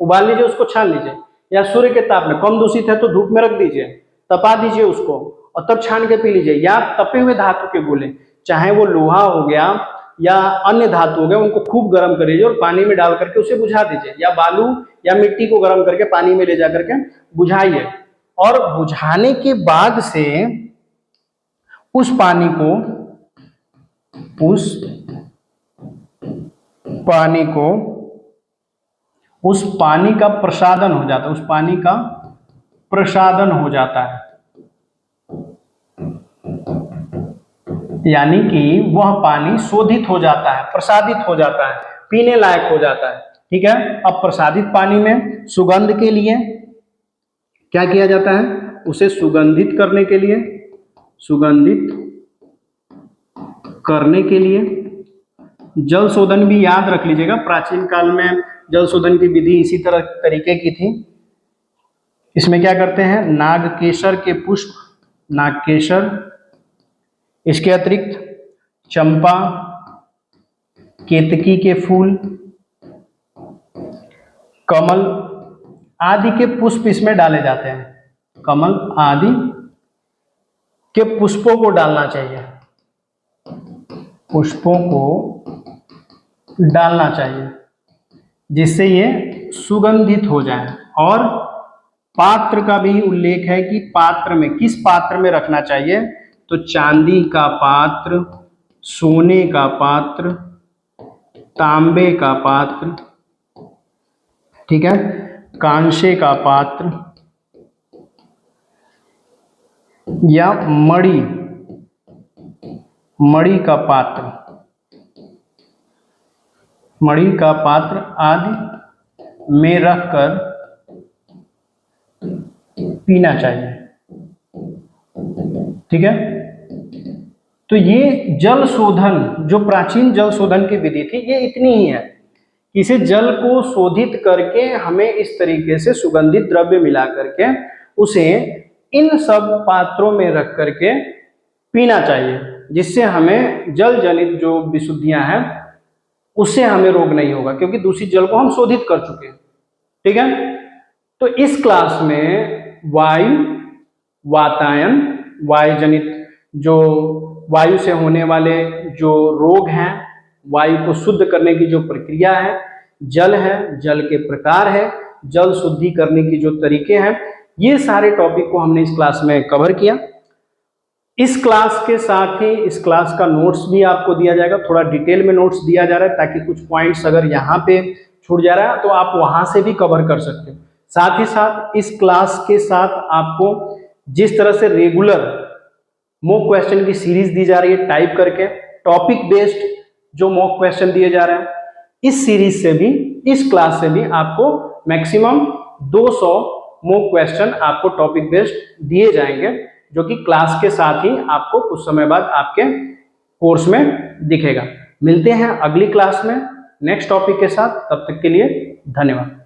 उबाल लीजिए, उसको छान लीजिए, या सूर्य के ताप में, कम दूषित है तो धूप में रख दीजिए, तपा दीजिए उसको और तब छान के पी लीजिए। या तपे हुए धातु के गोले, चाहे वो लोहा हो गया या अन्य धातु हो गए, उनको खूब गर्म कर लीजिए और पानी में डाल करके उसे बुझा दीजिए, या बालू या मिट्टी को गर्म करके पानी में ले जा करके बुझाइए। और बुझाने के बाद से उस पानी का प्रसादन हो जाता है, उस पानी का प्रसादन हो जाता है, यानी कि वह पानी शोधित हो जाता है, प्रसादित हो जाता है, पीने लायक हो जाता है। ठीक है। अब प्रसादित पानी में सुगंध के लिए क्या किया जाता है, उसे सुगंधित करने के लिए जल शोधन भी याद रख लीजिएगा। प्राचीन काल में जल शोधन की विधि इसी तरीके की थी। इसमें क्या करते हैं, नागकेसर के पुष्प, नागकेसर, इसके अतिरिक्त चंपा, केतकी के फूल, कमल आदि के पुष्प इसमें डाले जाते हैं। कमल आदि के पुष्पों को डालना चाहिए, पुष्पों को डालना चाहिए, जिससे ये सुगंधित हो जाए। और पात्र का भी उल्लेख है कि पात्र में, किस पात्र में रखना चाहिए, तो चांदी का पात्र, सोने का पात्र, तांबे का पात्र, ठीक है, कांसे का पात्र या मणि का पात्र आदि में रखकर पीना चाहिए। ठीक है। तो ये जल शोधन, जो प्राचीन जल शोधन की विधि थी, ये इतनी ही है। इसे जल को शोधित करके हमें इस तरीके से सुगंधित द्रव्य मिला करके उसे इन सब पात्रों में रख करके पीना चाहिए, जिससे हमें जल जनित जो विशुद्धियां हैं उससे हमें रोग नहीं होगा, क्योंकि दूषित जल को हम शोधित कर चुके हैं। ठीक है। तो इस क्लास में वायु, वातायन, वायु जनित जो वायु से होने वाले जो रोग हैं, वायु को शुद्ध करने की जो प्रक्रिया है, जल है, जल के प्रकार है, जल शुद्धि करने की जो तरीके हैं, ये सारे टॉपिक को हमने इस क्लास में कवर किया। इस क्लास के साथ ही इस क्लास का नोट्स भी आपको दिया जाएगा, थोड़ा डिटेल में नोट्स दिया जा रहा है, ताकि कुछ पॉइंट्स अगर यहाँ पे छूट जा रहा है तो आप वहां से भी कवर कर सकते हो। साथ ही साथ इस क्लास के साथ आपको जिस तरह से रेगुलर मॉक क्वेश्चन की सीरीज दी जा रही है, टाइप करके टॉपिक बेस्ड जो मॉक क्वेश्चन दिए जा रहे हैं, इस सीरीज से भी, इस क्लास से भी आपको मैक्सिमम 200 मॉक क्वेश्चन आपको टॉपिक बेस्ड दिए जाएंगे, जो कि क्लास के साथ ही आपको कुछ समय बाद आपके कोर्स में दिखेगा। मिलते हैं अगली क्लास में नेक्स्ट टॉपिक के साथ, तब तक के लिए धन्यवाद।